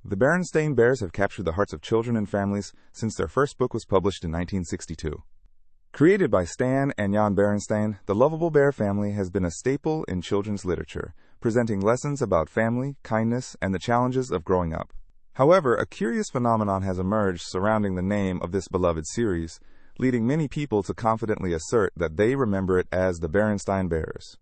The Berenstain Bears have captured the hearts of children and families since their first book was published in 1962. Created by Stan and Jan Berenstain, the lovable bear family has been a staple in children's literature, presenting lessons about family, kindness, and the challenges of growing up. However, a curious phenomenon has emerged surrounding the name of this beloved series, leading many people to confidently assert that they remember it as the Berenstain Bears.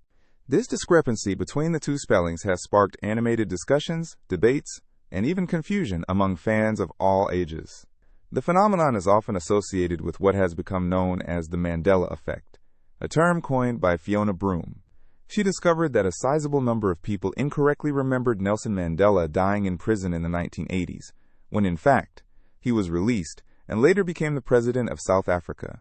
This discrepancy between the two spellings has sparked animated discussions, debates, and even confusion among fans of all ages. The phenomenon is often associated with what has become known as the Mandela effect, a term coined by Fiona Broome. She discovered that a sizable number of people incorrectly remembered Nelson Mandela dying in prison in the 1980s, when in fact, he was released and later became the president of South Africa.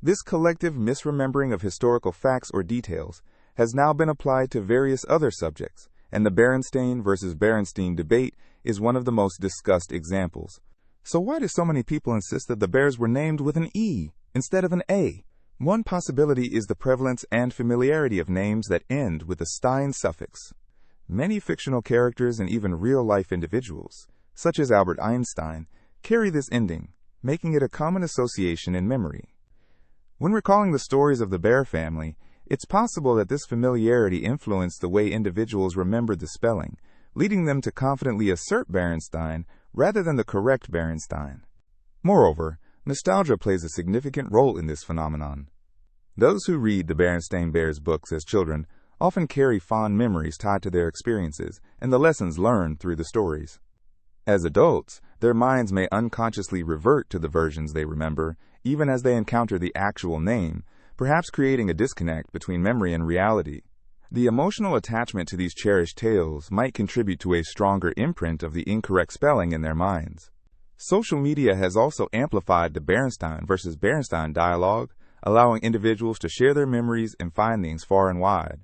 This collective misremembering of historical facts or details has now been applied to various other subjects, and the Berenstain versus Berenstein debate is one of the most discussed examples. So why do so many people insist that the bears were named with an E instead of an A? One possibility is the prevalence and familiarity of names that end with the Stein suffix. Many fictional characters and even real-life individuals, such as Albert Einstein, carry this ending, making it a common association in memory. When recalling the stories of the Bear family, it's possible that this familiarity influenced the way individuals remembered the spelling, leading them to confidently assert Berenstain rather than the correct Berenstain. Moreover, nostalgia plays a significant role in this phenomenon. Those who read the Berenstain Bears books as children often carry fond memories tied to their experiences and the lessons learned through the stories. As adults, their minds may unconsciously revert to the versions they remember, even as they encounter the actual name, perhaps creating a disconnect between memory and reality. The emotional attachment to these cherished tales might contribute to a stronger imprint of the incorrect spelling in their minds. Social media has also amplified the Berenstain versus Berenstein dialogue, allowing individuals to share their memories and findings far and wide.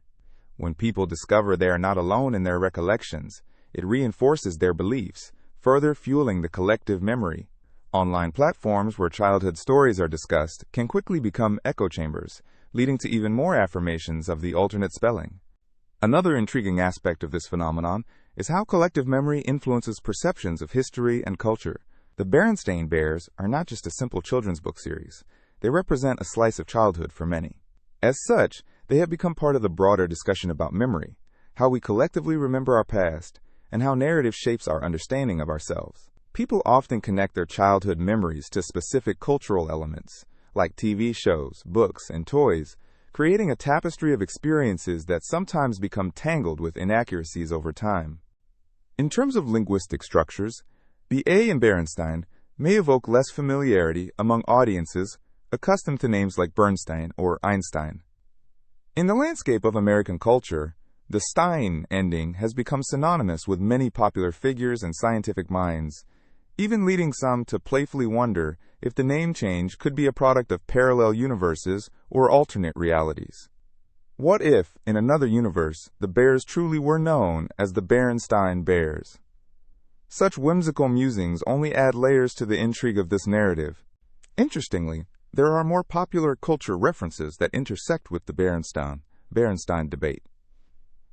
When people discover they are not alone in their recollections, it reinforces their beliefs, further fueling the collective memory. Online platforms where childhood stories are discussed can quickly become echo chambers, leading to even more affirmations of the alternate spelling. Another intriguing aspect of this phenomenon is how collective memory influences perceptions of history and culture. The Berenstain Bears are not just a simple children's book series. They represent a slice of childhood for many. As such, they have become part of the broader discussion about memory, how we collectively remember our past, and how narrative shapes our understanding of ourselves. People often connect their childhood memories to specific cultural elements, like TV shows, books, and toys, creating a tapestry of experiences that sometimes become tangled with inaccuracies over time. In terms of linguistic structures, the A in Berenstain may evoke less familiarity among audiences accustomed to names like Bernstein or Einstein. In the landscape of American culture, the Stein ending has become synonymous with many popular figures and scientific minds, even leading some to playfully wonder if the name change could be a product of parallel universes or alternate realities. What if, in another universe, the bears truly were known as the Berenstain Bears? Such whimsical musings only add layers to the intrigue of this narrative. Interestingly, there are more popular culture references that intersect with the Berenstain debate.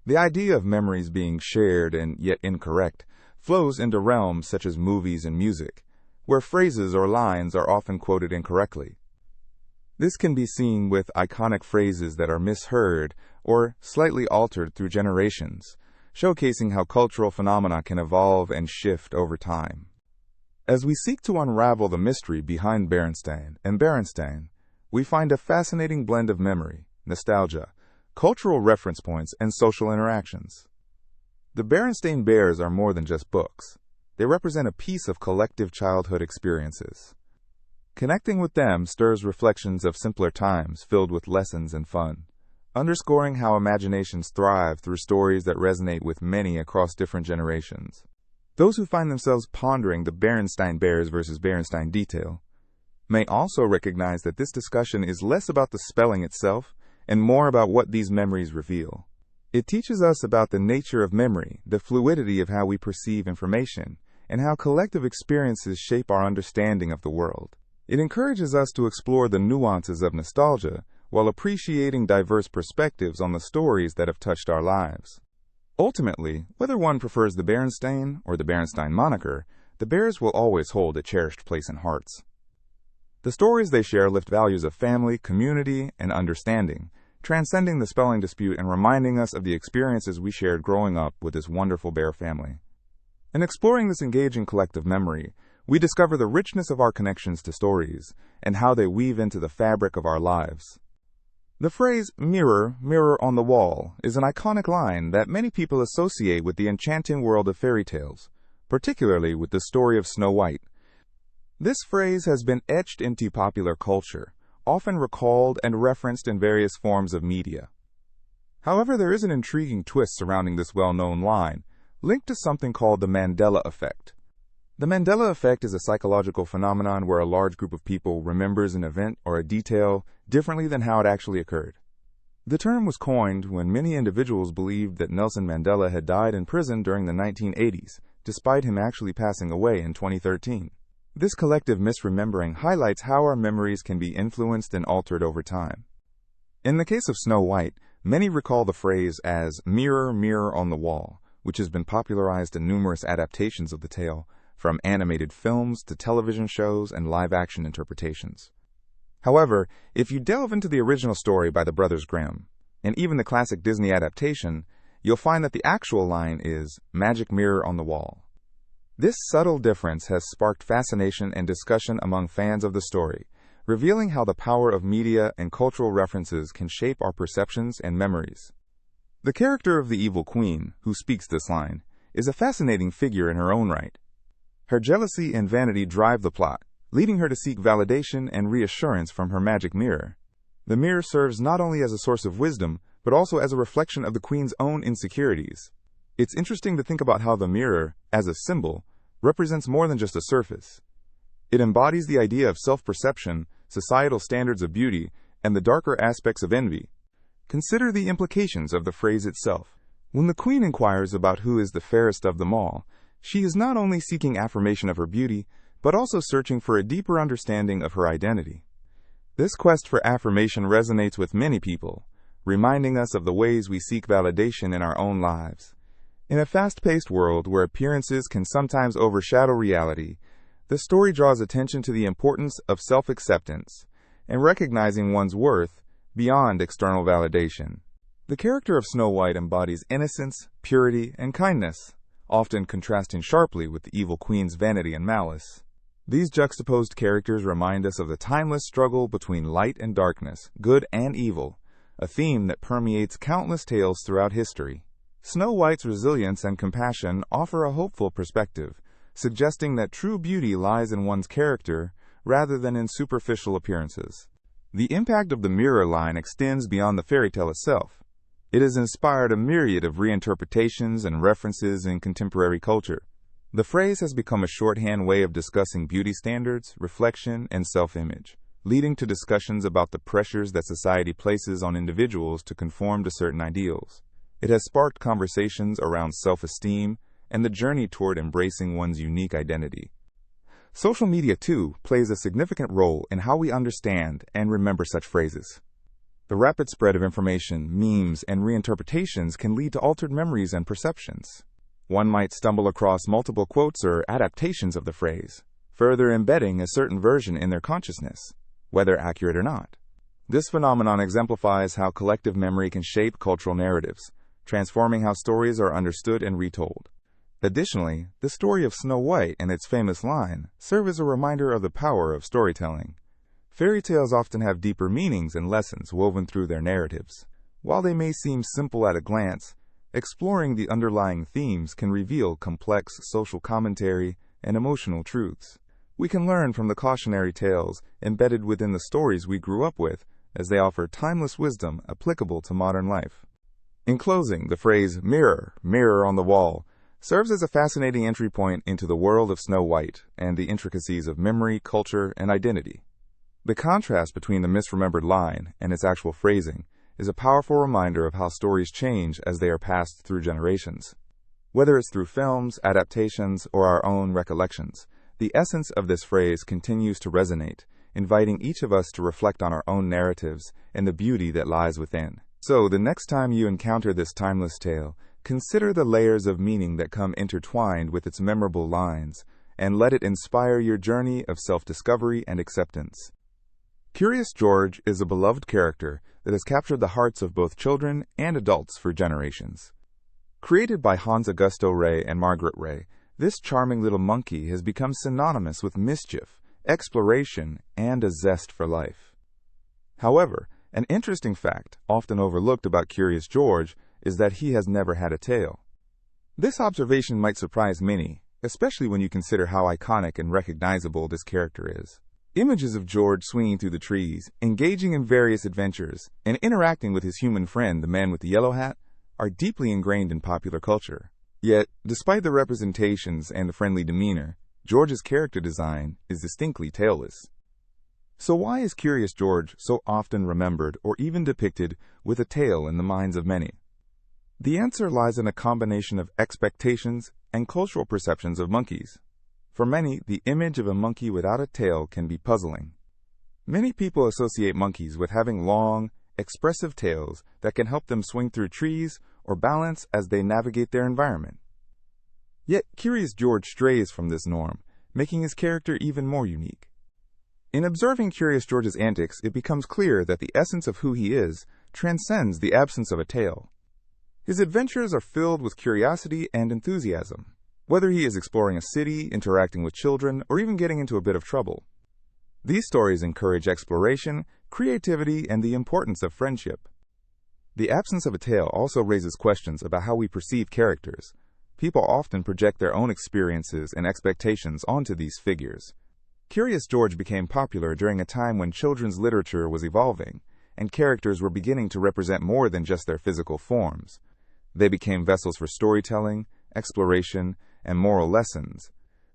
The idea of memories being shared and yet incorrect flows into realms such as movies and music, where phrases or lines are often quoted incorrectly. This can be seen with iconic phrases that are misheard or slightly altered through generations, showcasing how cultural phenomena can evolve and shift over time. As we seek to unravel the mystery behind Berenstain and Berenstein, we find a fascinating blend of memory, nostalgia, cultural reference points, and social interactions. The Berenstain Bears are more than just books. They represent a piece of collective childhood experiences. Connecting with them stirs reflections of simpler times filled with lessons and fun, underscoring how imaginations thrive through stories that resonate with many across different generations. Those who find themselves pondering the Berenstain Bears versus Berenstein detail may also recognize that this discussion is less about the spelling itself and more about what these memories reveal. It teaches us about the nature of memory, the fluidity of how we perceive information, and how collective experiences shape our understanding of the world. It encourages us to explore the nuances of nostalgia while appreciating diverse perspectives on the stories that have touched our lives. Ultimately, whether one prefers the Berenstain or the Berenstain moniker, the bears will always hold a cherished place in hearts. The stories they share lift values of family, community, and understanding, transcending the spelling dispute and reminding us of the experiences we shared growing up with this wonderful bear family. In exploring this engaging collective memory, we discover the richness of our connections to stories and how they weave into the fabric of our lives. The phrase, "Mirror, mirror on the wall," is an iconic line that many people associate with the enchanting world of fairy tales, particularly with the story of Snow White. This phrase has been etched into popular culture, often recalled and referenced in various forms of media. However, there is an intriguing twist surrounding this well-known line, linked to something called the Mandela effect. The Mandela effect is a psychological phenomenon where a large group of people remembers an event or a detail differently than how it actually occurred. The term was coined when many individuals believed that Nelson Mandela had died in prison during the 1980s, despite him actually passing away in 2013. This collective misremembering highlights how our memories can be influenced and altered over time. In the case of Snow White, many recall the phrase as "mirror, mirror on the wall," which has been popularized in numerous adaptations of the tale, from animated films to television shows and live-action interpretations. However, if you delve into the original story by the Brothers Grimm, and even the classic Disney adaptation, you'll find that the actual line is "magic mirror on the wall." This subtle difference has sparked fascination and discussion among fans of the story, revealing how the power of media and cultural references can shape our perceptions and memories. The character of the Evil Queen, who speaks this line, is a fascinating figure in her own right. Her jealousy and vanity drive the plot, leading her to seek validation and reassurance from her magic mirror. The mirror serves not only as a source of wisdom, but also as a reflection of the Queen's own insecurities. It's interesting to think about how the mirror, as a symbol, represents more than just a surface. It embodies the idea of self-perception, societal standards of beauty, and the darker aspects of envy. Consider the implications of the phrase itself. When the Queen inquires about who is the fairest of them all, she is not only seeking affirmation of her beauty, but also searching for a deeper understanding of her identity. This quest for affirmation resonates with many people, reminding us of the ways we seek validation in our own lives. In a fast-paced world where appearances can sometimes overshadow reality, the story draws attention to the importance of self-acceptance and recognizing one's worth beyond external validation. The character of Snow White embodies innocence, purity, and kindness, often contrasting sharply with the evil queen's vanity and malice. These juxtaposed characters remind us of the timeless struggle between light and darkness, good and evil, a theme that permeates countless tales throughout history. Snow White's resilience and compassion offer a hopeful perspective, suggesting that true beauty lies in one's character rather than in superficial appearances. The impact of the mirror line extends beyond the fairy tale itself. It has inspired a myriad of reinterpretations and references in contemporary culture. The phrase has become a shorthand way of discussing beauty standards, reflection, and self-image, leading to discussions about the pressures that society places on individuals to conform to certain ideals. It has sparked conversations around self-esteem and the journey toward embracing one's unique identity. Social media, too, plays a significant role in how we understand and remember such phrases. The rapid spread of information, memes, and reinterpretations can lead to altered memories and perceptions. One might stumble across multiple quotes or adaptations of the phrase, further embedding a certain version in their consciousness, whether accurate or not. This phenomenon exemplifies how collective memory can shape cultural narratives, transforming how stories are understood and retold. Additionally, the story of Snow White and its famous line serve as a reminder of the power of storytelling. Fairy tales often have deeper meanings and lessons woven through their narratives. While they may seem simple at a glance, exploring the underlying themes can reveal complex social commentary and emotional truths. We can learn from the cautionary tales embedded within the stories we grew up with, as they offer timeless wisdom applicable to modern life. In closing, the phrase "mirror, mirror on the wall" serves as a fascinating entry point into the world of Snow White and the intricacies of memory, culture, and identity. The contrast between the misremembered line and its actual phrasing is a powerful reminder of how stories change as they are passed through generations. Whether it's through films, adaptations, or our own recollections, the essence of this phrase continues to resonate, inviting each of us to reflect on our own narratives and the beauty that lies within. So, the next time you encounter this timeless tale, consider the layers of meaning that come intertwined with its memorable lines, and let it inspire your journey of self-discovery and acceptance. Curious George is a beloved character that has captured the hearts of both children and adults for generations. Created by Hans Augusto Rey and Margaret Rey, this charming little monkey has become synonymous with mischief, exploration, and a zest for life. However, an interesting fact, often overlooked about Curious George, is that he has never had a tail. This observation might surprise many, especially when you consider how iconic and recognizable this character is. Images of George swinging through the trees, engaging in various adventures, and interacting with his human friend, the man with the yellow hat, are deeply ingrained in popular culture. Yet, despite the representations and the friendly demeanor, George's character design is distinctly tailless. So why is Curious George so often remembered or even depicted with a tail in the minds of many? The answer lies in a combination of expectations and cultural perceptions of monkeys. For many, the image of a monkey without a tail can be puzzling. Many people associate monkeys with having long, expressive tails that can help them swing through trees or balance as they navigate their environment. Yet Curious George strays from this norm, making his character even more unique. In observing Curious George's antics, it becomes clear that the essence of who he is transcends the absence of a tail. His adventures are filled with curiosity and enthusiasm, whether he is exploring a city, interacting with children, or even getting into a bit of trouble. These stories encourage exploration, creativity, and the importance of friendship. The absence of a tail also raises questions about how we perceive characters. People often project their own experiences and expectations onto these figures. Curious George became popular during a time when children's literature was evolving, and characters were beginning to represent more than just their physical forms. They became vessels for storytelling, exploration, and moral lessons.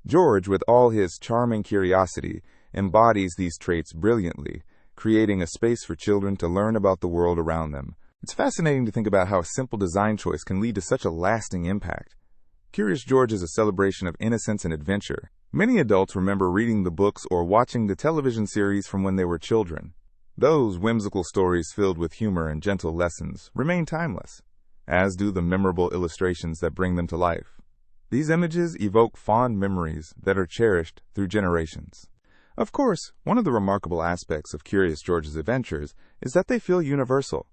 George, with all his charming curiosity, embodies these traits brilliantly, creating a space for children to learn about the world around them. It's fascinating to think about how a simple design choice can lead to such a lasting impact. Curious George is a celebration of innocence and adventure. Many adults remember reading the books or watching the television series from when they were children. Those whimsical stories filled with humor and gentle lessons remain timeless, as do the memorable illustrations that bring them to life. These images evoke fond memories that are cherished through generations. Of course, one of the remarkable aspects of Curious George's adventures is that they feel universal.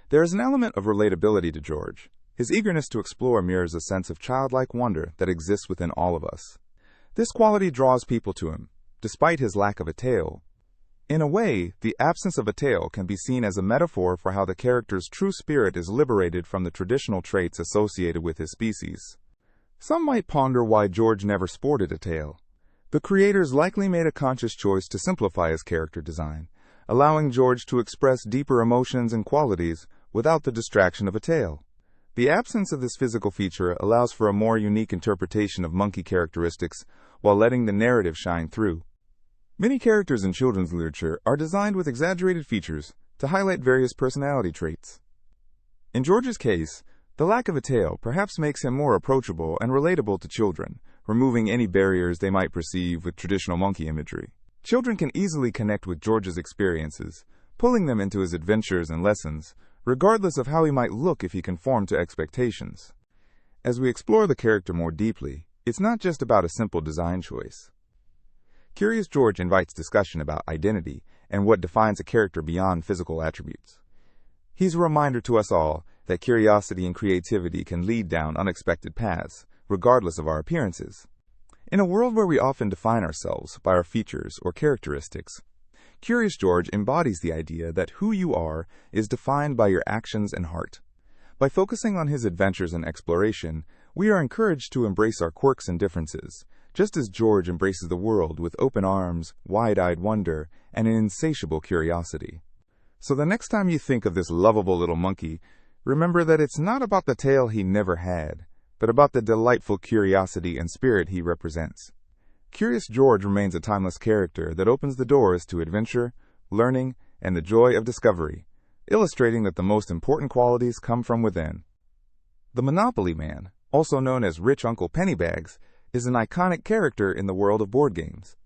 There is an element of relatability to George. His eagerness to explore mirrors a sense of childlike wonder that exists within all of us. This quality draws people to him, despite his lack of a tail. In a way, the absence of a tail can be seen as a metaphor for how the character's true spirit is liberated from the traditional traits associated with his species. Some might ponder why George never sported a tail. The creators likely made a conscious choice to simplify his character design, allowing George to express deeper emotions and qualities without the distraction of a tail. The absence of this physical feature allows for a more unique interpretation of monkey characteristics while letting the narrative shine through. Many characters in children's literature are designed with exaggerated features to highlight various personality traits. In George's case, the lack of a tail perhaps makes him more approachable and relatable to children, removing any barriers they might perceive with traditional monkey imagery. Children can easily connect with George's experiences, pulling them into his adventures and lessons, regardless of how he might look if he conformed to expectations. As we explore the character more deeply, it's not just about a simple design choice. Curious George invites discussion about identity and what defines a character beyond physical attributes. He's a reminder to us all that curiosity and creativity can lead down unexpected paths, regardless of our appearances. In a world where we often define ourselves by our features or characteristics, Curious George embodies the idea that who you are is defined by your actions and heart. By focusing on his adventures and exploration, we are encouraged to embrace our quirks and differences, just as George embraces the world with open arms, wide-eyed wonder, and an insatiable curiosity. So the next time you think of this lovable little monkey, remember that it's not about the tail he never had, but about the delightful curiosity and spirit he represents. Curious George remains a timeless character that opens the doors to adventure, learning, and the joy of discovery, illustrating that the most important qualities come from within. The Monopoly Man, also known as Rich Uncle Pennybags, is an iconic character in the world of board games.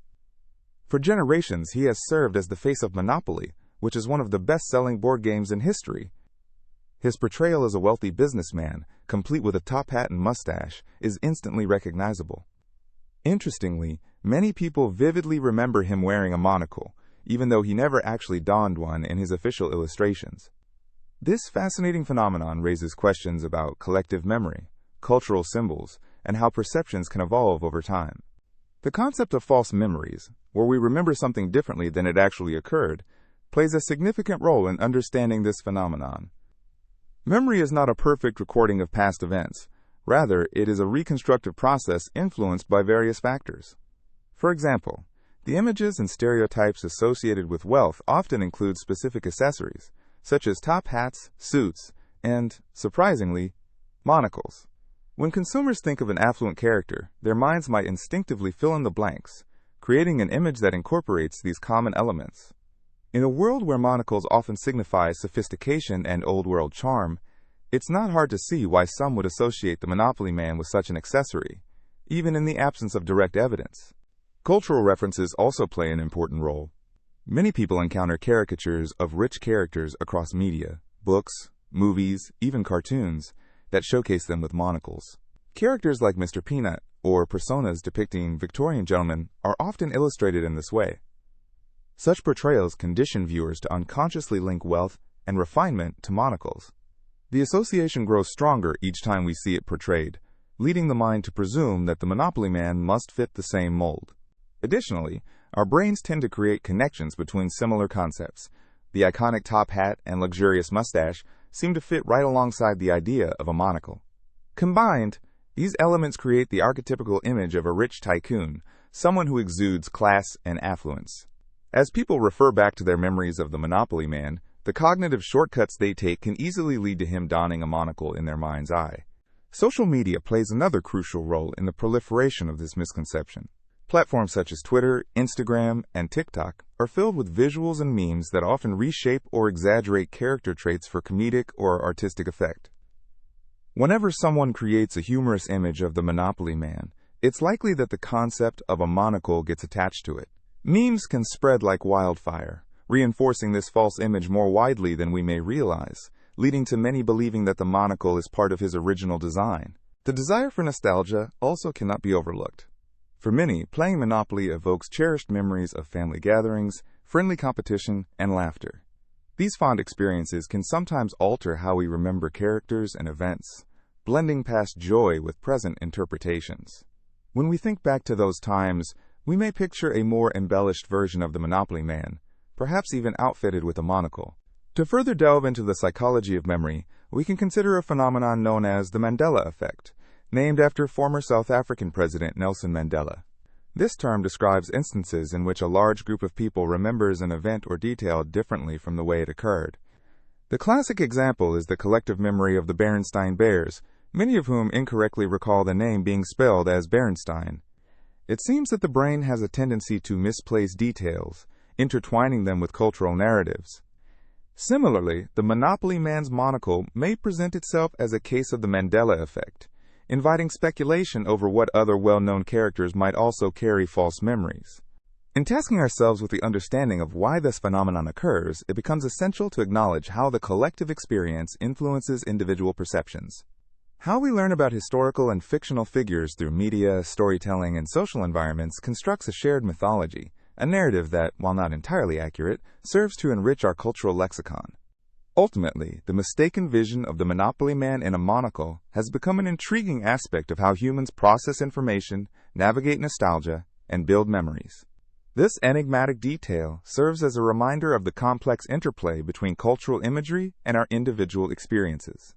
For generations, he has served as the face of Monopoly, which is one of the best-selling board games in history. His portrayal as a wealthy businessman, complete with a top hat and mustache, is instantly recognizable. Interestingly, many people vividly remember him wearing a monocle, even though he never actually donned one in his official illustrations. This fascinating phenomenon raises questions about collective memory, cultural symbols, and how perceptions can evolve over time. The concept of false memories, where we remember something differently than it actually occurred, plays a significant role in understanding this phenomenon. Memory is not a perfect recording of past events. Rather, it is a reconstructive process influenced by various factors. For example, the images and stereotypes associated with wealth often include specific accessories, such as top hats, suits, and, surprisingly, monocles. When consumers think of an affluent character, their minds might instinctively fill in the blanks, creating an image that incorporates these common elements. In a world where monocles often signify sophistication and old-world charm, it's not hard to see why some would associate the Monopoly Man with such an accessory, even in the absence of direct evidence. Cultural references also play an important role. Many people encounter caricatures of rich characters across media, books, movies, even cartoons, that showcase them with monocles. Characters like Mr. Peanut or personas depicting Victorian gentlemen are often illustrated in this way. Such portrayals condition viewers to unconsciously link wealth and refinement to monocles. The association grows stronger each time we see it portrayed, leading the mind to presume that the Monopoly Man must fit the same mold. Additionally, our brains tend to create connections between similar concepts. The iconic top hat and luxurious mustache seem to fit right alongside the idea of a monocle. Combined, these elements create the archetypical image of a rich tycoon, someone who exudes class and affluence. As people refer back to their memories of the Monopoly Man, the cognitive shortcuts they take can easily lead to him donning a monocle in their mind's eye. Social media plays another crucial role in the proliferation of this misconception. Platforms such as Twitter, Instagram, and TikTok are filled with visuals and memes that often reshape or exaggerate character traits for comedic or artistic effect. Whenever someone creates a humorous image of the Monopoly Man, it's likely that the concept of a monocle gets attached to it. Memes can spread like wildfire, reinforcing this false image more widely than we may realize, leading to many believing that the monocle is part of his original design. The desire for nostalgia also cannot be overlooked. For many, playing Monopoly evokes cherished memories of family gatherings, friendly competition, and laughter. These fond experiences can sometimes alter how we remember characters and events, blending past joy with present interpretations. When we think back to those times, we may picture a more embellished version of the Monopoly Man, perhaps even outfitted with a monocle. To further delve into the psychology of memory, we can consider a phenomenon known as the Mandela effect, named after former South African President Nelson Mandela. This term describes instances in which a large group of people remembers an event or detail differently from the way it occurred. The classic example is the collective memory of the Berenstain Bears, many of whom incorrectly recall the name being spelled as Berenstein. It seems that the brain has a tendency to misplace details, intertwining them with cultural narratives. Similarly, the Monopoly Man's monocle may present itself as a case of the Mandela effect, inviting speculation over what other well-known characters might also carry false memories. In tasking ourselves with the understanding of why this phenomenon occurs, it becomes essential to acknowledge how the collective experience influences individual perceptions. How we learn about historical and fictional figures through media, storytelling, and social environments constructs a shared mythology, a narrative that, while not entirely accurate, serves to enrich our cultural lexicon. Ultimately, the mistaken vision of the Monopoly Man in a monocle has become an intriguing aspect of how humans process information, navigate nostalgia, and build memories. This enigmatic detail serves as a reminder of the complex interplay between cultural imagery and our individual experiences.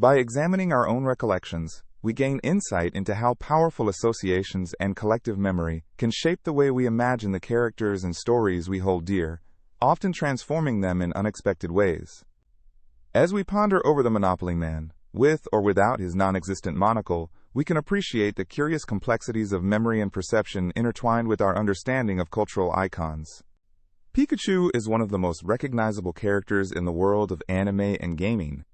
By examining our own recollections, we gain insight into how powerful associations and collective memory can shape the way we imagine the characters and stories we hold dear, often transforming them in unexpected ways. As we ponder over the Monopoly Man, with or without his non-existent monocle, we can appreciate the curious complexities of memory and perception intertwined with our understanding of cultural icons. Pikachu is one of the most recognizable characters in the world of anime and gaming.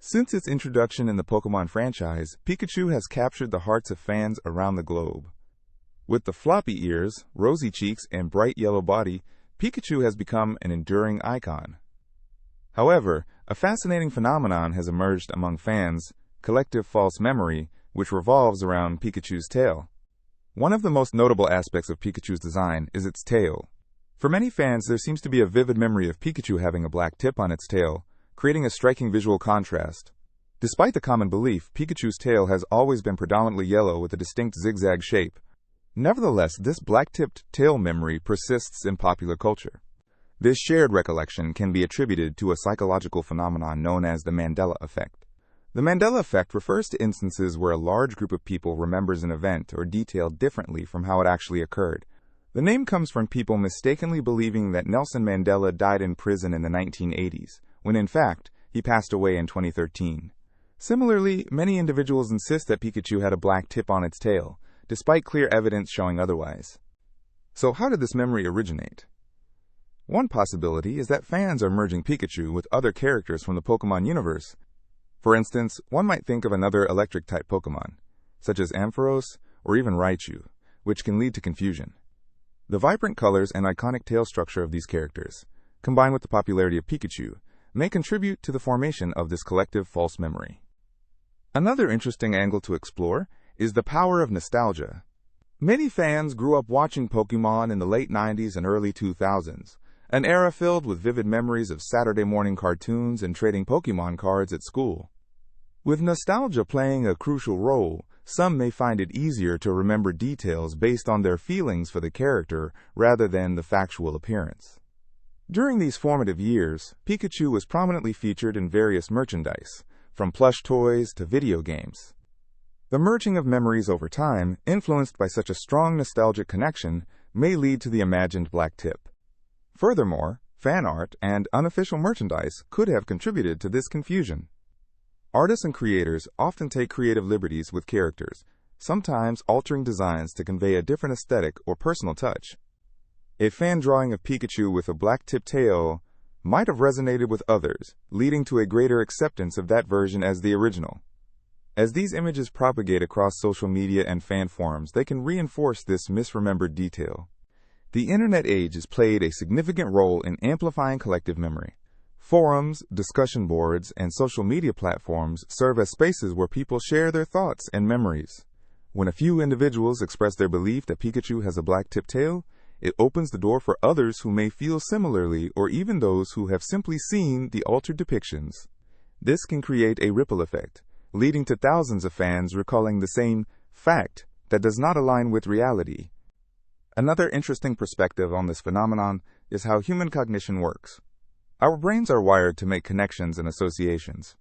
Since its introduction in the Pokémon franchise, Pikachu has captured the hearts of fans around the globe. With the floppy ears, rosy cheeks, and bright yellow body, Pikachu has become an enduring icon. However, a fascinating phenomenon has emerged among fans, collective false memory, which revolves around Pikachu's tail. One of the most notable aspects of Pikachu's design is its tail. For many fans, there seems to be a vivid memory of Pikachu having a black tip on its tail, creating a striking visual contrast. Despite the common belief, Pikachu's tail has always been predominantly yellow with a distinct zigzag shape. Nevertheless, this black-tipped tail memory persists in popular culture. This shared recollection can be attributed to a psychological phenomenon known as the Mandela effect. The Mandela effect refers to instances where a large group of people remembers an event or detail differently from how it actually occurred. The name comes from people mistakenly believing that Nelson Mandela died in prison in the 1980s, when in fact, he passed away in 2013. Similarly, many individuals insist that Pikachu had a black tip on its tail, despite clear evidence showing otherwise. So how did this memory originate? One possibility is that fans are merging Pikachu with other characters from the Pokemon universe. For instance, one might think of another electric-type Pokemon, such as Ampharos or even Raichu, which can lead to confusion. The vibrant colors and iconic tail structure of these characters, combined with the popularity of Pikachu, may contribute to the formation of this collective false memory. Another interesting angle to explore is the power of nostalgia. Many fans grew up watching Pokemon in the late 90s and early 2000s, an era filled with vivid memories of Saturday morning cartoons and trading Pokemon cards at school. With nostalgia playing a crucial role, some may find it easier to remember details based on their feelings for the character rather than the factual appearance. During these formative years, Pikachu was prominently featured in various merchandise, from plush toys to video games. The merging of memories over time, influenced by such a strong nostalgic connection, may lead to the imagined black tip. Furthermore, fan art and unofficial merchandise could have contributed to this confusion. Artists and creators often take creative liberties with characters, sometimes altering designs to convey a different aesthetic or personal touch. A fan drawing of Pikachu with a black-tipped tail might have resonated with others, leading to a greater acceptance of that version as the original. As these images propagate across social media and fan forums, they can reinforce this misremembered detail. The internet age has played a significant role in amplifying collective memory. Forums, discussion boards, and social media platforms serve as spaces where people share their thoughts and memories. When a few individuals express their belief that Pikachu has a black-tipped tail, it opens the door for others who may feel similarly or even those who have simply seen the altered depictions. This can create a ripple effect, leading to thousands of fans recalling the same fact that does not align with reality. Another interesting perspective on this phenomenon is how human cognition works. Our brains are wired to make connections and associations.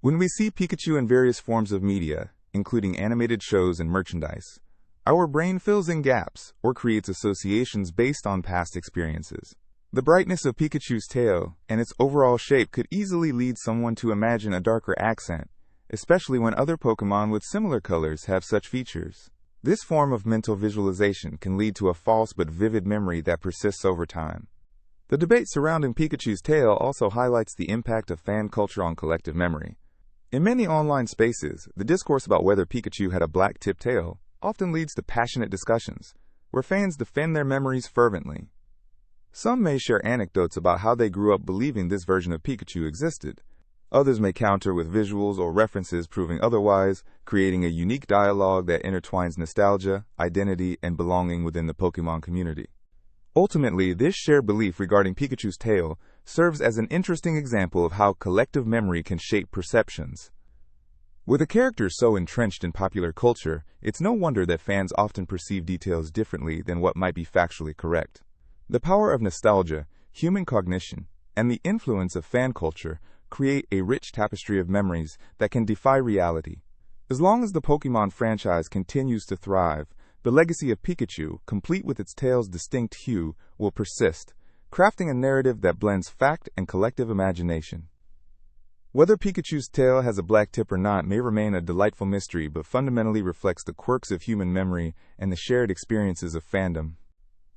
When we see Pikachu in various forms of media, including animated shows and merchandise, our brain fills in gaps or creates associations based on past experiences. The brightness of Pikachu's tail and its overall shape could easily lead someone to imagine a darker accent, especially when other Pokemon with similar colors have such features. This form of mental visualization can lead to a false but vivid memory that persists over time. The debate surrounding Pikachu's tail also highlights the impact of fan culture on collective memory. In many online spaces, the discourse about whether Pikachu had a black-tipped tail often leads to passionate discussions, where fans defend their memories fervently. Some may share anecdotes about how they grew up believing this version of Pikachu existed. Others may counter with visuals or references proving otherwise, creating a unique dialogue that intertwines nostalgia, identity, and belonging within the Pokemon community. Ultimately, this shared belief regarding Pikachu's tail serves as an interesting example of how collective memory can shape perceptions. With a character so entrenched in popular culture, it's no wonder that fans often perceive details differently than what might be factually correct. The power of nostalgia, human cognition, and the influence of fan culture create a rich tapestry of memories that can defy reality. As long as the Pokemon franchise continues to thrive, the legacy of Pikachu, complete with its tail's distinct hue, will persist, crafting a narrative that blends fact and collective imagination. Whether Pikachu's tail has a black tip or not may remain a delightful mystery, but fundamentally reflects the quirks of human memory and the shared experiences of fandom.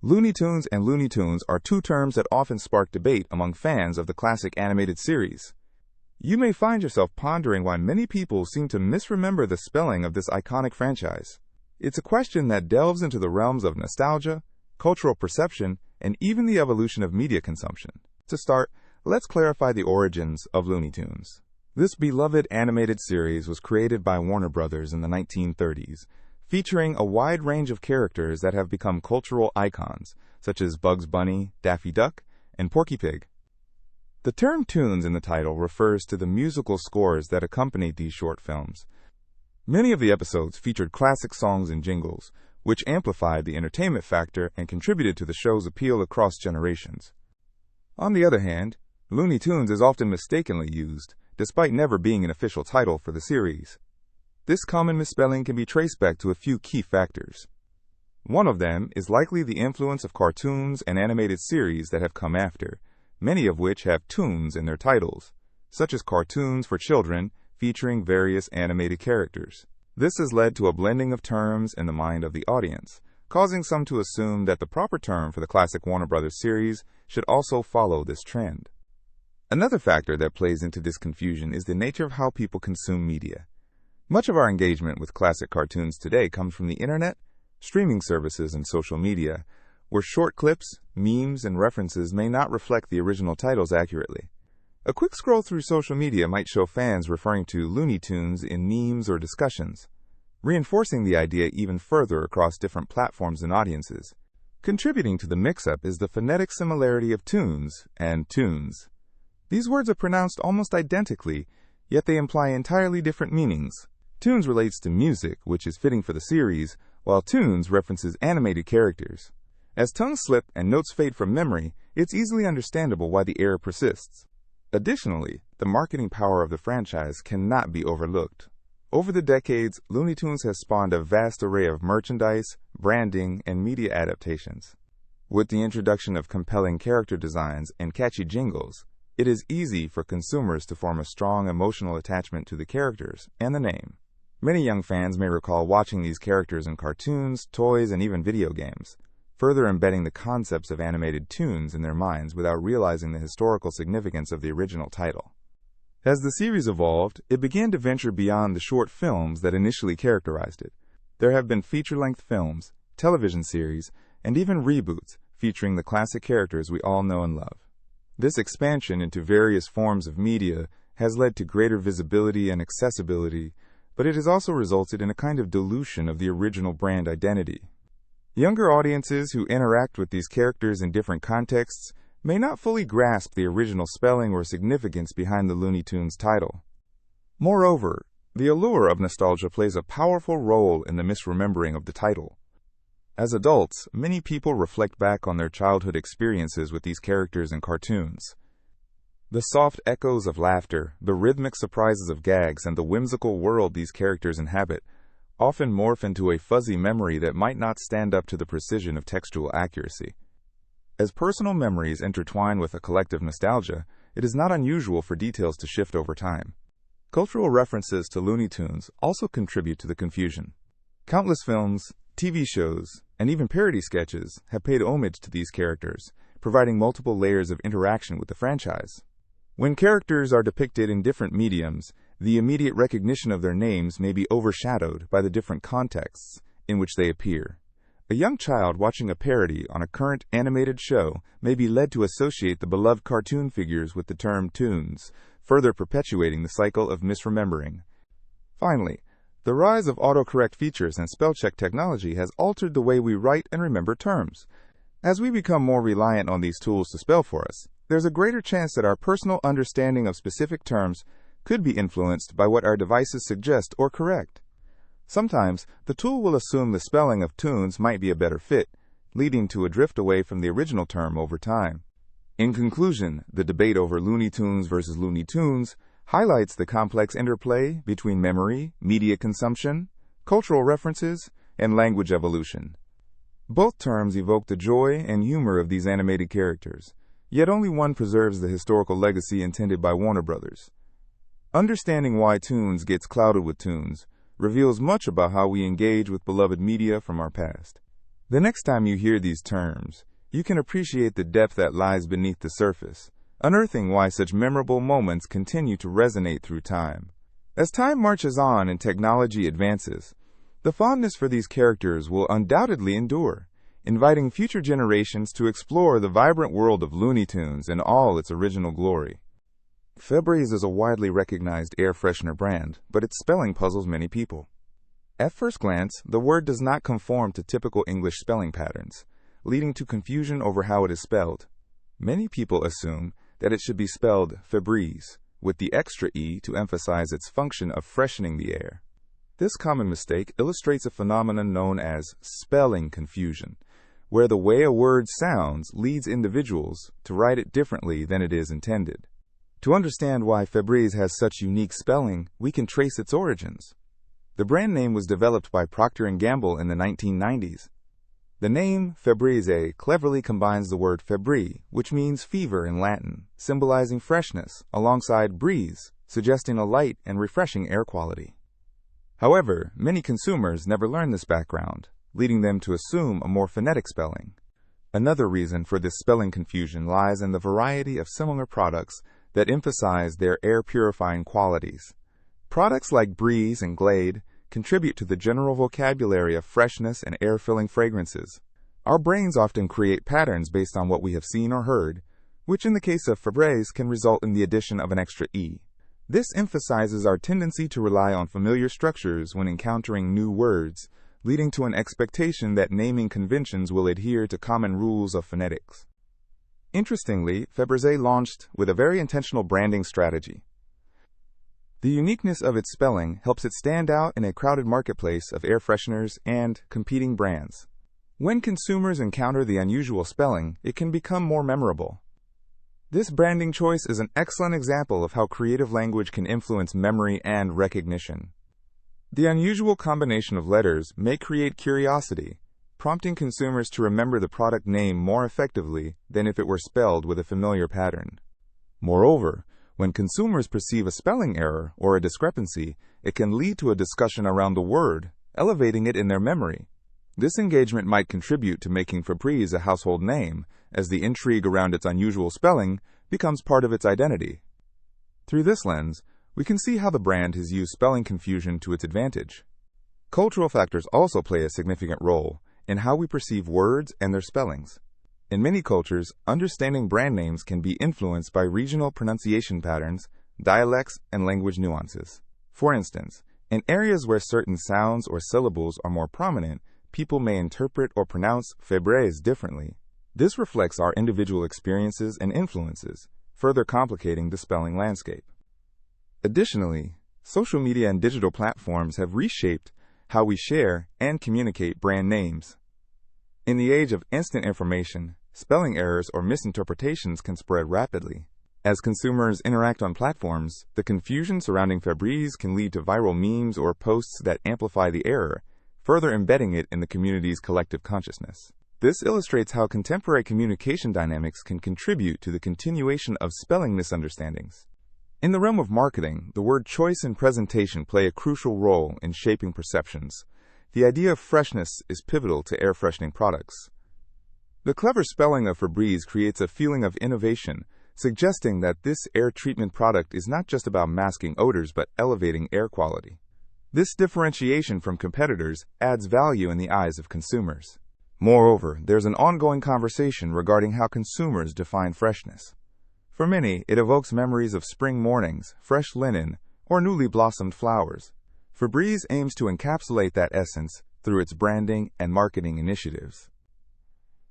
Looney Tunes and Looney Tunes are two terms that often spark debate among fans of the classic animated series. You may find yourself pondering why many people seem to misremember the spelling of this iconic franchise. It's a question that delves into the realms of nostalgia, cultural perception, and even the evolution of media consumption. To start, let's clarify the origins of Looney Tunes. This beloved animated series was created by Warner Brothers in the 1930s, featuring a wide range of characters that have become cultural icons, such as Bugs Bunny, Daffy Duck, and Porky Pig. The term tunes in the title refers to the musical scores that accompanied these short films. Many of the episodes featured classic songs and jingles, which amplified the entertainment factor and contributed to the show's appeal across generations. On the other hand, Looney Tunes is often mistakenly used, despite never being an official title for the series. This common misspelling can be traced back to a few key factors. One of them is likely the influence of cartoons and animated series that have come after, many of which have tunes in their titles, such as cartoons for children featuring various animated characters. This has led to a blending of terms in the mind of the audience, causing some to assume that the proper term for the classic Warner Brothers series should also follow this trend. Another factor that plays into this confusion is the nature of how people consume media. Much of our engagement with classic cartoons today comes from the internet, streaming services, and social media, where short clips, memes, and references may not reflect the original titles accurately. A quick scroll through social media might show fans referring to Looney Tunes in memes or discussions, reinforcing the idea even further across different platforms and audiences. Contributing to the mix-up is the phonetic similarity of tunes and tunes. These words are pronounced almost identically, yet they imply entirely different meanings. Tunes relates to music, which is fitting for the series, while tunes references animated characters. As tongues slip and notes fade from memory, it's easily understandable why the error persists. Additionally, the marketing power of the franchise cannot be overlooked. Over the decades, Looney Tunes has spawned a vast array of merchandise, branding, and media adaptations. With the introduction of compelling character designs and catchy jingles, it is easy for consumers to form a strong emotional attachment to the characters and the name. Many young fans may recall watching these characters in cartoons, toys, and even video games, further embedding the concepts of animated tunes in their minds without realizing the historical significance of the original title. As the series evolved, it began to venture beyond the short films that initially characterized it. There have been feature-length films, television series, and even reboots featuring the classic characters we all know and love. This expansion into various forms of media has led to greater visibility and accessibility, but it has also resulted in a kind of dilution of the original brand identity. Younger audiences who interact with these characters in different contexts may not fully grasp the original spelling or significance behind the Looney Tunes title. Moreover, the allure of nostalgia plays a powerful role in the misremembering of the title. As adults, many people reflect back on their childhood experiences with these characters and cartoons. The soft echoes of laughter, the rhythmic surprises of gags, and the whimsical world these characters inhabit often morph into a fuzzy memory that might not stand up to the precision of textual accuracy. As personal memories intertwine with a collective nostalgia, it is not unusual for details to shift over time. Cultural references to Looney Tunes also contribute to the confusion. Countless films, TV shows, and even parody sketches have paid homage to these characters, providing multiple layers of interaction with the franchise. When characters are depicted in different mediums, the immediate recognition of their names may be overshadowed by the different contexts in which they appear. A young child watching a parody on a current animated show may be led to associate the beloved cartoon figures with the term tunes, further perpetuating the cycle of misremembering. Finally, the rise of autocorrect features and spell check technology has altered the way we write and remember terms. As we become more reliant on these tools to spell for us, there's a greater chance that our personal understanding of specific terms could be influenced by what our devices suggest or correct. Sometimes, the tool will assume the spelling of tunes might be a better fit, leading to a drift away from the original term over time. In conclusion, the debate over Looney Tunes versus Looney Tunes highlights the complex interplay between memory, media consumption, cultural references, and language evolution. Both terms evoke the joy and humor of these animated characters, yet only one preserves the historical legacy intended by Warner Brothers. Understanding why tunes gets clouded with tunes reveals much about how we engage with beloved media from our past. The next time you hear these terms, you can appreciate the depth that lies beneath the surface, unearthing why such memorable moments continue to resonate through time. As time marches on and technology advances, the fondness for these characters will undoubtedly endure, inviting future generations to explore the vibrant world of Looney Tunes in all its original glory. Febreze is a widely recognized air freshener brand, but its spelling puzzles many people. At first glance, the word does not conform to typical English spelling patterns, leading to confusion over how it is spelled. Many people assume that it should be spelled Febreze, with the extra E to emphasize its function of freshening the air. This common mistake illustrates a phenomenon known as spelling confusion, where the way a word sounds leads individuals to write it differently than it is intended. To understand why Febreze has such unique spelling, we can trace its origins. The brand name was developed by Procter & Gamble in the 1990s. The name Febreze cleverly combines the word febrile, which means fever in Latin, symbolizing freshness, alongside breeze, suggesting a light and refreshing air quality. However, many consumers never learn this background, leading them to assume a more phonetic spelling. Another reason for this spelling confusion lies in the variety of similar products that emphasize their air-purifying qualities. Products like Breeze and Glade contribute to the general vocabulary of freshness and air-filling fragrances. Our brains often create patterns based on what we have seen or heard, which in the case of Febreze can result in the addition of an extra E. This emphasizes our tendency to rely on familiar structures when encountering new words, leading to an expectation that naming conventions will adhere to common rules of phonetics. Interestingly, Febreze launched with a very intentional branding strategy. The uniqueness of its spelling helps it stand out in a crowded marketplace of air fresheners and competing brands. When consumers encounter the unusual spelling, it can become more memorable. This branding choice is an excellent example of how creative language can influence memory and recognition. The unusual combination of letters may create curiosity, prompting consumers to remember the product name more effectively than if it were spelled with a familiar pattern. Moreover, when consumers perceive a spelling error or a discrepancy, it can lead to a discussion around the word, elevating it in their memory. This engagement might contribute to making Febreze a household name, as the intrigue around its unusual spelling becomes part of its identity. Through this lens, we can see how the brand has used spelling confusion to its advantage. Cultural factors also play a significant role in how we perceive words and their spellings. In many cultures, understanding brand names can be influenced by regional pronunciation patterns, dialects, and language nuances. For instance, in areas where certain sounds or syllables are more prominent, people may interpret or pronounce Febreze differently. This reflects our individual experiences and influences, further complicating the spelling landscape. Additionally, social media and digital platforms have reshaped how we share and communicate brand names. In the age of instant information, spelling errors or misinterpretations can spread rapidly. As consumers interact on platforms, the confusion surrounding Febreze can lead to viral memes or posts that amplify the error, further embedding it in the community's collective consciousness. This illustrates how contemporary communication dynamics can contribute to the continuation of spelling misunderstandings. In the realm of marketing, the word choice and presentation play a crucial role in shaping perceptions. The idea of freshness is pivotal to air freshening products. The clever spelling of Febreze creates a feeling of innovation, suggesting that this air treatment product is not just about masking odors but elevating air quality. This differentiation from competitors adds value in the eyes of consumers. Moreover, there's an ongoing conversation regarding how consumers define freshness. For many, it evokes memories of spring mornings, fresh linen, or newly blossomed flowers. Febreze aims to encapsulate that essence through its branding and marketing initiatives.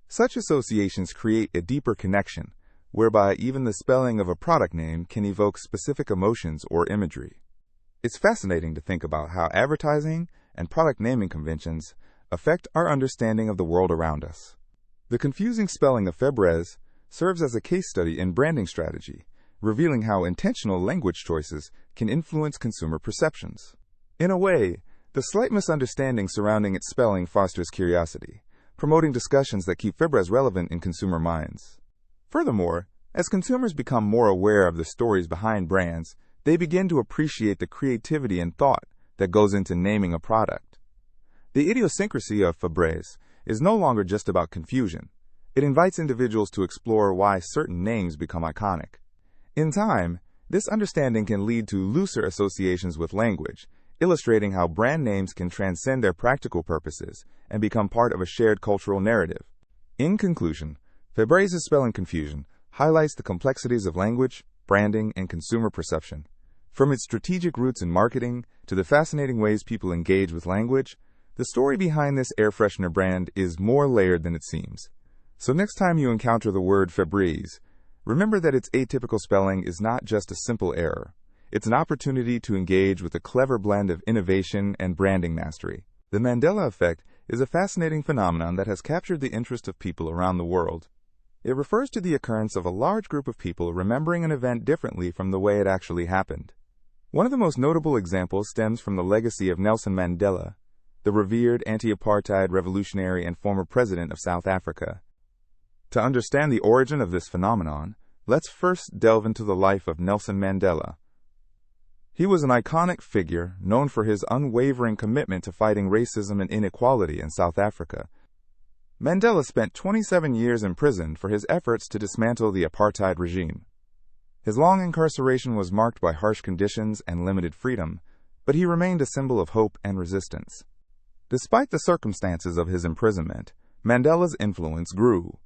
Such associations create a deeper connection, whereby even the spelling of a product name can evoke specific emotions or imagery. It's fascinating to think about how advertising and product naming conventions affect our understanding of the world around us. The confusing spelling of Febreze serves as a case study in branding strategy, revealing how intentional language choices can influence consumer perceptions. In a way, the slight misunderstanding surrounding its spelling fosters curiosity, promoting discussions that keep Febreze relevant in consumer minds. Furthermore, as consumers become more aware of the stories behind brands, they begin to appreciate the creativity and thought that goes into naming a product. The idiosyncrasy of Febreze is no longer just about confusion. It invites individuals to explore why certain names become iconic. In time, this understanding can lead to looser associations with language, illustrating how brand names can transcend their practical purposes and become part of a shared cultural narrative. In conclusion, Febrez's spelling confusion highlights the complexities of language, branding, and consumer perception. From its strategic roots in marketing to the fascinating ways people engage with language, the story behind this air freshener brand is more layered than it seems. So next time you encounter the word Febreze, remember that its atypical spelling is not just a simple error. It's an opportunity to engage with a clever blend of innovation and branding mastery. The Mandela effect is a fascinating phenomenon that has captured the interest of people around the world. It refers to the occurrence of a large group of people remembering an event differently from the way it actually happened. One of the most notable examples stems from the legacy of Nelson Mandela, the revered anti-apartheid revolutionary and former president of South Africa. To understand the origin of this phenomenon, let's first delve into the life of Nelson Mandela. He was an iconic figure known for his unwavering commitment to fighting racism and inequality in South Africa. Mandela spent 27 years in prison for his efforts to dismantle the apartheid regime. His long incarceration was marked by harsh conditions and limited freedom, but he remained a symbol of hope and resistance. Despite the circumstances of his imprisonment, Mandela's influence grew.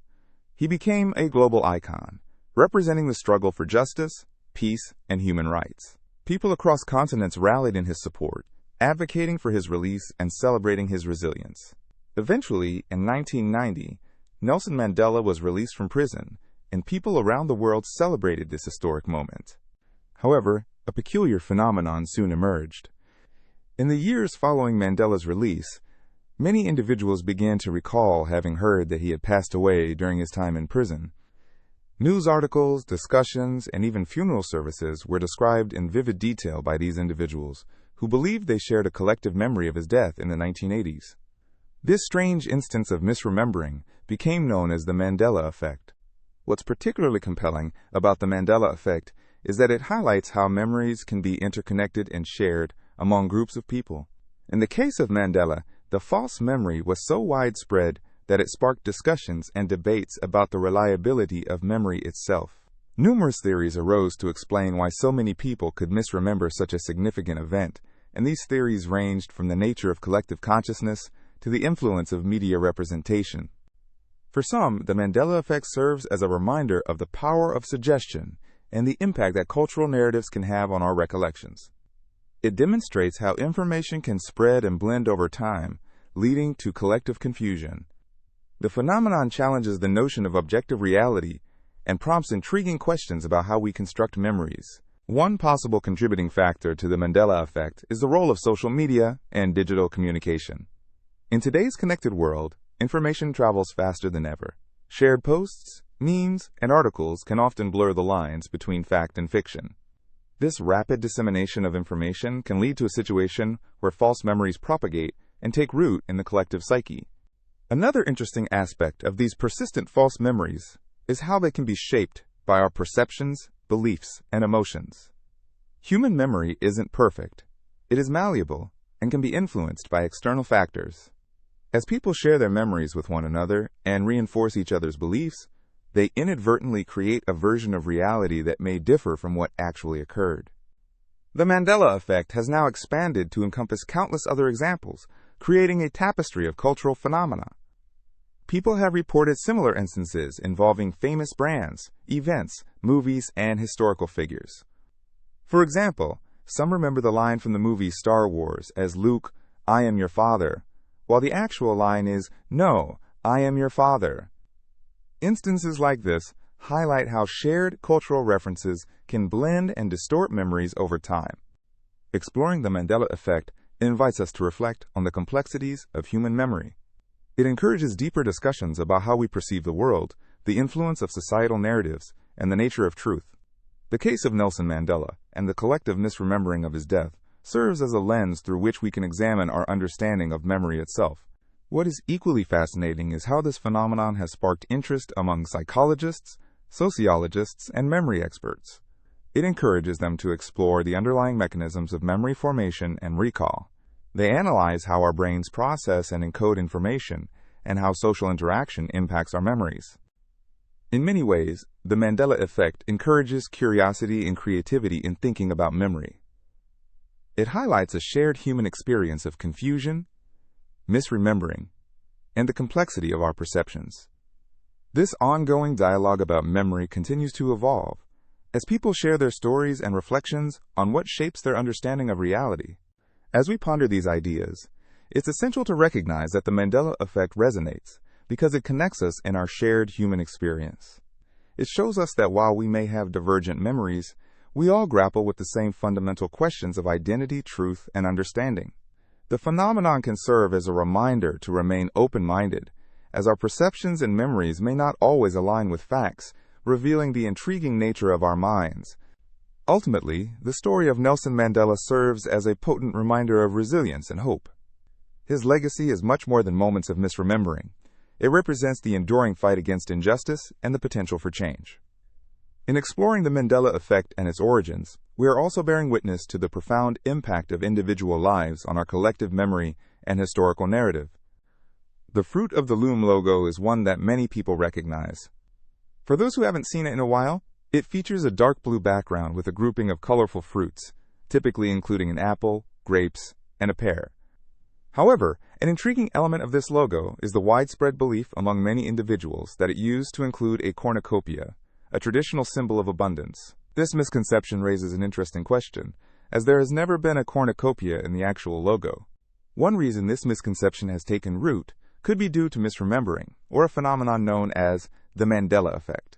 He became a global icon, representing the struggle for justice, peace, and human rights. People across continents rallied in his support, advocating for his release and celebrating his resilience. Eventually, in 1990, Nelson Mandela was released from prison, and people around the world celebrated this historic moment. However, a peculiar phenomenon soon emerged. In the years following Mandela's release, many individuals began to recall having heard that he had passed away during his time in prison. News articles, discussions, and even funeral services were described in vivid detail by these individuals, who believed they shared a collective memory of his death in the 1980s. This strange instance of misremembering became known as the Mandela effect. What's particularly compelling about the Mandela effect is that it highlights how memories can be interconnected and shared among groups of people. In the case of Mandela, the false memory was so widespread that it sparked discussions and debates about the reliability of memory itself. Numerous theories arose to explain why so many people could misremember such a significant event, and these theories ranged from the nature of collective consciousness to the influence of media representation. For some, the Mandela effect serves as a reminder of the power of suggestion and the impact that cultural narratives can have on our recollections. It demonstrates how information can spread and blend over time, leading to collective confusion. The phenomenon challenges the notion of objective reality and prompts intriguing questions about how we construct memories. One possible contributing factor to the Mandela effect is the role of social media and digital communication. In today's connected world, information travels faster than ever. Shared posts, memes, and articles can often blur the lines between fact and fiction. This rapid dissemination of information can lead to a situation where false memories propagate and take root in the collective psyche. Another interesting aspect of these persistent false memories is how they can be shaped by our perceptions, beliefs, and emotions. Human memory isn't perfect. It is malleable and can be influenced by external factors. As people share their memories with one another and reinforce each other's beliefs, they inadvertently create a version of reality that may differ from what actually occurred. The Mandela effect has now expanded to encompass countless other examples, creating a tapestry of cultural phenomena. People have reported similar instances involving famous brands, events, movies, and historical figures. For example, some remember the line from the movie Star Wars as Luke, "I am your father," while the actual line is, "No, I am your father." Instances like this highlight how shared cultural references can blend and distort memories over time. Exploring the Mandela effect invites us to reflect on the complexities of human memory. It encourages deeper discussions about how we perceive the world, the influence of societal narratives, and the nature of truth. The case of Nelson Mandela and the collective misremembering of his death serves as a lens through which we can examine our understanding of memory itself. What is equally fascinating is how this phenomenon has sparked interest among psychologists, sociologists, and memory experts. It encourages them to explore the underlying mechanisms of memory formation and recall. They analyze how our brains process and encode information and how social interaction impacts our memories. In many ways, the Mandela effect encourages curiosity and creativity in thinking about memory. It highlights a shared human experience of confusion, misremembering, and the complexity of our perceptions. This ongoing dialogue about memory continues to evolve as people share their stories and reflections on what shapes their understanding of reality. As we ponder these ideas, it's essential to recognize that the Mandela effect resonates because it connects us in our shared human experience. It shows us that while we may have divergent memories, we all grapple with the same fundamental questions of identity, truth, and understanding. The phenomenon can serve as a reminder to remain open-minded, as our perceptions and memories may not always align with facts, revealing the intriguing nature of our minds. Ultimately, the story of Nelson Mandela serves as a potent reminder of resilience and hope. His legacy is much more than moments of misremembering. It represents the enduring fight against injustice and the potential for change. In exploring the Mandela effect and its origins, we are also bearing witness to the profound impact of individual lives on our collective memory and historical narrative. The Fruit of the Loom logo is one that many people recognize. For those who haven't seen it in a while, it features a dark blue background with a grouping of colorful fruits, typically including an apple, grapes, and a pear. However, an intriguing element of this logo is the widespread belief among many individuals that it used to include a cornucopia, a traditional symbol of abundance. This misconception raises an interesting question, as there has never been a cornucopia in the actual logo. One reason this misconception has taken root could be due to misremembering, or a phenomenon known as the Mandela effect.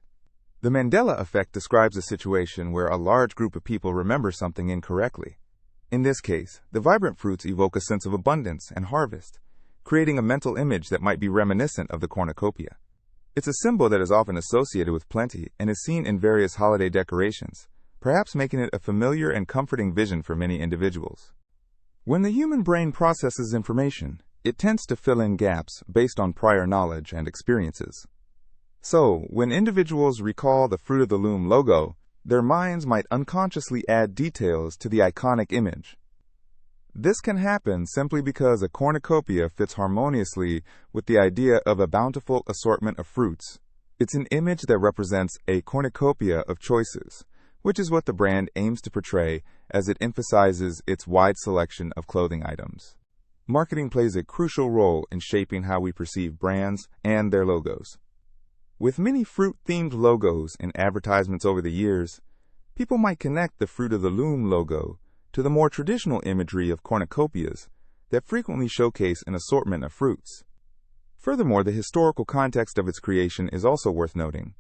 The Mandela effect describes a situation where a large group of people remember something incorrectly. In this case, the vibrant fruits evoke a sense of abundance and harvest, creating a mental image that might be reminiscent of the cornucopia. It's a symbol that is often associated with plenty and is seen in various holiday decorations, perhaps making it a familiar and comforting vision for many individuals. When the human brain processes information, it tends to fill in gaps based on prior knowledge and experiences. So, when individuals recall the Fruit of the Loom logo, their minds might unconsciously add details to the iconic image. This can happen simply because a cornucopia fits harmoniously with the idea of a bountiful assortment of fruits. It's an image that represents a cornucopia of choices, which is what the brand aims to portray as it emphasizes its wide selection of clothing items. Marketing plays a crucial role in shaping how we perceive brands and their logos. With many fruit-themed logos in advertisements over the years, people might connect the Fruit of the Loom logo to the more traditional imagery of cornucopias that frequently showcase an assortment of fruits. Furthermore, the historical context of its creation is also worth noting.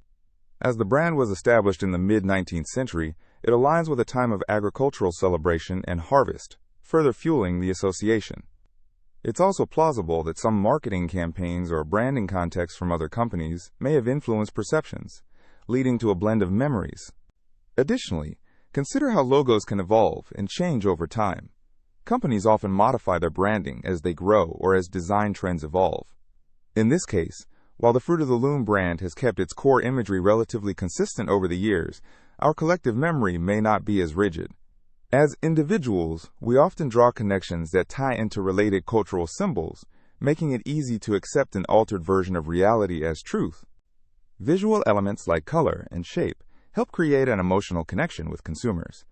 As the brand was established in the mid-19th century, it aligns with a time of agricultural celebration and harvest, further fueling the association. It's also plausible that some marketing campaigns or branding contexts from other companies may have influenced perceptions, leading to a blend of memories. Additionally, consider how logos can evolve and change over time. Companies often modify their branding as they grow or as design trends evolve. In this case, while the Fruit of the Loom brand has kept its core imagery relatively consistent over the years, our collective memory may not be as rigid. As individuals, we often draw connections that tie into related cultural symbols, making it easy to accept an altered version of reality as truth. Visual elements like color and shape help create an emotional connection with consumers.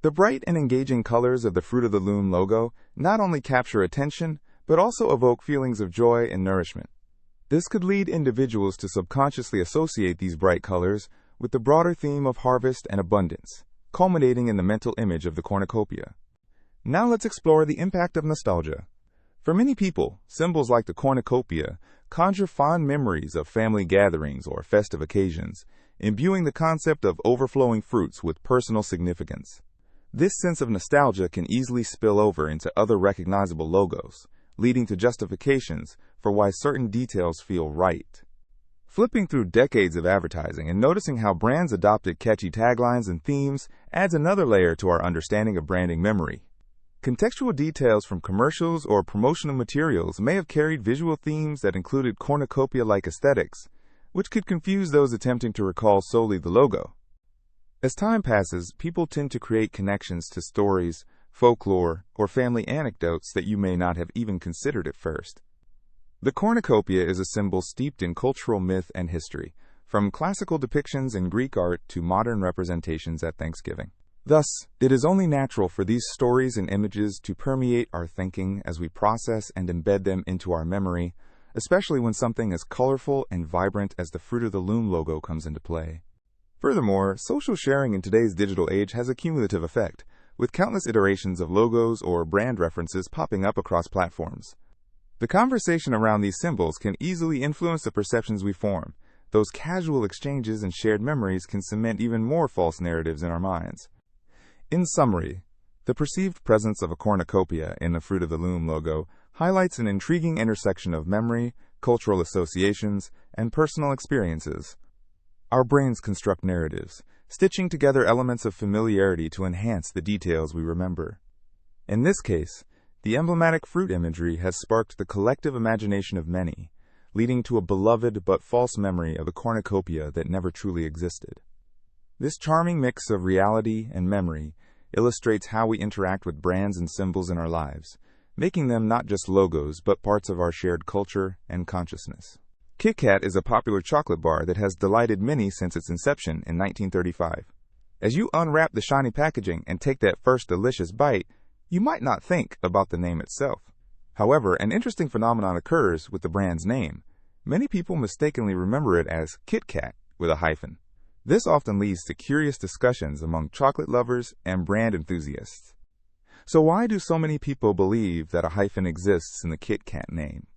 The bright and engaging colors of the Fruit of the Loom logo not only capture attention, but also evoke feelings of joy and nourishment. This could lead individuals to subconsciously associate these bright colors with the broader theme of harvest and abundance, culminating in the mental image of the cornucopia. Now let's explore the impact of nostalgia. For many people, symbols like the cornucopia conjure fond memories of family gatherings or festive occasions, imbuing the concept of overflowing fruits with personal significance. This sense of nostalgia can easily spill over into other recognizable logos, leading to justifications for why certain details feel right. Flipping through decades of advertising and noticing how brands adopted catchy taglines and themes adds another layer to our understanding of branding memory. Contextual details from commercials or promotional materials may have carried visual themes that included cornucopia-like aesthetics, which could confuse those attempting to recall solely the logo. As time passes, people tend to create connections to stories, folklore, or family anecdotes that you may not have even considered at first. The cornucopia is a symbol steeped in cultural myth and history, from classical depictions in Greek art to modern representations at Thanksgiving. Thus, it is only natural for these stories and images to permeate our thinking as we process and embed them into our memory, especially when something as colorful and vibrant as the Fruit of the Loom logo comes into play. Furthermore, social sharing in today's digital age has a cumulative effect, with countless iterations of logos or brand references popping up across platforms. The conversation around these symbols can easily influence the perceptions we form. Those casual exchanges and shared memories can cement even more false narratives in our minds. In summary, the perceived presence of a cornucopia in the Fruit of the Loom logo highlights an intriguing intersection of memory, cultural associations, and personal experiences. Our brains construct narratives, stitching together elements of familiarity to enhance the details we remember. In this case, the emblematic fruit imagery has sparked the collective imagination of many, leading to a beloved but false memory of a cornucopia that never truly existed. This charming mix of reality and memory illustrates how we interact with brands and symbols in our lives, making them not just logos but parts of our shared culture and consciousness. Kit Kat is a popular chocolate bar that has delighted many since its inception in 1935. As you unwrap the shiny packaging and take that first delicious bite, you might not think about the name itself. However, an interesting phenomenon occurs with the brand's name. Many people mistakenly remember it as Kit Kat with a hyphen. This often leads to curious discussions among chocolate lovers and brand enthusiasts. So why do so many people believe that a hyphen exists in the Kit Kat name?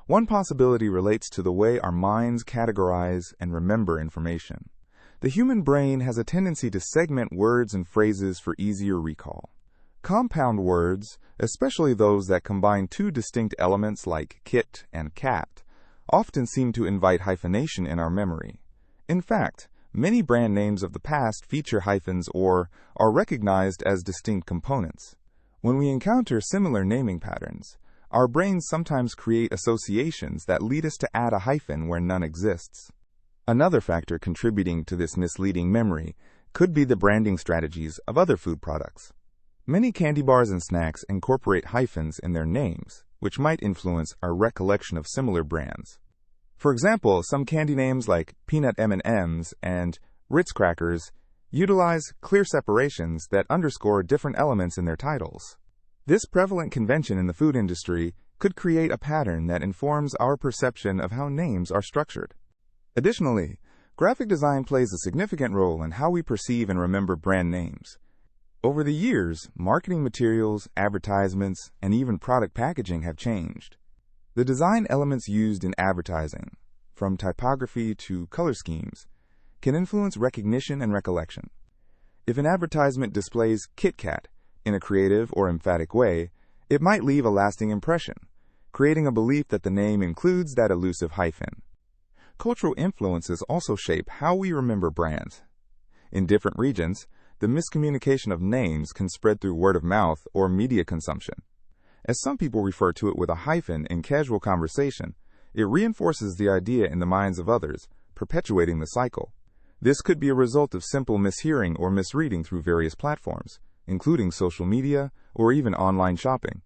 One possibility relates to the way our minds categorize and remember information. The human brain has a tendency to segment words and phrases for easier recall. Compound words, especially those that combine two distinct elements like kit and cat, often seem to invite hyphenation in our memory. In fact, many brand names of the past feature hyphens or are recognized as distinct components. When we encounter similar naming patterns, our brains sometimes create associations that lead us to add a hyphen where none exists. Another factor contributing to this misleading memory could be the branding strategies of other food products. Many candy bars and snacks incorporate hyphens in their names, which might influence our recollection of similar brands. For example, some candy names like Peanut M&Ms and Ritz Crackers utilize clear separations that underscore different elements in their titles. This prevalent convention in the food industry could create a pattern that informs our perception of how names are structured. Additionally, graphic design plays a significant role in how we perceive and remember brand names. Over the years, marketing materials, advertisements, and even product packaging have changed. The design elements used in advertising, from typography to color schemes, can influence recognition and recollection. If an advertisement displays Kit Kat in a creative or emphatic way, it might leave a lasting impression, creating a belief that the name includes that elusive hyphen. Cultural influences also shape how we remember brands. In different regions, the miscommunication of names can spread through word of mouth or media consumption. As some people refer to it with a hyphen in casual conversation, it reinforces the idea in the minds of others, perpetuating the cycle. This could be a result of simple mishearing or misreading through various platforms, including social media or even online shopping.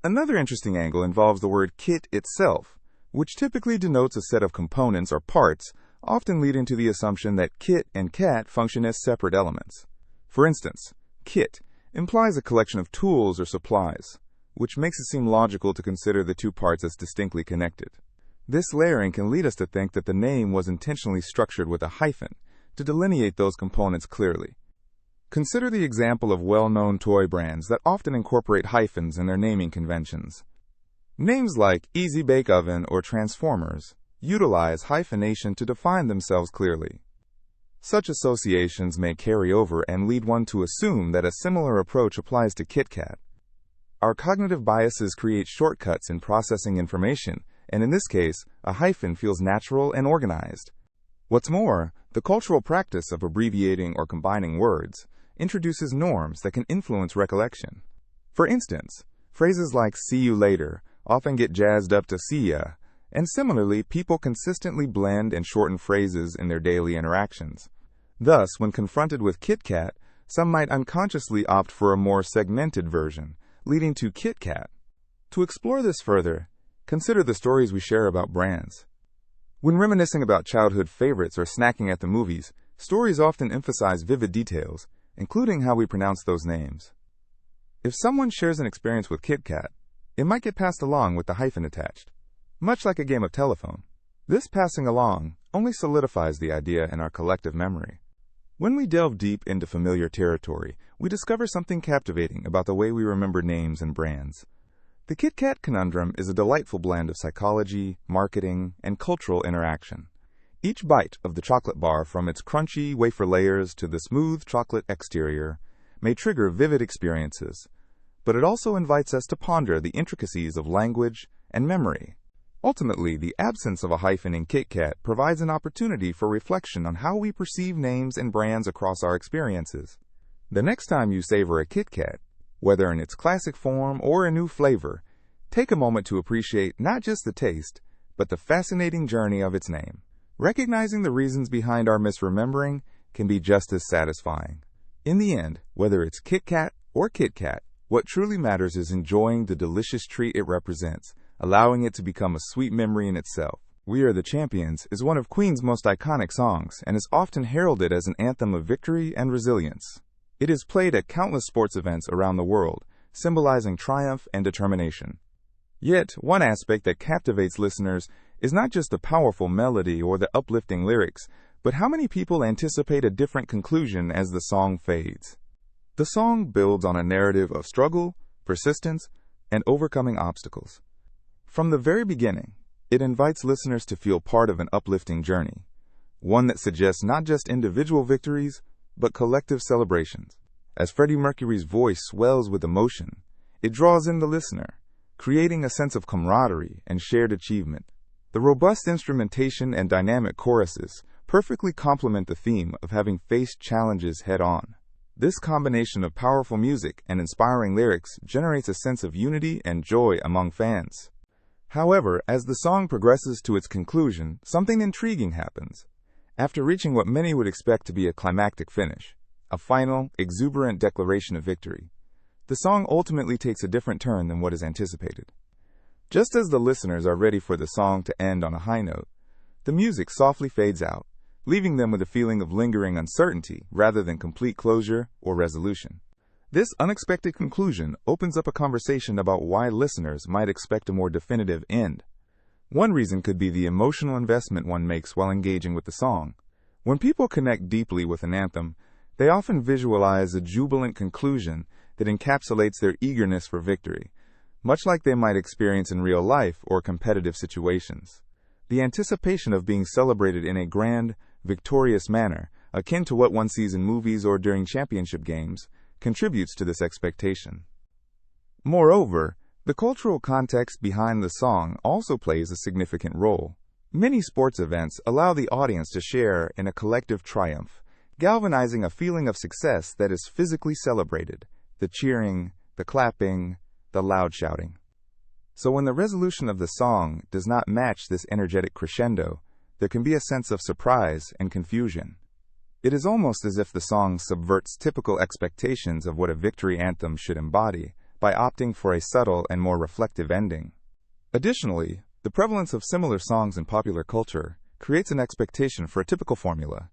Another interesting angle involves the word kit itself, which typically denotes a set of components or parts, often leading to the assumption that kit and cat function as separate elements. For instance, kit implies a collection of tools or supplies, which makes it seem logical to consider the two parts as distinctly connected. This layering can lead us to think that the name was intentionally structured with a hyphen to delineate those components clearly. Consider the example of well-known toy brands that often incorporate hyphens in their naming conventions. Names like Easy Bake Oven or Transformers utilize hyphenation to define themselves clearly. Such associations may carry over and lead one to assume that a similar approach applies to Kit Kat. Our cognitive biases create shortcuts in processing information, and in this case, a hyphen feels natural and organized. What's more, the cultural practice of abbreviating or combining words introduces norms that can influence recollection. For instance, phrases like "see you later" often get jazzed up to "see ya," and similarly, people consistently blend and shorten phrases in their daily interactions. Thus, when confronted with Kit Kat, some might unconsciously opt for a more segmented version, leading to Kit Kat. To explore this further, consider the stories we share about brands. When reminiscing about childhood favorites or snacking at the movies, stories often emphasize vivid details, including how we pronounce those names. If someone shares an experience with Kit Kat, it might get passed along with the hyphen attached. much like a game of telephone. This passing along only solidifies the idea in our collective memory. When we delve deep into familiar territory, we discover something captivating about the way we remember names and brands. The Kit Kat conundrum is a delightful blend of psychology, marketing, and cultural interaction. Each bite of the chocolate bar, from its crunchy wafer layers to the smooth chocolate exterior, may trigger vivid experiences, but it also invites us to ponder the intricacies of language and memory. Ultimately, the absence of a hyphen in Kit Kat provides an opportunity for reflection on how we perceive names and brands across our experiences. The next time you savor a Kit Kat, whether in its classic form or a new flavor, take a moment to appreciate not just the taste, but the fascinating journey of its name. Recognizing the reasons behind our misremembering can be just as satisfying. In the end, whether it's Kit Kat or Kit Kat, what truly matters is enjoying the delicious treat it represents, allowing it to become a sweet memory in itself. We Are the Champions is one of Queen's most iconic songs and is often heralded as an anthem of victory and resilience. It is played at countless sports events around the world, symbolizing triumph and determination. Yet, one aspect that captivates listeners is not just the powerful melody or the uplifting lyrics, but how many people anticipate a different conclusion as the song fades. The song builds on a narrative of struggle, persistence, and overcoming obstacles. From the very beginning, it invites listeners to feel part of an uplifting journey, one that suggests not just individual victories, but collective celebrations. As Freddie Mercury's voice swells with emotion, it draws in the listener, creating a sense of camaraderie and shared achievement. The robust instrumentation and dynamic choruses perfectly complement the theme of having faced challenges head-on. This combination of powerful music and inspiring lyrics generates a sense of unity and joy among fans. However, as the song progresses to its conclusion, something intriguing happens. After reaching what many would expect to be a climactic finish, a final, exuberant declaration of victory, the song ultimately takes a different turn than what is anticipated. Just as the listeners are ready for the song to end on a high note, the music softly fades out, leaving them with a feeling of lingering uncertainty rather than complete closure or resolution. This unexpected conclusion opens up a conversation about why listeners might expect a more definitive end. One reason could be the emotional investment one makes while engaging with the song. When people connect deeply with an anthem, they often visualize a jubilant conclusion that encapsulates their eagerness for victory, much like they might experience in real life or competitive situations. The anticipation of being celebrated in a grand, victorious manner, akin to what one sees in movies or during championship games, contributes to this expectation. Moreover, the cultural context behind the song also plays a significant role. Many sports events allow the audience to share in a collective triumph, galvanizing a feeling of success that is physically celebrated, the cheering, the clapping, the loud shouting. So when the resolution of the song does not match this energetic crescendo, there can be a sense of surprise and confusion. It is almost as if the song subverts typical expectations of what a victory anthem should embody by opting for a subtle and more reflective ending. Additionally, the prevalence of similar songs in popular culture creates an expectation for a typical formula,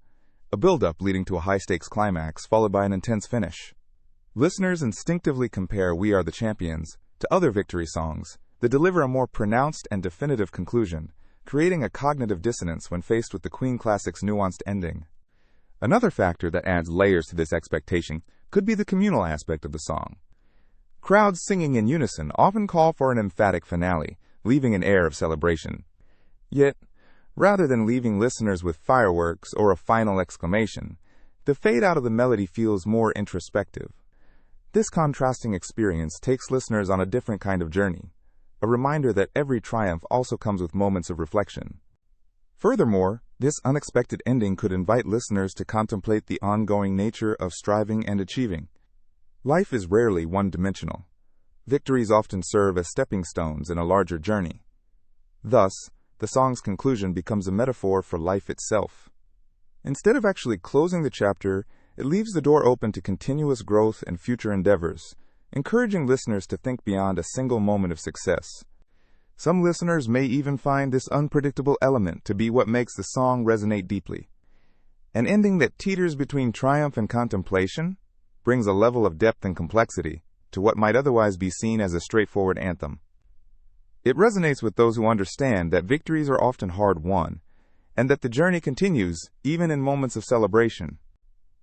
a build-up leading to a high-stakes climax followed by an intense finish. Listeners instinctively compare We Are the Champions to other victory songs that deliver a more pronounced and definitive conclusion, creating a cognitive dissonance when faced with the Queen classic's nuanced ending. Another factor that adds layers to this expectation could be the communal aspect of the song. Crowds singing in unison often call for an emphatic finale, leaving an air of celebration. Yet, rather than leaving listeners with fireworks or a final exclamation, the fade out of the melody feels more introspective. This contrasting experience takes listeners on a different kind of journey, a reminder that every triumph also comes with moments of reflection. Furthermore, this unexpected ending could invite listeners to contemplate the ongoing nature of striving and achieving. Life is rarely one-dimensional. Victories often serve as stepping stones in a larger journey. Thus, the song's conclusion becomes a metaphor for life itself. Instead of actually closing the chapter, it leaves the door open to continuous growth and future endeavors, encouraging listeners to think beyond a single moment of success. Some listeners may even find this unpredictable element to be what makes the song resonate deeply. An ending that teeters between triumph and contemplation brings a level of depth and complexity to what might otherwise be seen as a straightforward anthem. It resonates with those who understand that victories are often hard-won, and that the journey continues even in moments of celebration.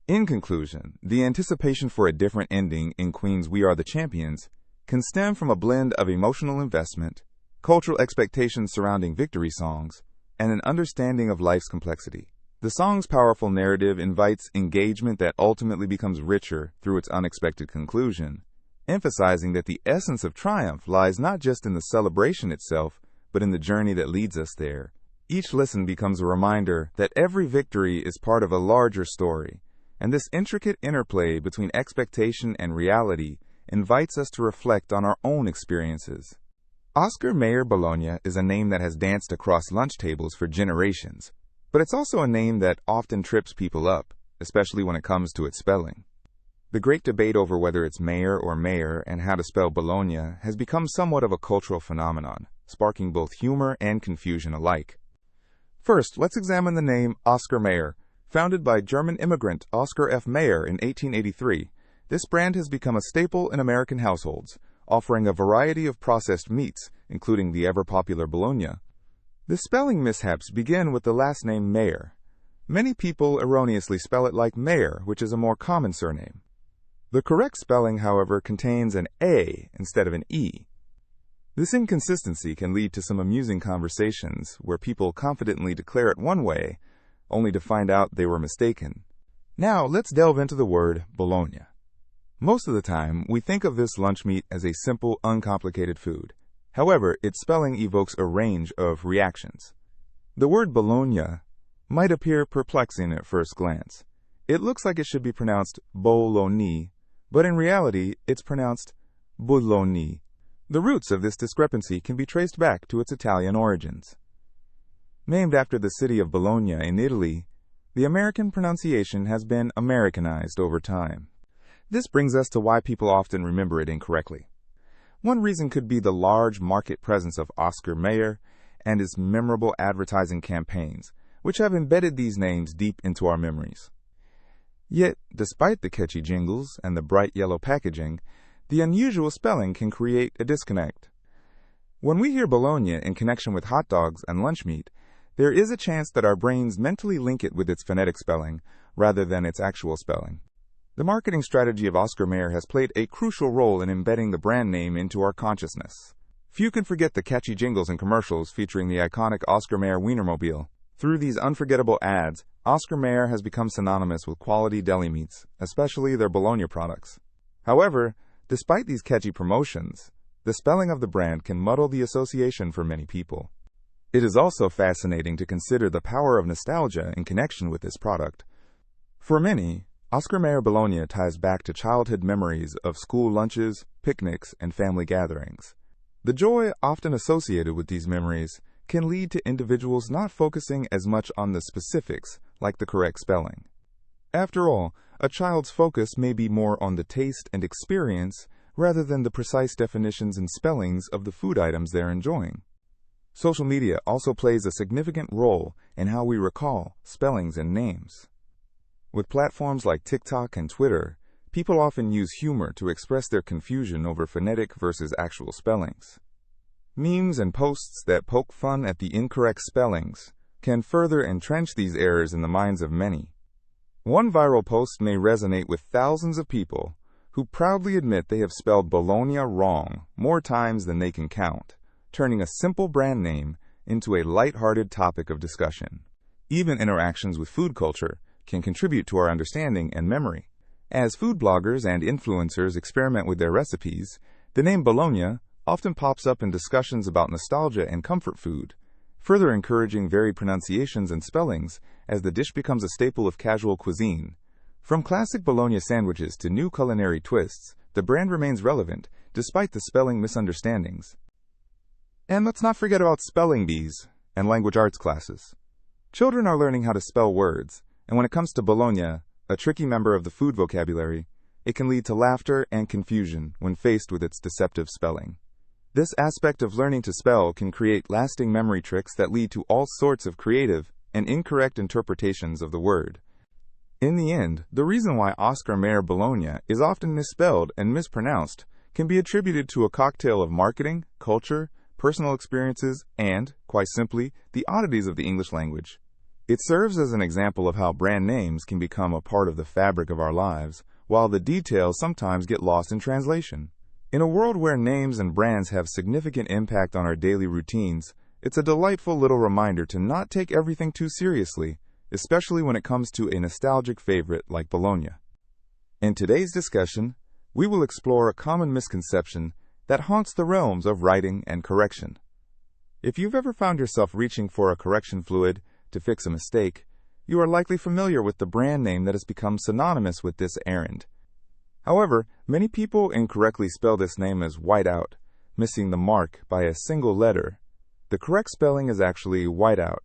In conclusion, the anticipation for a different ending in Queen's We Are the Champions can stem from a blend of emotional investment, cultural expectations surrounding victory songs, and an understanding of life's complexity. The song's powerful narrative invites engagement that ultimately becomes richer through its unexpected conclusion, emphasizing that the essence of triumph lies not just in the celebration itself, but in the journey that leads us there. Each listen becomes a reminder that every victory is part of a larger story, and this intricate interplay between expectation and reality invites us to reflect on our own experiences. Oscar Mayer Bologna is a name that has danced across lunch tables for generations, but it's also a name that often trips people up, especially when it comes to its spelling. The great debate over whether it's Mayer or Mayer and how to spell Bologna has become somewhat of a cultural phenomenon, sparking both humor and confusion alike. First, let's examine the name Oscar Mayer. Founded by German immigrant Oscar F. Mayer in 1883, this brand has become a staple in American households, offering a variety of processed meats, including the ever-popular Bologna. The spelling mishaps begin with the last name Mayer. Many people erroneously spell it like Mayer, which is a more common surname. The correct spelling, however, contains an A instead of an E. This inconsistency can lead to some amusing conversations where people confidently declare it one way, only to find out they were mistaken. Now, let's delve into the word Bologna. Most of the time, we think of this lunch meat as a simple, uncomplicated food. However, its spelling evokes a range of reactions. The word Bologna might appear perplexing at first glance. It looks like it should be pronounced Bologna, but in reality, it's pronounced Bologna. The roots of this discrepancy can be traced back to its Italian origins. Named after the city of Bologna in Italy, the American pronunciation has been Americanized over time. This brings us to why people often remember it incorrectly. One reason could be the large market presence of Oscar Mayer and his memorable advertising campaigns, which have embedded these names deep into our memories. Yet, despite the catchy jingles and the bright yellow packaging, the unusual spelling can create a disconnect. When we hear Bologna in connection with hot dogs and lunch meat, there is a chance that our brains mentally link it with its phonetic spelling rather than its actual spelling. The marketing strategy of Oscar Mayer has played a crucial role in embedding the brand name into our consciousness. Few can forget the catchy jingles and commercials featuring the iconic Oscar Mayer Wienermobile. Through these unforgettable ads, Oscar Mayer has become synonymous with quality deli meats, especially their Bologna products. However, despite these catchy promotions, the spelling of the brand can muddle the association for many people. It is also fascinating to consider the power of nostalgia in connection with this product. For many, Oscar Mayer Bologna ties back to childhood memories of school lunches, picnics, and family gatherings. The joy often associated with these memories can lead to individuals not focusing as much on the specifics, like the correct spelling. After all, a child's focus may be more on the taste and experience rather than the precise definitions and spellings of the food items they're enjoying. Social media also plays a significant role in how we recall spellings and names. With platforms like TikTok and Twitter, people often use humor to express their confusion over phonetic versus actual spellings. Memes and posts that poke fun at the incorrect spellings can further entrench these errors in the minds of many. One viral post may resonate with thousands of people who proudly admit they have spelled Bologna wrong more times than they can count, turning a simple brand name into a light-hearted topic of discussion. Even interactions with food culture can contribute to our understanding and memory. As food bloggers and influencers experiment with their recipes, the name Bologna often pops up in discussions about nostalgia and comfort food, further encouraging varied pronunciations and spellings as the dish becomes a staple of casual cuisine. From classic Bologna sandwiches to new culinary twists, the brand remains relevant despite the spelling misunderstandings. And let's not forget about spelling bees and language arts classes. Children are learning how to spell words, and when it comes to Bologna, a tricky member of the food vocabulary, it can lead to laughter and confusion when faced with its deceptive spelling. This aspect of learning to spell can create lasting memory tricks that lead to all sorts of creative and incorrect interpretations of the word. In the end, the reason why Oscar Mayer Bologna is often misspelled and mispronounced can be attributed to a cocktail of marketing, culture, personal experiences, and, quite simply, the oddities of the English language. It serves as an example of how brand names can become a part of the fabric of our lives, while the details sometimes get lost in translation. In a world where names and brands have significant impact on our daily routines, it's a delightful little reminder to not take everything too seriously, especially when it comes to a nostalgic favorite like Bologna. In today's discussion, we will explore a common misconception that haunts the realms of writing and correction. If you've ever found yourself reaching for a correction fluid to fix a mistake, you are likely familiar with the brand name that has become synonymous with this errand. However, many people incorrectly spell this name as whiteout, missing the mark by a single letter. The correct spelling is actually whiteout.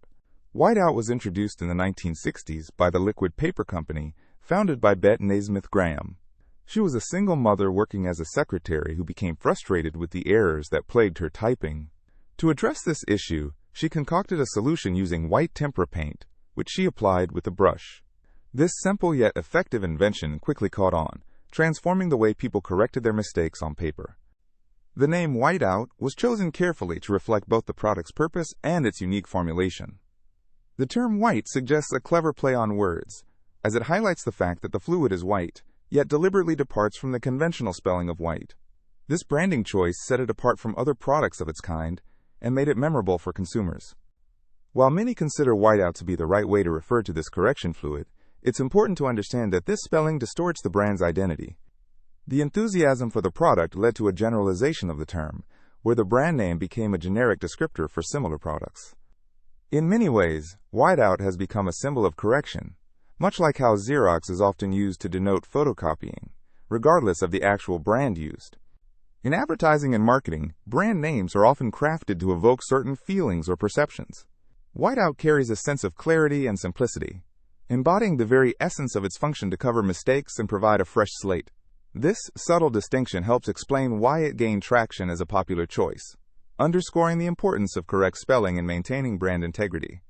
Whiteout was introduced in the 1960s by the liquid paper company founded by Bette Nesmith Graham. She was a single mother working as a secretary who became frustrated with the errors that plagued her typing. To address this issue, she concocted a solution using white tempera paint, which she applied with a brush. This simple yet effective invention quickly caught on, transforming the way people corrected their mistakes on paper. The name whiteout was chosen carefully to reflect both the product's purpose and its unique formulation. The term white suggests a clever play on words, as it highlights the fact that the fluid is white, yet deliberately departs from the conventional spelling of white. This branding choice set it apart from other products of its kind and made it memorable for consumers. While many consider whiteout to be the right way to refer to this correction fluid, it's important to understand that this spelling distorts the brand's identity. The enthusiasm for the product led to a generalization of the term, where the brand name became a generic descriptor for similar products. In many ways, whiteout has become a symbol of correction, much like how Xerox is often used to denote photocopying, regardless of the actual brand used. In advertising and marketing, brand names are often crafted to evoke certain feelings or perceptions. Whiteout carries a sense of clarity and simplicity, embodying the very essence of its function to cover mistakes and provide a fresh slate. This subtle distinction helps explain why it gained traction as a popular choice, underscoring the importance of correct spelling and maintaining brand integrity.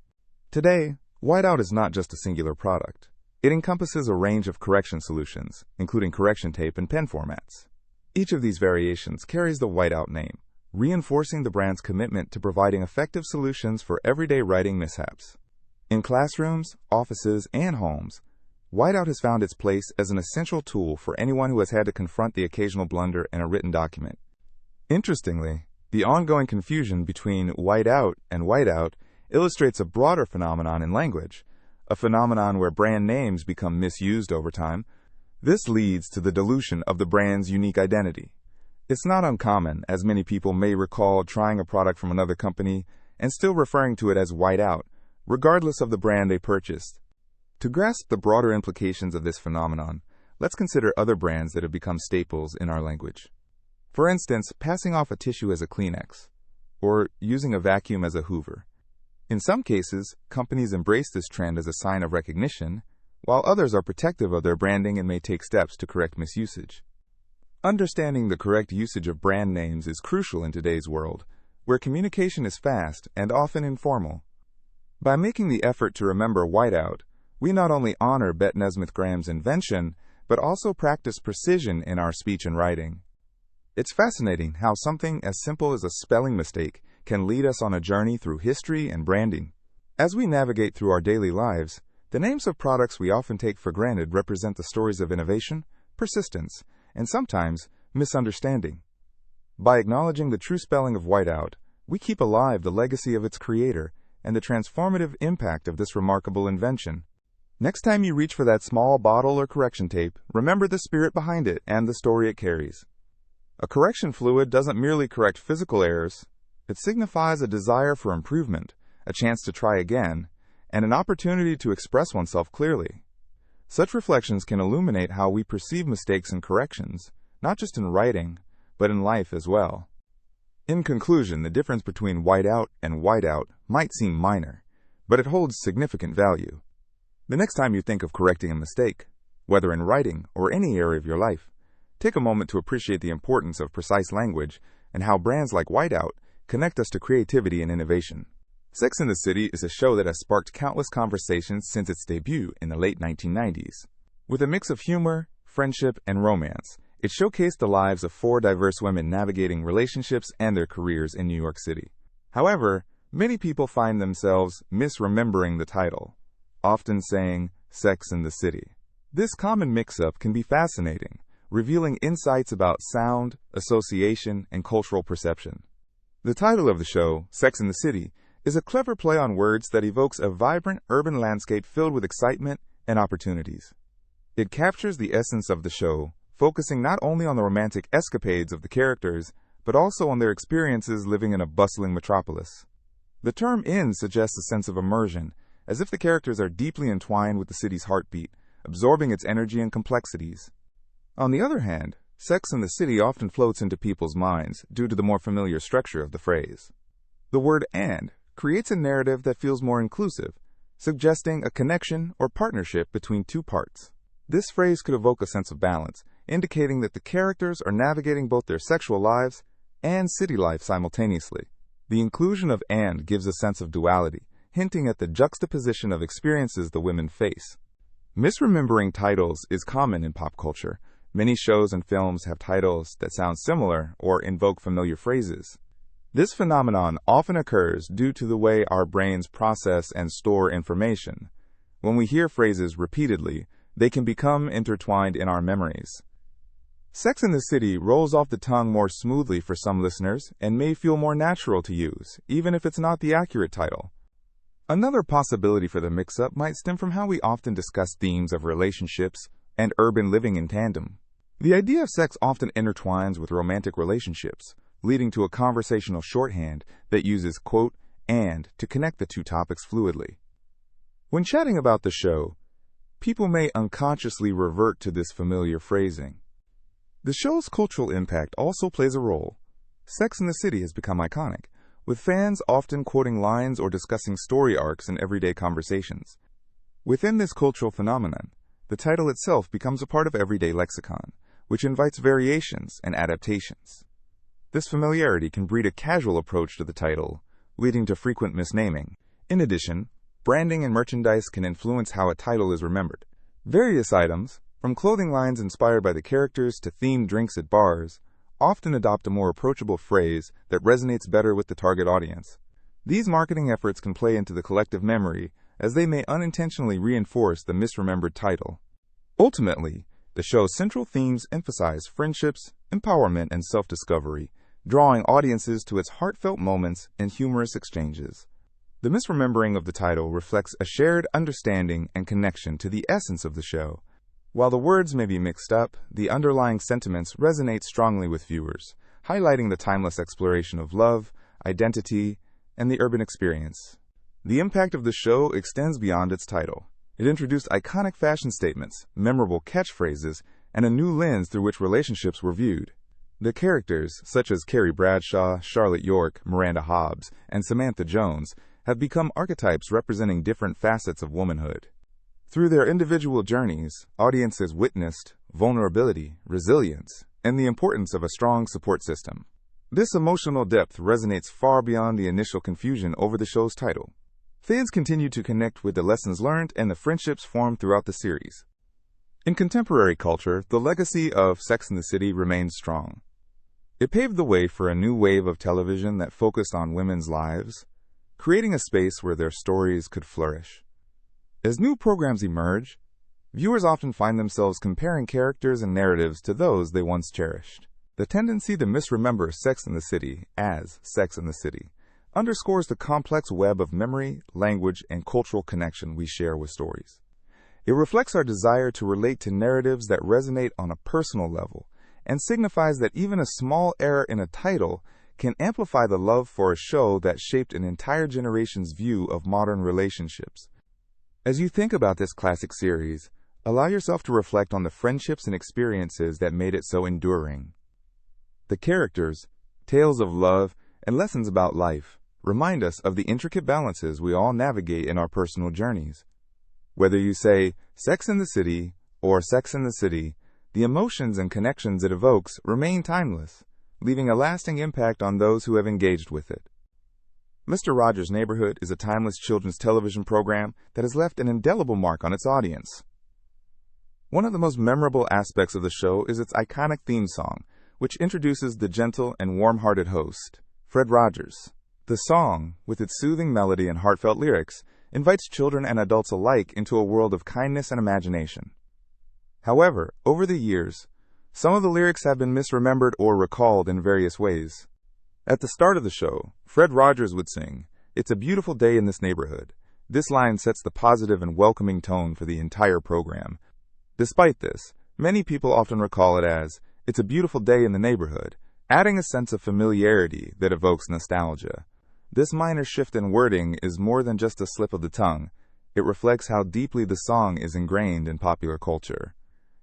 Today, whiteout is not just a singular product. It encompasses a range of correction solutions, including correction tape and pen formats. Each of these variations carries the whiteout name, reinforcing the brand's commitment to providing effective solutions for everyday writing mishaps. In classrooms, offices, and homes, whiteout has found its place as an essential tool for anyone who has had to confront the occasional blunder in a written document. Interestingly, the ongoing confusion between whiteout and whiteout illustrates a broader phenomenon in language, a phenomenon where brand names become misused over time. This leads to the dilution of the brand's unique identity. It's not uncommon, as many people may recall trying a product from another company and still referring to it as whiteout, regardless of the brand they purchased. To grasp the broader implications of this phenomenon, let's consider other brands that have become staples in our language. For instance, passing off a tissue as a Kleenex, or using a vacuum as a Hoover. In some cases, companies embrace this trend as a sign of recognition, while others are protective of their branding and may take steps to correct misusage. Understanding the correct usage of brand names is crucial in today's world, where communication is fast and often informal. By making the effort to remember whiteout, we not only honor Bette Nesmith Graham's invention, but also practice precision in our speech and writing. It's fascinating how something as simple as a spelling mistake can lead us on a journey through history and branding. As we navigate through our daily lives, the names of products we often take for granted represent the stories of innovation, persistence, and sometimes misunderstanding. By acknowledging the true spelling of whiteout, we keep alive the legacy of its creator and the transformative impact of this remarkable invention. Next time you reach for that small bottle or correction tape, remember the spirit behind it and the story it carries. A correction fluid doesn't merely correct physical errors, it signifies a desire for improvement, a chance to try again, and an opportunity to express oneself clearly. Such reflections can illuminate how we perceive mistakes and corrections, not just in writing, but in life as well. In conclusion, the difference between whiteout and whiteout might seem minor, but it holds significant value. The next time you think of correcting a mistake, whether in writing or any area of your life, take a moment to appreciate the importance of precise language and how brands like whiteout connect us to creativity and innovation. Sex and the City is a show that has sparked countless conversations since its debut in the late 1990s. With a mix of humor, friendship, and romance, It showcased the lives of four diverse women navigating relationships and their careers in New York City. However, many people find themselves misremembering the title, often saying Sex and the City. This common mix-up can be fascinating, revealing insights about sound, association, and cultural perception. The title of the show, Sex and the City, is a clever play on words that evokes a vibrant urban landscape filled with excitement and opportunities. It captures the essence of the show, focusing not only on the romantic escapades of the characters, but also on their experiences living in a bustling metropolis. The term "in" suggests a sense of immersion, as if the characters are deeply entwined with the city's heartbeat, absorbing its energy and complexities. On the other hand, Sex and the City often floats into people's minds due to the more familiar structure of the phrase. The word "and" creates a narrative that feels more inclusive, suggesting a connection or partnership between two parts. This phrase could evoke a sense of balance, indicating that the characters are navigating both their sexual lives and city life simultaneously. The inclusion of "and" gives a sense of duality, hinting at the juxtaposition of experiences the women face. Misremembering titles is common in pop culture. Many shows and films have titles that sound similar or invoke familiar phrases. This phenomenon often occurs due to the way our brains process and store information. When we hear phrases repeatedly, they can become intertwined in our memories. Sex and the City rolls off the tongue more smoothly for some listeners and may feel more natural to use, even if it's not the accurate title. Another possibility for the mix-up might stem from how we often discuss themes of relationships and urban living in tandem. The idea of sex often intertwines with romantic relationships, leading to a conversational shorthand that uses quote, "and" to connect the two topics fluidly. When chatting about the show, people may unconsciously revert to this familiar phrasing. The show's cultural impact also plays a role. Sex and the City has become iconic, with fans often quoting lines or discussing story arcs in everyday conversations. Within this cultural phenomenon, the title itself becomes a part of everyday lexicon, which invites variations and adaptations. This familiarity can breed a casual approach to the title, leading to frequent misnaming. In addition, branding and merchandise can influence how a title is remembered. Various items, from clothing lines inspired by the characters to themed drinks at bars, often adopt a more approachable phrase that resonates better with the target audience. These marketing efforts can play into the collective memory, as they may unintentionally reinforce the misremembered title. Ultimately, the show's central themes emphasize friendships, empowerment, and self-discovery, drawing audiences to its heartfelt moments and humorous exchanges. The misremembering of the title reflects a shared understanding and connection to the essence of the show. While the words may be mixed up, the underlying sentiments resonate strongly with viewers, highlighting the timeless exploration of love, identity, and the urban experience. The impact of the show extends beyond its title. It introduced iconic fashion statements, memorable catchphrases, and a new lens through which relationships were viewed. The characters, such as Carrie Bradshaw, Charlotte York, Miranda Hobbs, and Samantha Jones, have become archetypes representing different facets of womanhood. Through their individual journeys, audiences witnessed vulnerability, resilience, and the importance of a strong support system. This emotional depth resonates far beyond the initial confusion over the show's title. Fans continue to connect with the lessons learned and the friendships formed throughout the series. In contemporary culture, the legacy of Sex and the City remains strong. It paved the way for a new wave of television that focused on women's lives, creating a space where their stories could flourish. As new programs emerge, viewers often find themselves comparing characters and narratives to those they once cherished. The tendency to misremember Sex and the City as Sex and the City underscores the complex web of memory, language, and cultural connection we share with stories. It reflects our desire to relate to narratives that resonate on a personal level, and signifies that even a small error in a title can amplify the love for a show that shaped an entire generation's view of modern relationships. As you think about this classic series, allow yourself to reflect on the friendships and experiences that made it so enduring. The characters, tales of love, and lessons about life remind us of the intricate balances we all navigate in our personal journeys. Whether you say Sex and the City or Sex and the City, the emotions and connections it evokes remain timeless, leaving a lasting impact on those who have engaged with it. Mr. Rogers' Neighborhood is a timeless children's television program that has left an indelible mark on its audience. One of the most memorable aspects of the show is its iconic theme song, which introduces the gentle and warm-hearted host, Fred Rogers. The song, with its soothing melody and heartfelt lyrics, invites children and adults alike into a world of kindness and imagination. However, over the years, some of the lyrics have been misremembered or recalled in various ways. At the start of the show, Fred Rogers would sing, "It's a beautiful day in this neighborhood." This line sets the positive and welcoming tone for the entire program. Despite this, many people often recall it as, "It's a beautiful day in the neighborhood," adding a sense of familiarity that evokes nostalgia. This minor shift in wording is more than just a slip of the tongue. It reflects how deeply the song is ingrained in popular culture.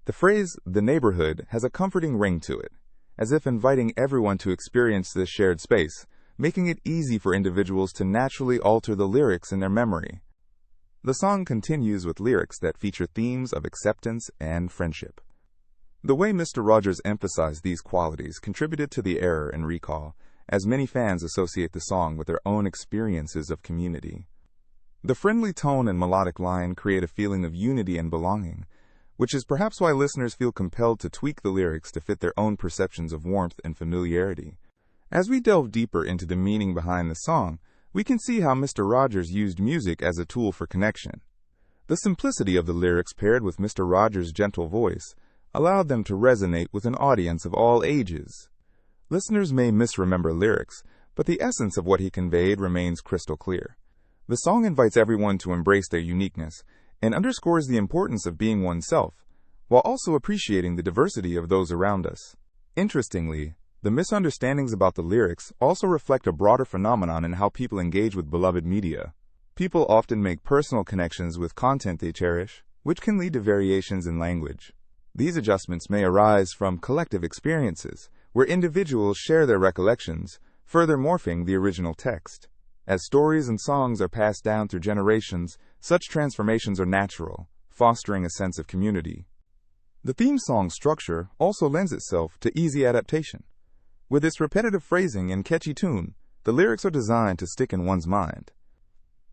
The phrase, "the neighborhood," has a comforting ring to it, as if inviting everyone to experience this shared space, making it easy for individuals to naturally alter the lyrics in their memory. The song continues with lyrics that feature themes of acceptance and friendship. The way Mr. Rogers emphasized these qualities contributed to the error in recall, as many fans associate the song with their own experiences of community. The friendly tone and melodic line create a feeling of unity and belonging, which is perhaps why listeners feel compelled to tweak the lyrics to fit their own perceptions of warmth and familiarity. As we delve deeper into the meaning behind the song, we can see how Mr. Rogers used music as a tool for connection. The simplicity of the lyrics paired with Mr. Rogers' gentle voice allowed them to resonate with an audience of all ages. Listeners may misremember lyrics, but the essence of what he conveyed remains crystal clear. The song invites everyone to embrace their uniqueness and underscores the importance of being oneself, while also appreciating the diversity of those around us. Interestingly, the misunderstandings about the lyrics also reflect a broader phenomenon in how people engage with beloved media. People often make personal connections with content they cherish, which can lead to variations in language. These adjustments may arise from collective experiences, where individuals share their recollections, further morphing the original text. As stories and songs are passed down through generations, such transformations are natural, fostering a sense of community. The theme song structure also lends itself to easy adaptation. With its repetitive phrasing and catchy tune, the lyrics are designed to stick in one's mind.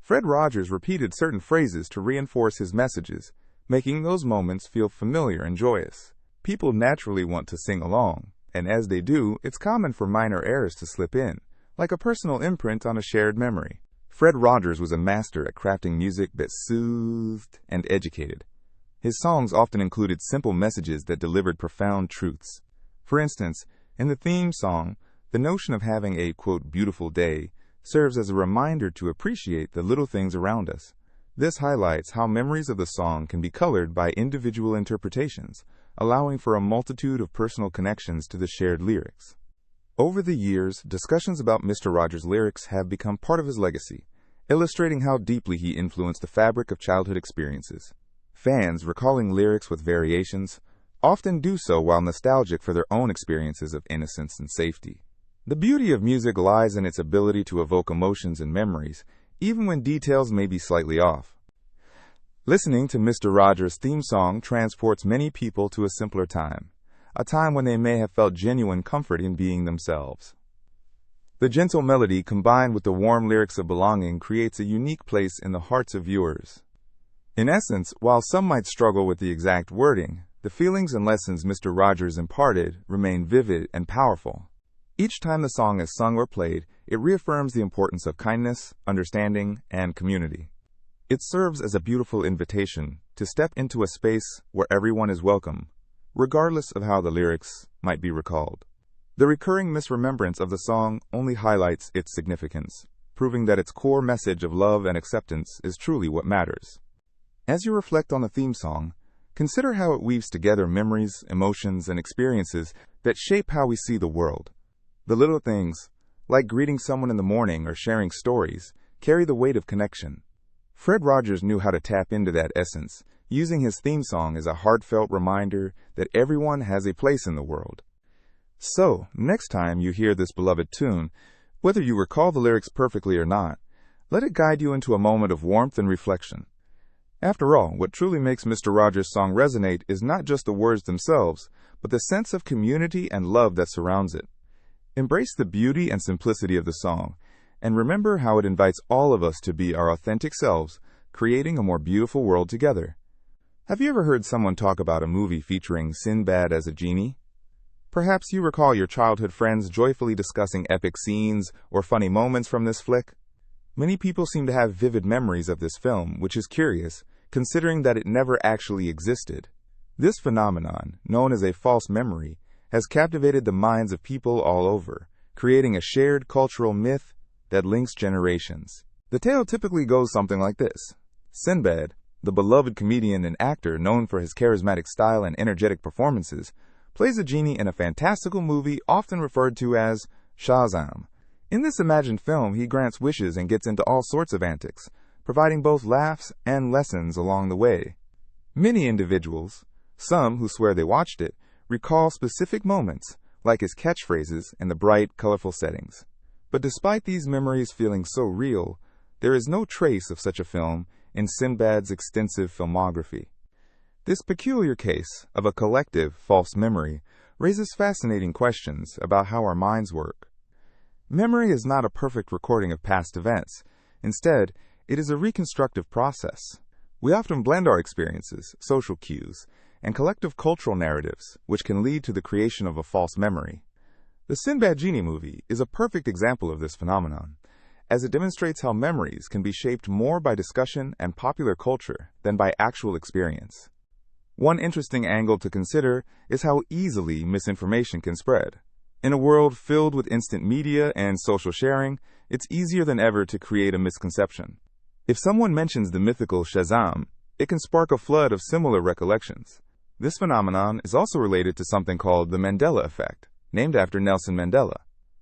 Fred Rogers repeated certain phrases to reinforce his messages, making those moments feel familiar and joyous. People naturally want to sing along, and as they do, it's common for minor errors to slip in, like a personal imprint on a shared memory. Fred Rogers was a master at crafting music that soothed and educated. His songs often included simple messages that delivered profound truths. For instance, in the theme song, the notion of having a, quote, beautiful day serves as a reminder to appreciate the little things around us. This highlights how memories of the song can be colored by individual interpretations, allowing for a multitude of personal connections to the shared lyrics. Over the years, discussions about Mr. Rogers' lyrics have become part of his legacy, illustrating how deeply he influenced the fabric of childhood experiences. Fans, recalling lyrics with variations, often do so while nostalgic for their own experiences of innocence and safety. The beauty of music lies in its ability to evoke emotions and memories, even when details may be slightly off. Listening to Mr. Rogers' theme song transports many people to a simpler time, a time when they may have felt genuine comfort in being themselves. The gentle melody combined with the warm lyrics of belonging creates a unique place in the hearts of viewers. In essence, while some might struggle with the exact wording, the feelings and lessons Mr. Rogers imparted remain vivid and powerful. Each time the song is sung or played, it reaffirms the importance of kindness, understanding, and community. It serves as a beautiful invitation to step into a space where everyone is welcome, regardless of how the lyrics might be recalled. The recurring misremembrance of the song only highlights its significance, proving that its core message of love and acceptance is truly what matters. As you reflect on the theme song, consider how it weaves together memories, emotions, and experiences that shape how we see the world. The little things, like greeting someone in the morning or sharing stories, carry the weight of connection. Fred Rogers knew how to tap into that essence, using his theme song as a heartfelt reminder that everyone has a place in the world. So, next time you hear this beloved tune, whether you recall the lyrics perfectly or not, let it guide you into a moment of warmth and reflection. After all, what truly makes Mr. Rogers' song resonate is not just the words themselves, but the sense of community and love that surrounds it. Embrace the beauty and simplicity of the song, and remember how it invites all of us to be our authentic selves, creating a more beautiful world together. Have you ever heard someone talk about a movie featuring Sinbad as a genie? Perhaps you recall your childhood friends joyfully discussing epic scenes or funny moments from this flick. Many people seem to have vivid memories of this film, which is curious, considering that it never actually existed. This phenomenon, known as a false memory, has captivated the minds of people all over, creating a shared cultural myth that links generations. The tale typically goes something like this. Sinbad, the beloved comedian and actor known for his charismatic style and energetic performances, plays a genie in a fantastical movie often referred to as Shazam. In this imagined film, he grants wishes and gets into all sorts of antics, providing both laughs and lessons along the way. Many individuals, some who swear they watched it, recall specific moments, like his catchphrases and the bright, colorful settings. But despite these memories feeling so real, there is no trace of such a film in Sinbad's extensive filmography. This peculiar case of a collective false memory raises fascinating questions about how our minds work. Memory is not a perfect recording of past events. Instead, it is a reconstructive process. We often blend our experiences, social cues, and collective cultural narratives, which can lead to the creation of a false memory. The Sinbad Genie movie is a perfect example of this phenomenon, as it demonstrates how memories can be shaped more by discussion and popular culture than by actual experience. One interesting angle to consider is how easily misinformation can spread. In a world filled with instant media and social sharing, it's easier than ever to create a misconception. If someone mentions the mythical Shazam, it can spark a flood of similar recollections. This phenomenon is also related to something called the Mandela effect, named after Nelson Mandela.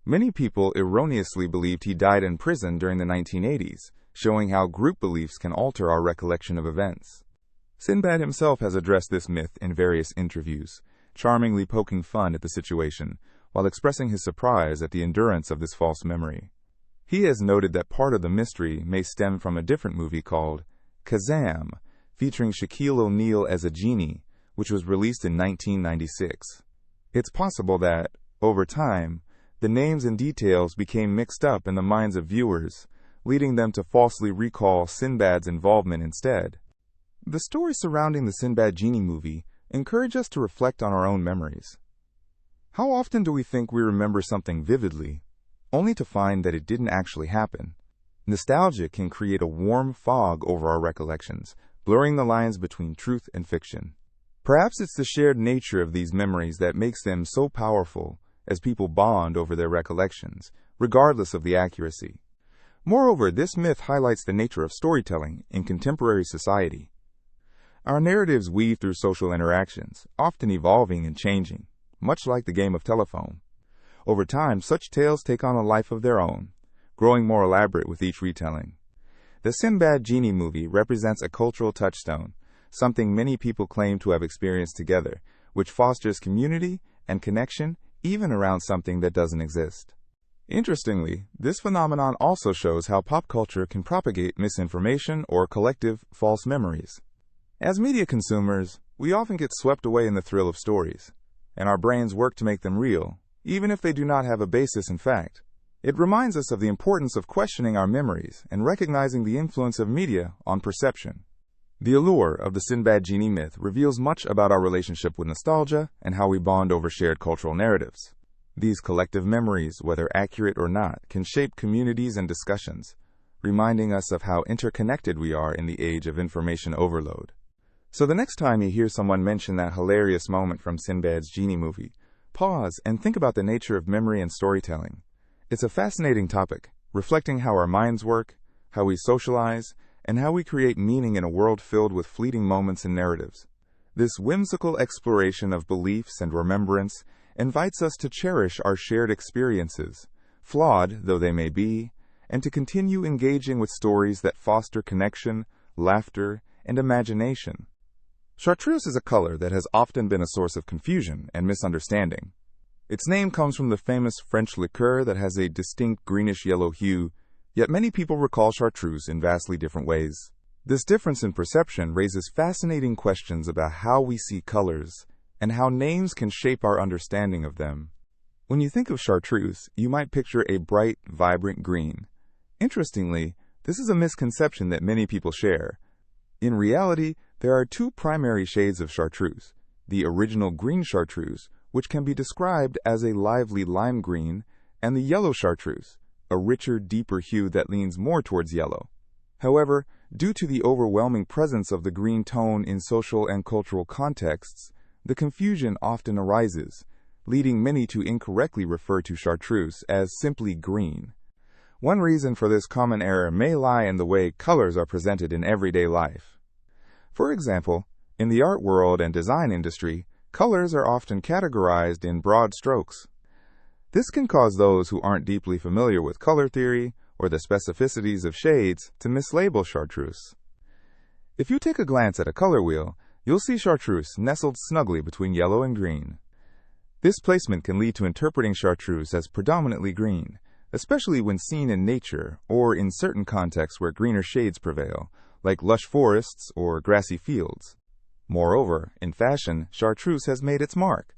Many people erroneously believed he died in prison during the 1980s, showing how group beliefs can alter our recollection of events. Sinbad himself has addressed this myth in various interviews, charmingly poking fun at the situation, while expressing his surprise at the endurance of this false memory. He has noted that part of the mystery may stem from a different movie called Kazam, featuring Shaquille O'Neal as a genie, which was released in 1996. It's possible that, over time, the names and details became mixed up in the minds of viewers, leading them to falsely recall Sinbad's involvement instead. The stories surrounding the Sinbad Genie movie encourage us to reflect on our own memories. How often do we think we remember something vividly, only to find that it didn't actually happen? Nostalgia can create a warm fog over our recollections, blurring the lines between truth and fiction. Perhaps it's the shared nature of these memories that makes them so powerful, as people bond over their recollections, regardless of the accuracy. Moreover, this myth highlights the nature of storytelling in contemporary society. Our narratives weave through social interactions, often evolving and changing, much like the game of telephone. Over time, such tales take on a life of their own, growing more elaborate with each retelling. The Sinbad Genie movie represents a cultural touchstone, something many people claim to have experienced together, which fosters community and connection even around something that doesn't exist. Interestingly, this phenomenon also shows how pop culture can propagate misinformation or collective false memories. As media consumers, we often get swept away in the thrill of stories, and our brains work to make them real, even if they do not have a basis in fact. It reminds us of the importance of questioning our memories and recognizing the influence of media on perception. The allure of the Sinbad Genie myth reveals much about our relationship with nostalgia and how we bond over shared cultural narratives. These collective memories, whether accurate or not, can shape communities and discussions, reminding us of how interconnected we are in the age of information overload. So the next time you hear someone mention that hilarious moment from Sinbad's Genie movie, pause and think about the nature of memory and storytelling. It's a fascinating topic, reflecting how our minds work, how we socialize, and how we create meaning in a world filled with fleeting moments and narratives. This whimsical exploration of beliefs and remembrance invites us to cherish our shared experiences, flawed though they may be, and to continue engaging with stories that foster connection, laughter, and imagination. Chartreuse is a color that has often been a source of confusion and misunderstanding. Its name comes from the famous French liqueur that has a distinct greenish-yellow hue, yet many people recall chartreuse in vastly different ways. This difference in perception raises fascinating questions about how we see colors and how names can shape our understanding of them. When you think of chartreuse, you might picture a bright, vibrant green. Interestingly, this is a misconception that many people share. In reality, There are two primary shades of chartreuse: the original green chartreuse, which can be described as a lively lime green, and the yellow chartreuse, a richer, deeper hue that leans more towards yellow. However, due to the overwhelming presence of the green tone in social and cultural contexts, the confusion often arises, leading many to incorrectly refer to chartreuse as simply green. One reason for this common error may lie in the way colors are presented in everyday life. For example, in the art world and design industry, colors are often categorized in broad strokes. This can cause those who aren't deeply familiar with color theory or the specificities of shades to mislabel chartreuse. If you take a glance at a color wheel, you'll see chartreuse nestled snugly between yellow and green. This placement can lead to interpreting chartreuse as predominantly green, especially when seen in nature or in certain contexts where greener shades prevail, like lush forests or grassy fields. Moreover, in fashion, chartreuse has made its mark.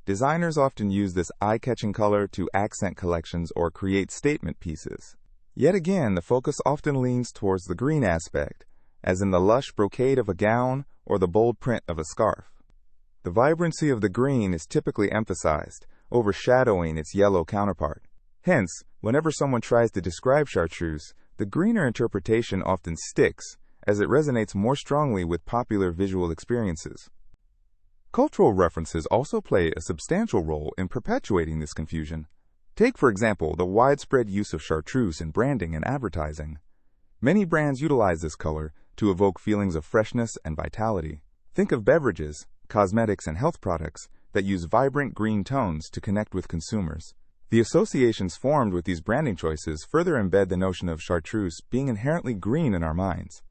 Designers often use this eye-catching color to accent collections or create statement pieces. Yet again, the focus often leans towards the green aspect, as in the lush brocade of a gown or the bold print of a scarf. The vibrancy of the green is typically emphasized, overshadowing its yellow counterpart. Hence, whenever someone tries to describe chartreuse, the greener interpretation often sticks, as it resonates more strongly with popular visual experiences. Cultural references also play a substantial role in perpetuating this confusion. Take, for example, the widespread use of chartreuse in branding and advertising. Many brands utilize this color to evoke feelings of freshness and vitality. Think of beverages, cosmetics, and health products that use vibrant green tones to connect with consumers. The associations formed with these branding choices further embed the notion of chartreuse being inherently green in our minds.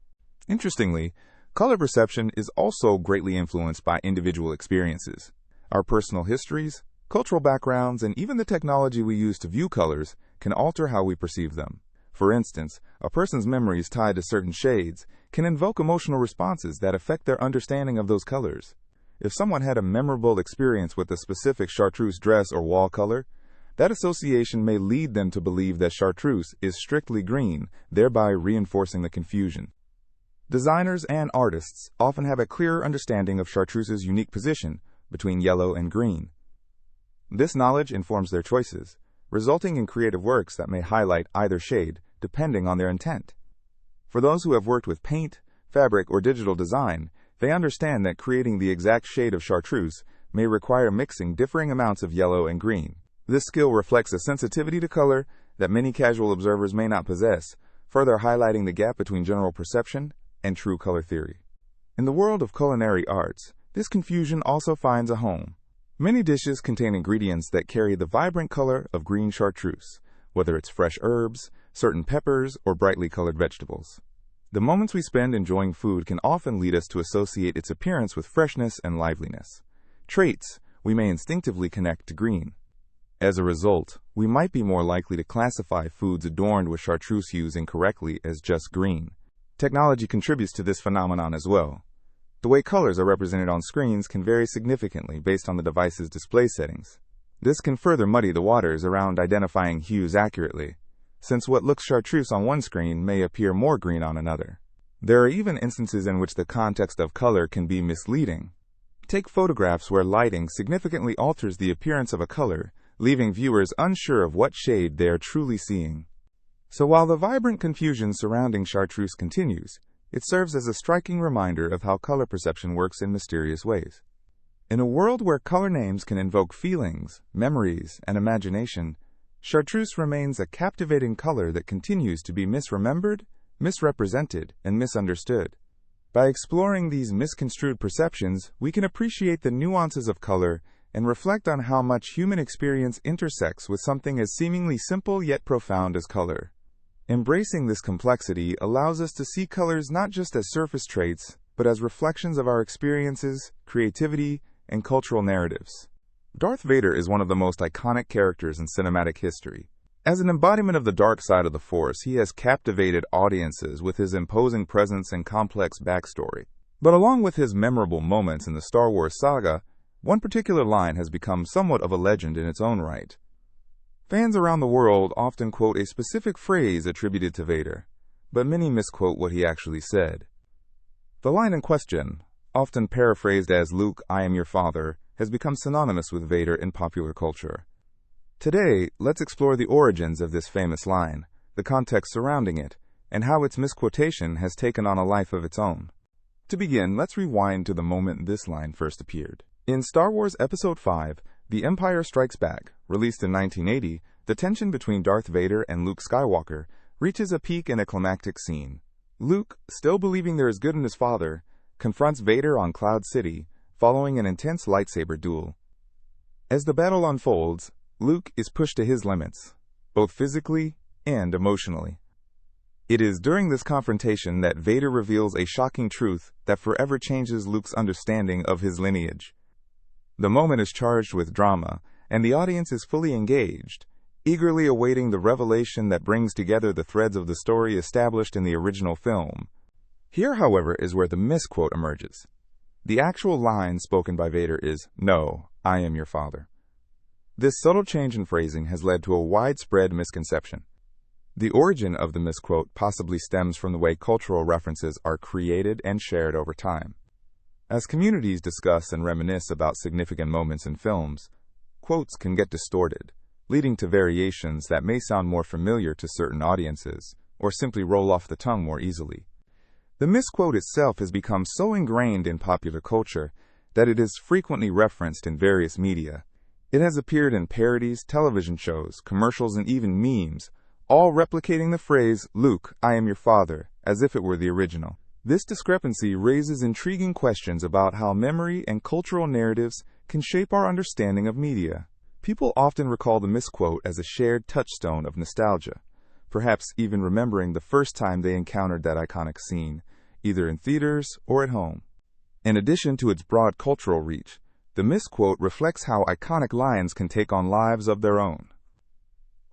Interestingly, color perception is also greatly influenced by individual experiences. Our personal histories, cultural backgrounds, and even the technology we use to view colors can alter how we perceive them. For instance, a person's memories tied to certain shades can invoke emotional responses that affect their understanding of those colors. If someone had a memorable experience with a specific chartreuse dress or wall color, that association may lead them to believe that chartreuse is strictly green, thereby reinforcing the confusion. Designers and artists often have a clearer understanding of chartreuse's unique position between yellow and green. This knowledge informs their choices, resulting in creative works that may highlight either shade depending on their intent. For those who have worked with paint, fabric, or digital design, they understand that creating the exact shade of chartreuse may require mixing differing amounts of yellow and green. This skill reflects a sensitivity to color that many casual observers may not possess, further highlighting the gap between general perception and true color theory. In the world of culinary arts, this confusion also finds a home. Many dishes contain ingredients that carry the vibrant color of green chartreuse, whether it's fresh herbs, certain peppers, or brightly colored vegetables. The moments we spend enjoying food can often lead us to associate its appearance with freshness and liveliness, traits we may instinctively connect to green. As a result, we might be more likely to classify foods adorned with chartreuse hues incorrectly as just green. Technology contributes to this phenomenon as well. The way colors are represented on screens can vary significantly based on the device's display settings. This can further muddy the waters around identifying hues accurately, since what looks chartreuse on one screen may appear more green on another. There are even instances in which the context of color can be misleading. Take photographs where lighting significantly alters the appearance of a color, leaving viewers unsure of what shade they are truly seeing. So while the vibrant confusion surrounding chartreuse continues, it serves as a striking reminder of how color perception works in mysterious ways. In a world where color names can invoke feelings, memories, and imagination, chartreuse remains a captivating color that continues to be misremembered, misrepresented, and misunderstood. By exploring these misconstrued perceptions, we can appreciate the nuances of color and reflect on how much human experience intersects with something as seemingly simple yet profound as color. Embracing this complexity allows us to see colors not just as surface traits, but as reflections of our experiences, creativity, and cultural narratives. Darth Vader is one of the most iconic characters in cinematic history. As an embodiment of the dark side of the Force, he has captivated audiences with his imposing presence and complex backstory. But along with his memorable moments in the Star Wars saga, one particular line has become somewhat of a legend in its own right. Fans around the world often quote a specific phrase attributed to Vader, but many misquote what he actually said. The line in question, often paraphrased as "Luke, I am your father," has become synonymous with Vader in popular culture. Today, let's explore the origins of this famous line, the context surrounding it, and how its misquotation has taken on a life of its own. To begin, let's rewind to the moment this line first appeared. In Star Wars Episode V, The Empire Strikes Back, released in 1980, the tension between Darth Vader and Luke Skywalker reaches a peak in a climactic scene. Luke, still believing there is good in his father, confronts Vader on Cloud City, following an intense lightsaber duel. As the battle unfolds, Luke is pushed to his limits, both physically and emotionally. It is during this confrontation that Vader reveals a shocking truth that forever changes Luke's understanding of his lineage. The moment is charged with drama, and the audience is fully engaged, eagerly awaiting the revelation that brings together the threads of the story established in the original film. Here, however, is where the misquote emerges. The actual line spoken by Vader is, "No, I am your father." This subtle change in phrasing has led to a widespread misconception. The origin of the misquote possibly stems from the way cultural references are created and shared over time. As communities discuss and reminisce about significant moments in films, quotes can get distorted, leading to variations that may sound more familiar to certain audiences, or simply roll off the tongue more easily. The misquote itself has become so ingrained in popular culture that it is frequently referenced in various media. It has appeared in parodies, television shows, commercials, and even memes, all replicating the phrase, "Luke, I am your father," as if it were the original. This discrepancy raises intriguing questions about how memory and cultural narratives can shape our understanding of media. People often recall the misquote as a shared touchstone of nostalgia, perhaps even remembering the first time they encountered that iconic scene, either in theaters or at home. In addition to its broad cultural reach, the misquote reflects how iconic lines can take on lives of their own.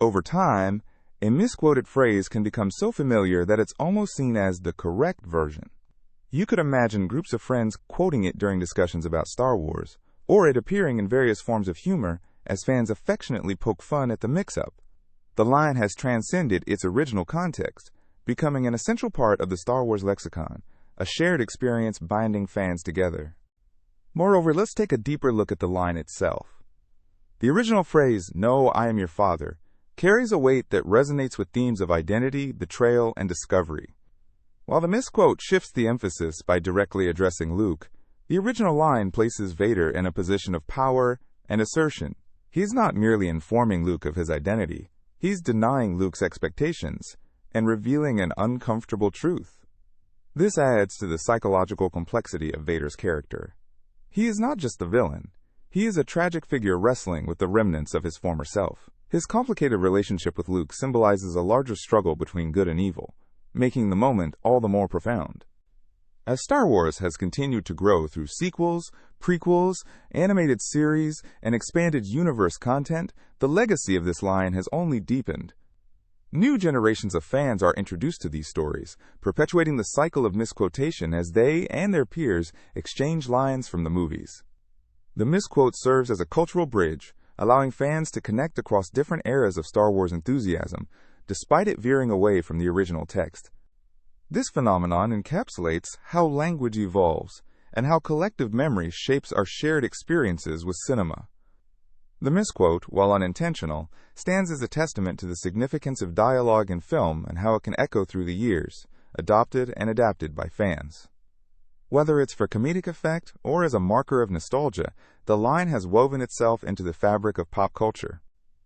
Over time, a misquoted phrase can become so familiar that it's almost seen as the correct version. You could imagine groups of friends quoting it during discussions about Star Wars, or it appearing in various forms of humor as fans affectionately poke fun at the mix-up. The line has transcended its original context, becoming an essential part of the Star Wars lexicon, a shared experience binding fans together. Moreover, let's take a deeper look at the line itself. The original phrase, "No, I am your father," carries a weight that resonates with themes of identity, betrayal, and discovery. While the misquote shifts the emphasis by directly addressing Luke, the original line places Vader in a position of power and assertion. He's not merely informing Luke of his identity, he's denying Luke's expectations and revealing an uncomfortable truth. This adds to the psychological complexity of Vader's character. He is not just the villain, he is a tragic figure wrestling with the remnants of his former self. His complicated relationship with Luke symbolizes a larger struggle between good and evil, making the moment all the more profound. As Star Wars has continued to grow through sequels, prequels, animated series, and expanded universe content, the legacy of this line has only deepened. New generations of fans are introduced to these stories, perpetuating the cycle of misquotation as they and their peers exchange lines from the movies. The misquote serves as a cultural bridge, allowing fans to connect across different eras of Star Wars enthusiasm, despite it veering away from the original text. This phenomenon encapsulates how language evolves and how collective memory shapes our shared experiences with cinema. The misquote, while unintentional, stands as a testament to the significance of dialogue in film and how it can echo through the years, adopted and adapted by fans. Whether it's for comedic effect or as a marker of nostalgia, the line has woven itself into the fabric of pop culture.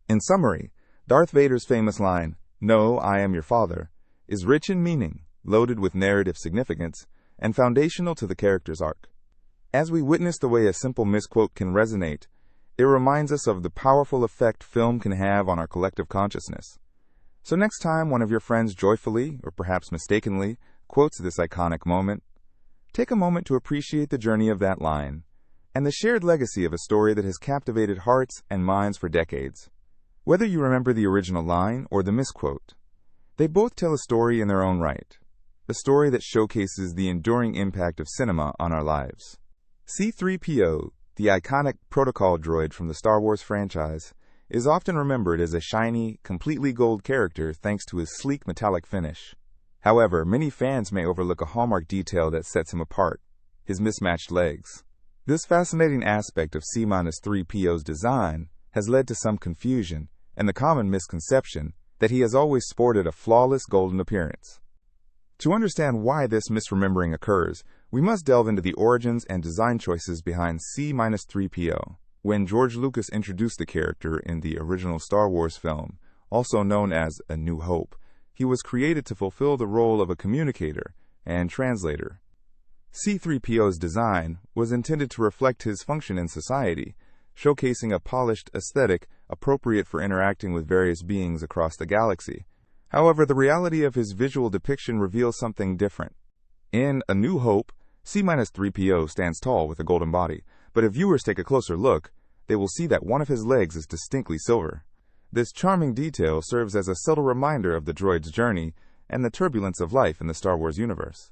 In summary, Darth Vader's famous line, "No, I am your father," is rich in meaning, loaded with narrative significance, and foundational to the character's arc. As we witness the way a simple misquote can resonate, it reminds us of the powerful effect film can have on our collective consciousness. So next time one of your friends joyfully, or perhaps mistakenly, quotes this iconic moment, take a moment to appreciate the journey of that line and the shared legacy of a story that has captivated hearts and minds for decades. Whether you remember the original line or the misquote, they both tell a story in their own right, a story that showcases the enduring impact of cinema on our lives. C-3PO, the iconic protocol droid from the Star Wars franchise, is often remembered as a shiny, completely gold character thanks to his sleek metallic finish. However, many fans may overlook a hallmark detail that sets him apart: his mismatched legs. This fascinating aspect of C-3PO's design has led to some confusion and the common misconception that he has always sported a flawless golden appearance. To understand why this misremembering occurs, we must delve into the origins and design choices behind C-3PO. When George Lucas introduced the character in the original Star Wars film, also known as A New Hope, he was created to fulfill the role of a communicator and translator. C-3PO's design was intended to reflect his function in society, showcasing a polished aesthetic appropriate for interacting with various beings across the galaxy. However, the reality of his visual depiction reveals something different. In A New Hope, C-3PO stands tall with a golden body, but if viewers take a closer look, they will see that one of his legs is distinctly silver. This charming detail serves as a subtle reminder of the droid's journey and the turbulence of life in the Star Wars universe.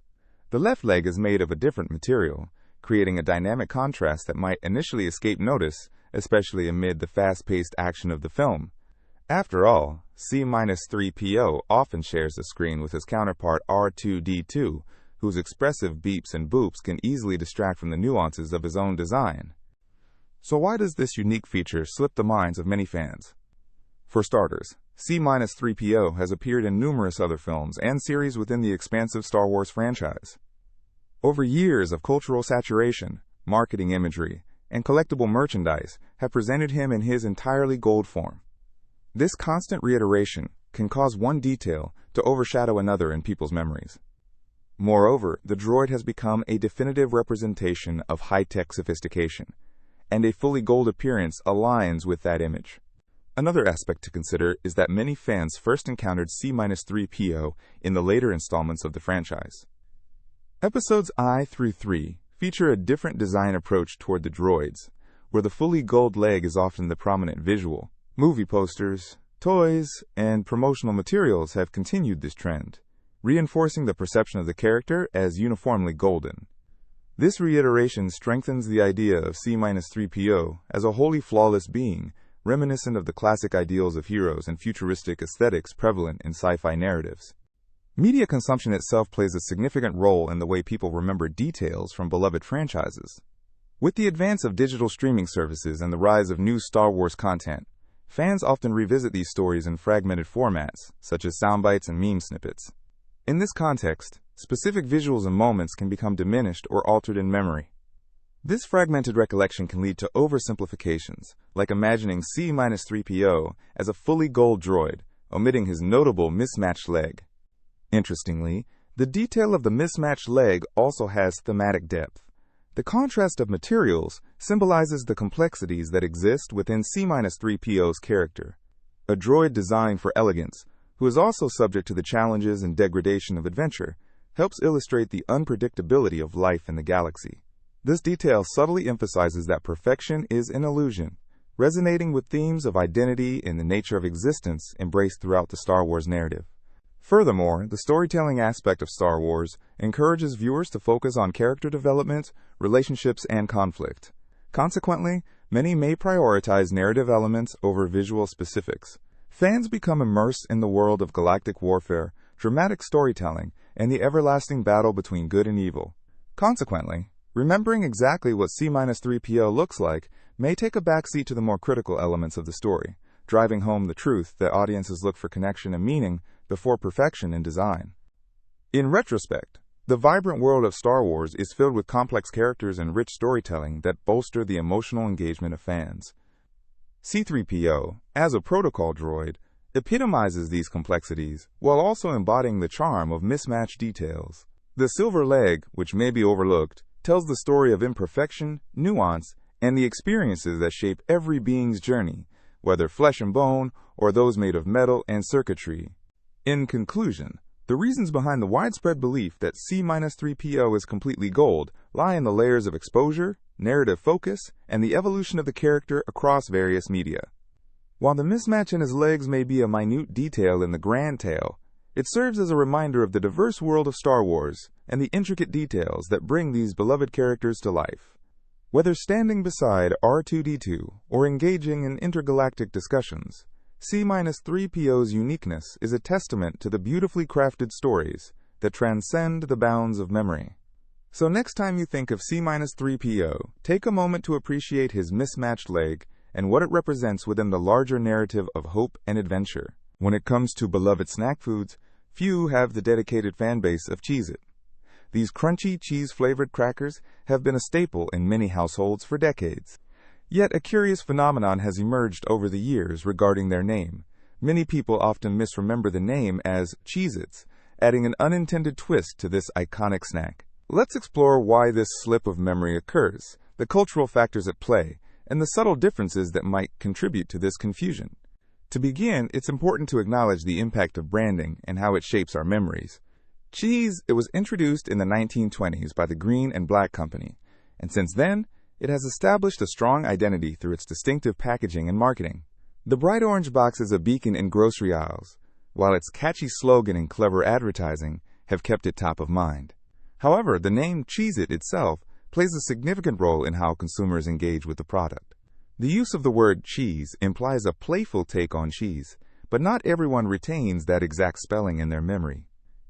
The left leg is made of a different material, creating a dynamic contrast that might initially escape notice, especially amid the fast-paced action of the film. After all, C-3PO often shares the screen with his counterpart R2-D2, whose expressive beeps and boops can easily distract from the nuances of his own design. So why does this unique feature slip the minds of many fans? For starters, C-3PO has appeared in numerous other films and series within the expansive Star Wars franchise. Over years of cultural saturation, marketing imagery, and collectible merchandise have presented him in his entirely gold form. This constant reiteration can cause one detail to overshadow another in people's memories. Moreover, the droid has become a definitive representation of high-tech sophistication, and a fully gold appearance aligns with that image. Another aspect to consider is that many fans first encountered C-3PO in the later installments of the franchise. Episodes I through III feature a different design approach toward the droids, where the fully gold leg is often the prominent visual. Movie posters, toys, and promotional materials have continued this trend, reinforcing the perception of the character as uniformly golden. This reiteration strengthens the idea of C-3PO as a wholly flawless being, reminiscent of the classic ideals of heroes and futuristic aesthetics prevalent in sci-fi narratives. Media consumption itself plays a significant role in the way people remember details from beloved franchises. With the advance of digital streaming services and the rise of new Star Wars content, fans often revisit these stories in fragmented formats, such as soundbites and meme snippets. In this context, specific visuals and moments can become diminished or altered in memory. This fragmented recollection can lead to oversimplifications, like imagining C-3PO as a fully gold droid, omitting his notable mismatched leg. Interestingly, the detail of the mismatched leg also has thematic depth. The contrast of materials symbolizes the complexities that exist within C-3PO's character, a droid designed for elegance, who is also subject to the challenges and degradation of adventure, helps illustrate the unpredictability of life in the galaxy. This detail subtly emphasizes that perfection is an illusion, resonating with themes of identity and the nature of existence embraced throughout the Star Wars narrative. Furthermore, the storytelling aspect of Star Wars encourages viewers to focus on character development, relationships, and conflict. Consequently, many may prioritize narrative elements over visual specifics. Fans become immersed in the world of galactic warfare, dramatic storytelling, and the everlasting battle between good and evil. Consequently, remembering exactly what C-3PO looks like may take a backseat to the more critical elements of the story, driving home the truth that audiences look for connection and meaning before perfection in design. In retrospect, the vibrant world of Star Wars is filled with complex characters and rich storytelling that bolster the emotional engagement of fans. C-3PO, as a protocol droid, epitomizes these complexities while also embodying the charm of mismatched details. The silver leg, which may be overlooked, tells the story of imperfection, nuance, and the experiences that shape every being's journey, whether flesh and bone or those made of metal and circuitry. In conclusion, the reasons behind the widespread belief that C-3PO is completely gold lie in the layers of exposure, narrative focus, and the evolution of the character across various media. While the mismatch in his legs may be a minute detail in the grand tale, it serves as a reminder of the diverse world of Star Wars and the intricate details that bring these beloved characters to life. Whether standing beside R2-D2 or engaging in intergalactic discussions, C-3PO's uniqueness is a testament to the beautifully crafted stories that transcend the bounds of memory. So next time you think of C-3PO, take a moment to appreciate his mismatched leg and what it represents within the larger narrative of hope and adventure. When it comes to beloved snack foods, few have the dedicated fan base of Cheez-It. These crunchy, cheese-flavored crackers have been a staple in many households for decades. Yet a curious phenomenon has emerged over the years regarding their name. Many people often misremember the name as Cheez-Its, adding an unintended twist to this iconic snack. Let's explore why this slip of memory occurs, the cultural factors at play, and the subtle differences that might contribute to this confusion. To begin, it's important to acknowledge the impact of branding and how it shapes our memories. It was introduced in the 1920s by the Green and Black Company, and since then, it has established a strong identity through its distinctive packaging and marketing. The bright orange box is a beacon in grocery aisles, while its catchy slogan and clever advertising have kept it top of mind. However, the name Cheez-It itself plays a significant role in how consumers engage with the product. The use of the word cheese implies a playful take on cheese, but not everyone retains that exact spelling in their memory.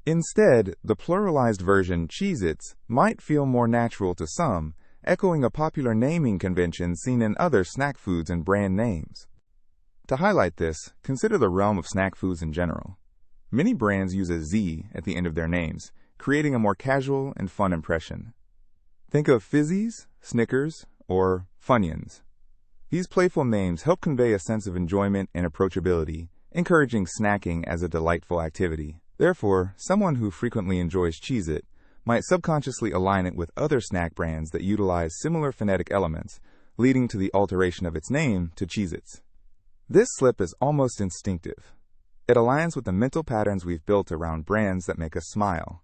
Instead, the pluralized version Cheez-Its might feel more natural to some, echoing a popular naming convention seen in other snack foods and brand names. To highlight this, consider the realm of snack foods in general. Many brands use a Z at the end of their names, creating a more casual and fun impression. Think of Fizzies, Snickers, or Funyuns. These playful names help convey a sense of enjoyment and approachability, encouraging snacking as a delightful activity. Therefore, someone who frequently enjoys Cheez-It might subconsciously align it with other snack brands that utilize similar phonetic elements, leading to the alteration of its name to Cheez-Its. This slip is almost instinctive. It aligns with the mental patterns we've built around brands that make us smile.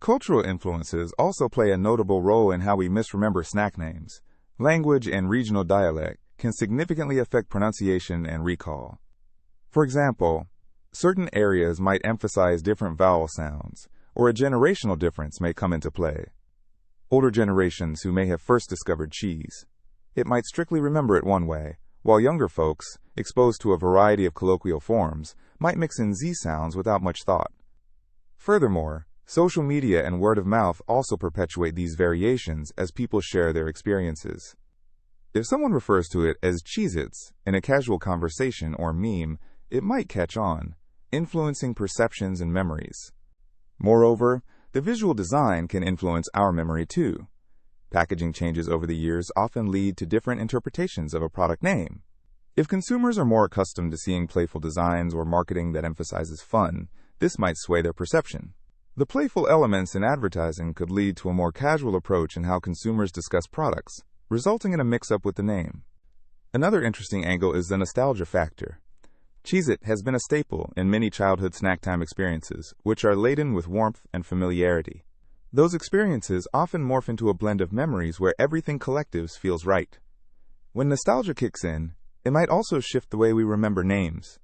Cultural influences also play a notable role in how we misremember snack names. Language and regional dialect can significantly affect pronunciation and recall. For example, certain areas might emphasize different vowel sounds, or a generational difference may come into play. Older generations who may have first discovered cheese, it might strictly remember it one way, while younger folks, exposed to a variety of colloquial forms, might mix in Z sounds without much thought. Furthermore, social media and word of mouth also perpetuate these variations as people share their experiences. If someone refers to it as Cheez-Its in a casual conversation or meme, it might catch on, influencing perceptions and memories. Moreover, the visual design can influence our memory too. Packaging changes over the years often lead to different interpretations of a product name. If consumers are more accustomed to seeing playful designs or marketing that emphasizes fun, this might sway their perception. The playful elements in advertising could lead to a more casual approach in how consumers discuss products, resulting in a mix-up with the name. Another interesting angle is the nostalgia factor. Cheez-It has been a staple in many childhood snack time experiences, which are laden with warmth and familiarity. Those experiences often morph into a blend of memories where everything collectives feels right. When nostalgia kicks in, it might also shift the way we remember names.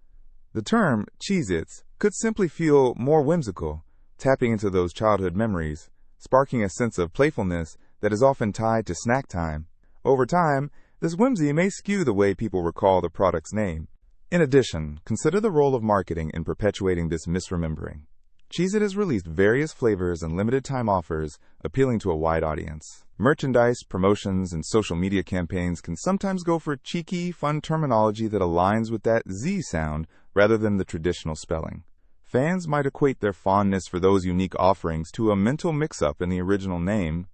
The term Cheez-Its could simply feel more whimsical, tapping into those childhood memories, sparking a sense of playfulness that is often tied to snack time. Over time, this whimsy may skew the way people recall the product's name. In addition, consider the role of marketing in perpetuating this misremembering. Cheez-It has released various flavors and limited-time offers, appealing to a wide audience. Merchandise, promotions, and social media campaigns can sometimes go for cheeky, fun terminology that aligns with that Z sound rather than the traditional spelling. Fans might equate their fondness for those unique offerings to a mental mix-up in the original name.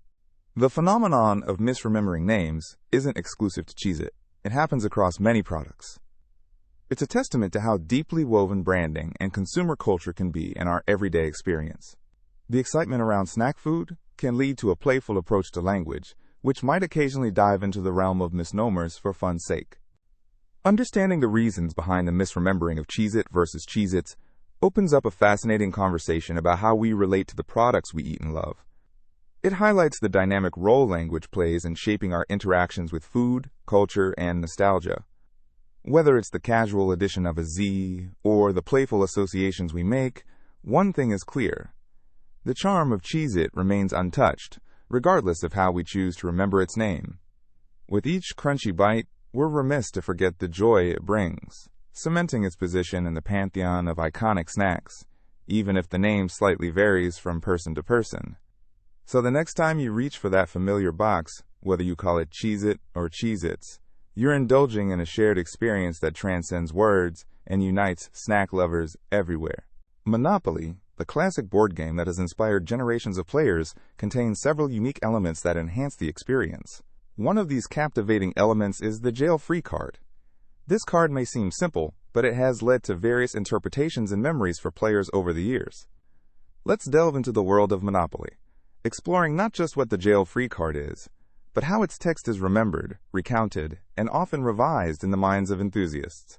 The phenomenon of misremembering names isn't exclusive to Cheez-It. It happens across many products. It's a testament to how deeply woven branding and consumer culture can be in our everyday experience. The excitement around snack food can lead to a playful approach to language, which might occasionally dive into the realm of misnomers for fun's sake. Understanding the reasons behind the misremembering of Cheez-It versus Cheez-Its opens up a fascinating conversation about how we relate to the products we eat and love. It highlights the dynamic role language plays in shaping our interactions with food, culture, and nostalgia. Whether it's the casual addition of a Z or the playful associations we make, one thing is clear. The charm of Cheez-It remains untouched, regardless of how we choose to remember its name. With each crunchy bite, we're remiss to forget the joy it brings. cementing its position in the pantheon of iconic snacks, even if the name slightly varies from person to person. So the next time you reach for that familiar box, whether you call it Cheez-It or Cheez-Its, you're indulging in a shared experience that transcends words and unites snack lovers everywhere. Monopoly, the classic board game that has inspired generations of players, contains several unique elements that enhance the experience. One of these captivating elements is the jail-free card. This card may seem simple, but it has led to various interpretations and memories for players over the years. Let's delve into the world of Monopoly, exploring not just what the jail-free card is, but how its text is remembered, recounted, and often revised in the minds of enthusiasts.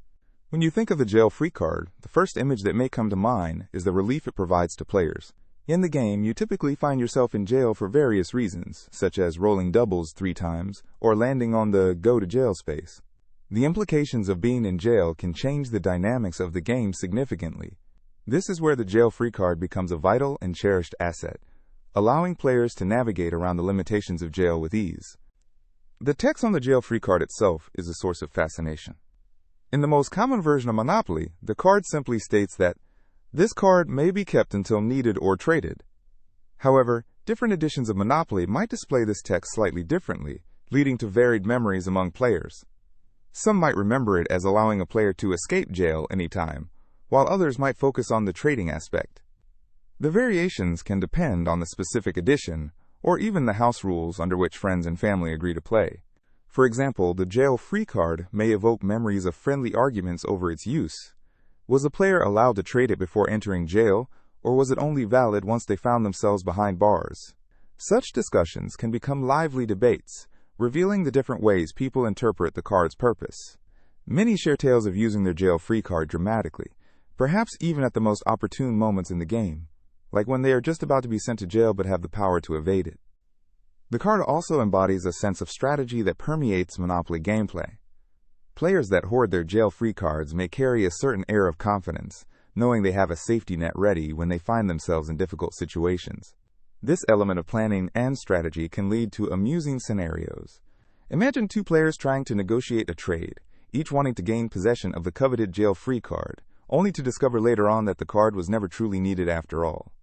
When you think of the jail-free card, the first image that may come to mind is the relief it provides to players. In the game, you typically find yourself in jail for various reasons, such as rolling doubles 3 times or landing on the go-to-jail space. The implications of being in jail can change the dynamics of the game significantly. This is where the jail-free card becomes a vital and cherished asset, allowing players to navigate around the limitations of jail with ease. The text on the jail-free card itself is a source of fascination. In the most common version of Monopoly, the card simply states that this card may be kept until needed or traded. However, different editions of Monopoly might display this text slightly differently, leading to varied memories among players. Some might remember it as allowing a player to escape jail anytime, while others might focus on the trading aspect. The variations can depend on the specific edition, or even the house rules under which friends and family agree to play. For example, the jail-free card may evoke memories of friendly arguments over its use. Was a player allowed to trade it before entering jail, or was it only valid once they found themselves behind bars? Such discussions can become lively debates, revealing the different ways people interpret the card's purpose. Many share tales of using their jail-free card dramatically, perhaps even at the most opportune moments in the game, like when they are just about to be sent to jail but have the power to evade it. The card also embodies a sense of strategy that permeates Monopoly gameplay. Players that hoard their jail-free cards may carry a certain air of confidence, knowing they have a safety net ready when they find themselves in difficult situations. This element of planning and strategy can lead to amusing scenarios. Imagine 2 players trying to negotiate a trade, each wanting to gain possession of the coveted jail-free card, only to discover later on that the card was never truly needed after all.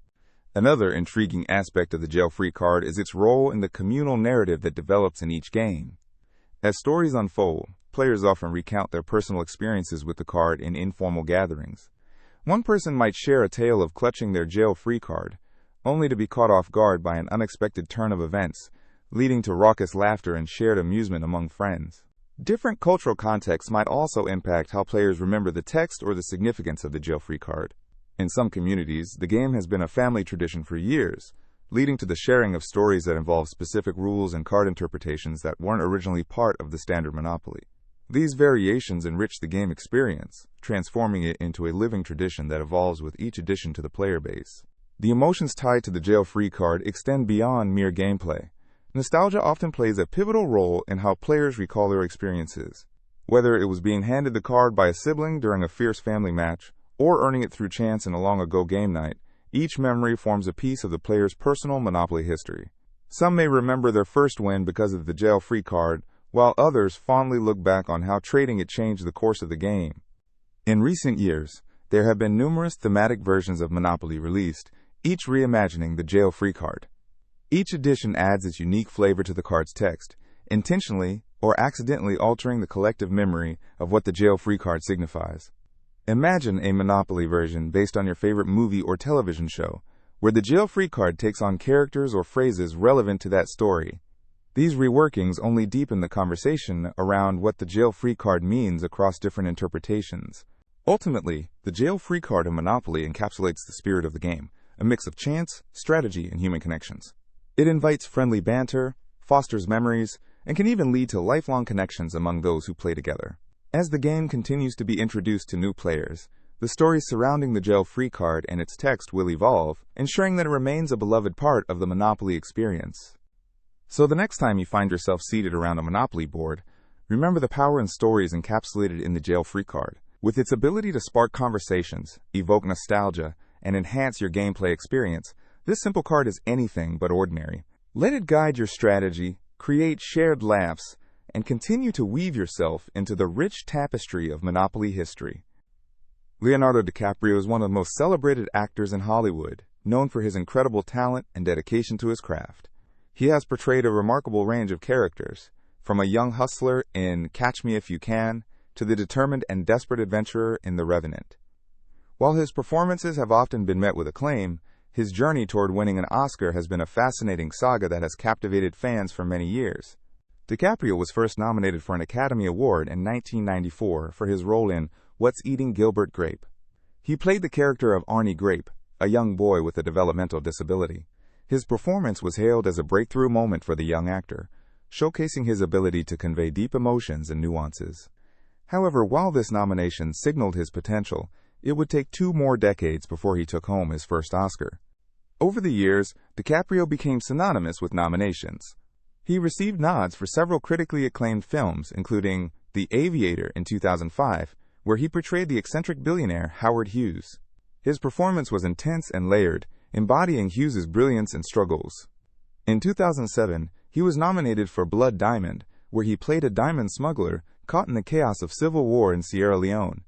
Another intriguing aspect of the jail-free card is its role in the communal narrative that develops in each game. As stories unfold, players often recount their personal experiences with the card in informal gatherings. One person might share a tale of clutching their jail-free card, only to be caught off guard by an unexpected turn of events, leading to raucous laughter and shared amusement among friends. Different cultural contexts might also impact how players remember the text or the significance of the jail-free card. In some communities, the game has been a family tradition for years, leading to the sharing of stories that involve specific rules and card interpretations that weren't originally part of the standard Monopoly. These variations enrich the game experience, transforming it into a living tradition that evolves with each addition to the player base. The emotions tied to the jail-free card extend beyond mere gameplay. Nostalgia often plays a pivotal role in how players recall their experiences. Whether it was being handed the card by a sibling during a fierce family match, or earning it through chance in a long-ago game night, each memory forms a piece of the player's personal Monopoly history. Some may remember their first win because of the jail-free card, while others fondly look back on how trading it changed the course of the game. In recent years, there have been numerous thematic versions of Monopoly released, each reimagining the jail-free card. Each edition adds its unique flavor to the card's text, intentionally or accidentally altering the collective memory of what the jail-free card signifies. Imagine a Monopoly version based on your favorite movie or television show, where the jail-free card takes on characters or phrases relevant to that story. These reworkings only deepen the conversation around what the jail-free card means across different interpretations. Ultimately, the jail-free card in Monopoly encapsulates the spirit of the game, a mix of chance, strategy, and human connections. It invites friendly banter, fosters memories, and can even lead to lifelong connections among those who play together. As the game continues to be introduced to new players, the stories surrounding the jail-free card and its text will evolve, ensuring that it remains a beloved part of the Monopoly experience. So the next time you find yourself seated around a Monopoly board, remember the power and stories encapsulated in the jail-free card. With its ability to spark conversations, evoke nostalgia, and enhance your gameplay experience, this simple card is anything but ordinary. Let it guide your strategy, create shared laughs, and continue to weave yourself into the rich tapestry of Monopoly history. Leonardo DiCaprio is one of the most celebrated actors in Hollywood, known for his incredible talent and dedication to his craft. He has portrayed a remarkable range of characters, from a young hustler in Catch Me If You Can to the determined and desperate adventurer in The Revenant. While his performances have often been met with acclaim, his journey toward winning an Oscar has been a fascinating saga that has captivated fans for many years. DiCaprio was first nominated for an Academy Award in 1994 for his role in What's Eating Gilbert Grape. He played the character of Arnie Grape, a young boy with a developmental disability. His performance was hailed as a breakthrough moment for the young actor, showcasing his ability to convey deep emotions and nuances. However, while this nomination signaled his potential, it would take 2 more decades before he took home his first Oscar. Over the years, DiCaprio became synonymous with nominations. He received nods for several critically acclaimed films, including The Aviator in 2005, where he portrayed the eccentric billionaire Howard Hughes. His performance was intense and layered, embodying Hughes's brilliance and struggles. In 2007, he was nominated for Blood Diamond, where he played a diamond smuggler caught in the chaos of civil war in Sierra Leone.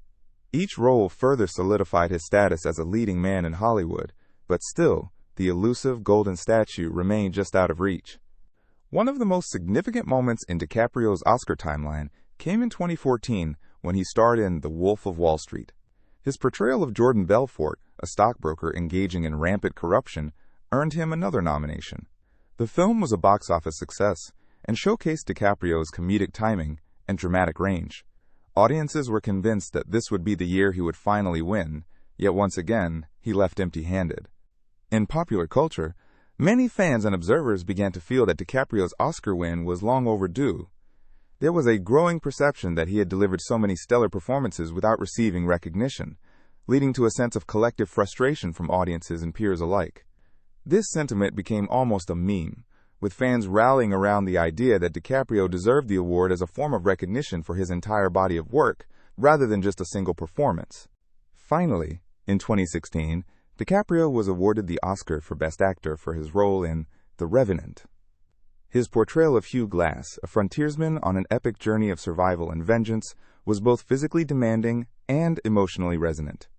Each role further solidified his status as a leading man in Hollywood, but still, the elusive golden statue remained just out of reach. One of the most significant moments in DiCaprio's Oscar timeline came in 2014 when he starred in The Wolf of Wall Street. His portrayal of Jordan Belfort, a stockbroker engaging in rampant corruption, earned him another nomination. The film was a box office success and showcased DiCaprio's comedic timing and dramatic range. Audiences were convinced that this would be the year he would finally win, yet once again, he left empty-handed. In popular culture, many fans and observers began to feel that DiCaprio's Oscar win was long overdue. There was a growing perception that he had delivered so many stellar performances without receiving recognition, leading to a sense of collective frustration from audiences and peers alike. This sentiment became almost a meme, with fans rallying around the idea that DiCaprio deserved the award as a form of recognition for his entire body of work, rather than just a single performance. Finally, in 2016, DiCaprio was awarded the Oscar for Best Actor for his role in The Revenant. His portrayal of Hugh Glass, a frontiersman on an epic journey of survival and vengeance, was both physically demanding and emotionally resonant.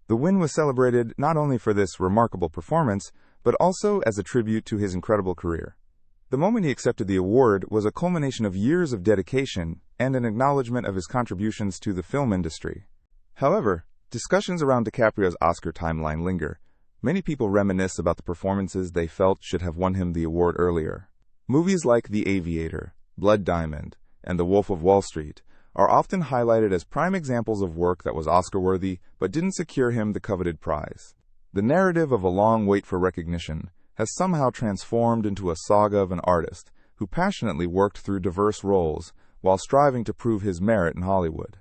The win was celebrated not only for this remarkable performance, but also as a tribute to his incredible career. The moment he accepted the award was a culmination of years of dedication and an acknowledgement of his contributions to the film industry. However, discussions around DiCaprio's Oscar timeline linger. Many people reminisce about the performances they felt should have won him the award earlier. Movies like The Aviator, Blood Diamond, and The Wolf of Wall Street are often highlighted as prime examples of work that was Oscar-worthy but didn't secure him the coveted prize. The narrative of a long wait for recognition has somehow transformed into a saga of an artist who passionately worked through diverse roles while striving to prove his merit in Hollywood.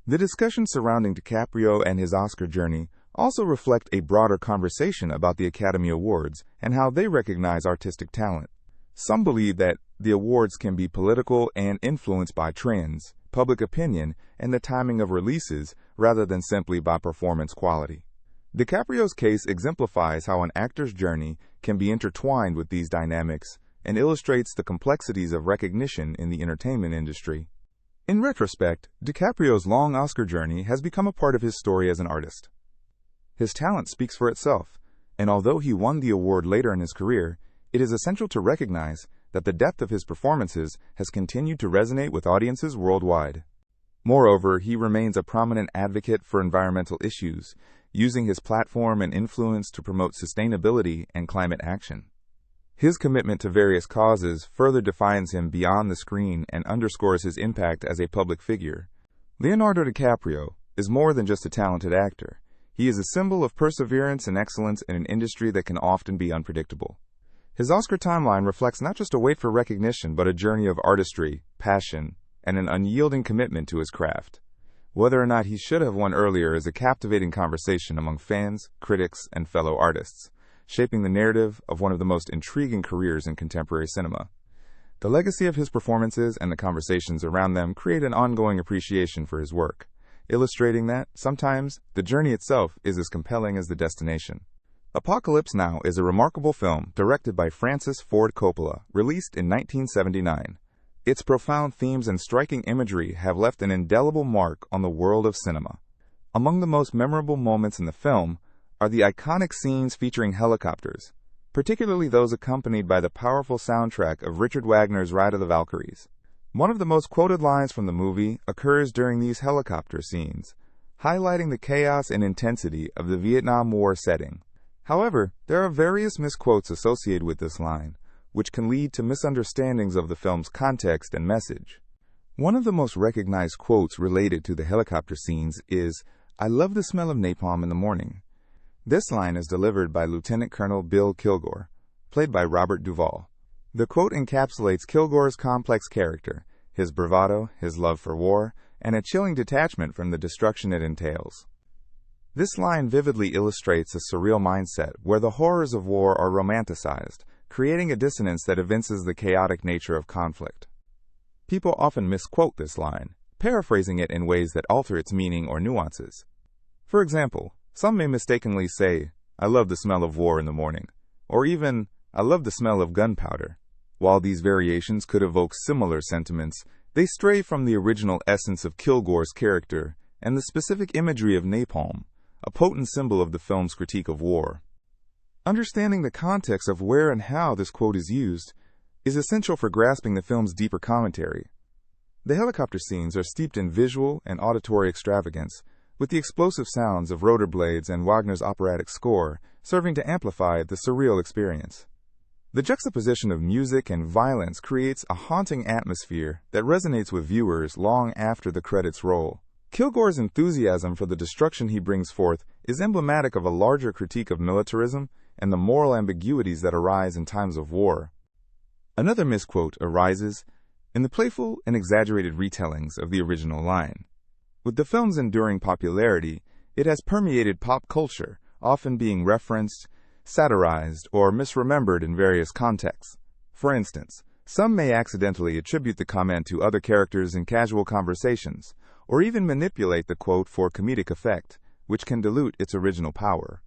The discussion surrounding DiCaprio and his Oscar journey also reflect a broader conversation about the Academy Awards and how they recognize artistic talent. Some believe that the awards can be political and influenced by trends, public opinion, and the timing of releases rather than simply by performance quality. DiCaprio's case exemplifies how an actor's journey can be intertwined with these dynamics and illustrates the complexities of recognition in the entertainment industry. In retrospect, DiCaprio's long Oscar journey has become a part of his story as an artist. His talent speaks for itself, and although he won the award later in his career, it is essential to recognize that the depth of his performances has continued to resonate with audiences worldwide. Moreover, he remains a prominent advocate for environmental issues, using his platform and influence to promote sustainability and climate action. His commitment to various causes further defines him beyond the screen and underscores his impact as a public figure. Leonardo DiCaprio is more than just a talented actor. He is a symbol of perseverance and excellence in an industry that can often be unpredictable. His Oscar timeline reflects not just a wait for recognition, but a journey of artistry, passion, and an unyielding commitment to his craft. Whether or not he should have won earlier is a captivating conversation among fans, critics, and fellow artists, shaping the narrative of one of the most intriguing careers in contemporary cinema. The legacy of his performances and the conversations around them create an ongoing appreciation for his work, illustrating that, sometimes, the journey itself is as compelling as the destination. Apocalypse Now is a remarkable film directed by Francis Ford Coppola, released in 1979. Its profound themes and striking imagery have left an indelible mark on the world of cinema. Among the most memorable moments in the film are the iconic scenes featuring helicopters, particularly those accompanied by the powerful soundtrack of Richard Wagner's Ride of the Valkyries. One of the most quoted lines from the movie occurs during these helicopter scenes, highlighting the chaos and intensity of the Vietnam War setting. However, there are various misquotes associated with this line, which can lead to misunderstandings of the film's context and message. One of the most recognized quotes related to the helicopter scenes is, "I love the smell of napalm in the morning." This line is delivered by Lieutenant Colonel Bill Kilgore, played by Robert Duvall. The quote encapsulates Kilgore's complex character, his bravado, his love for war, and a chilling detachment from the destruction it entails. This line vividly illustrates a surreal mindset where the horrors of war are romanticized, creating a dissonance that evinces the chaotic nature of conflict. People often misquote this line, paraphrasing it in ways that alter its meaning or nuances. For example, some may mistakenly say, "I love the smell of war in the morning," or even, "I love the smell of gunpowder." While these variations could evoke similar sentiments, they stray from the original essence of Kilgore's character and the specific imagery of napalm, a potent symbol of the film's critique of war. Understanding the context of where and how this quote is used is essential for grasping the film's deeper commentary. The helicopter scenes are steeped in visual and auditory extravagance, with the explosive sounds of rotor blades and Wagner's operatic score serving to amplify the surreal experience. The juxtaposition of music and violence creates a haunting atmosphere that resonates with viewers long after the credits roll. Kilgore's enthusiasm for the destruction he brings forth is emblematic of a larger critique of militarism and the moral ambiguities that arise in times of war. Another misquote arises in the playful and exaggerated retellings of the original line. With the film's enduring popularity, it has permeated pop culture, often being referenced, satirized, or misremembered in various contexts. For instance, some may accidentally attribute the comment to other characters in casual conversations, or even manipulate the quote for comedic effect, which can dilute its original power.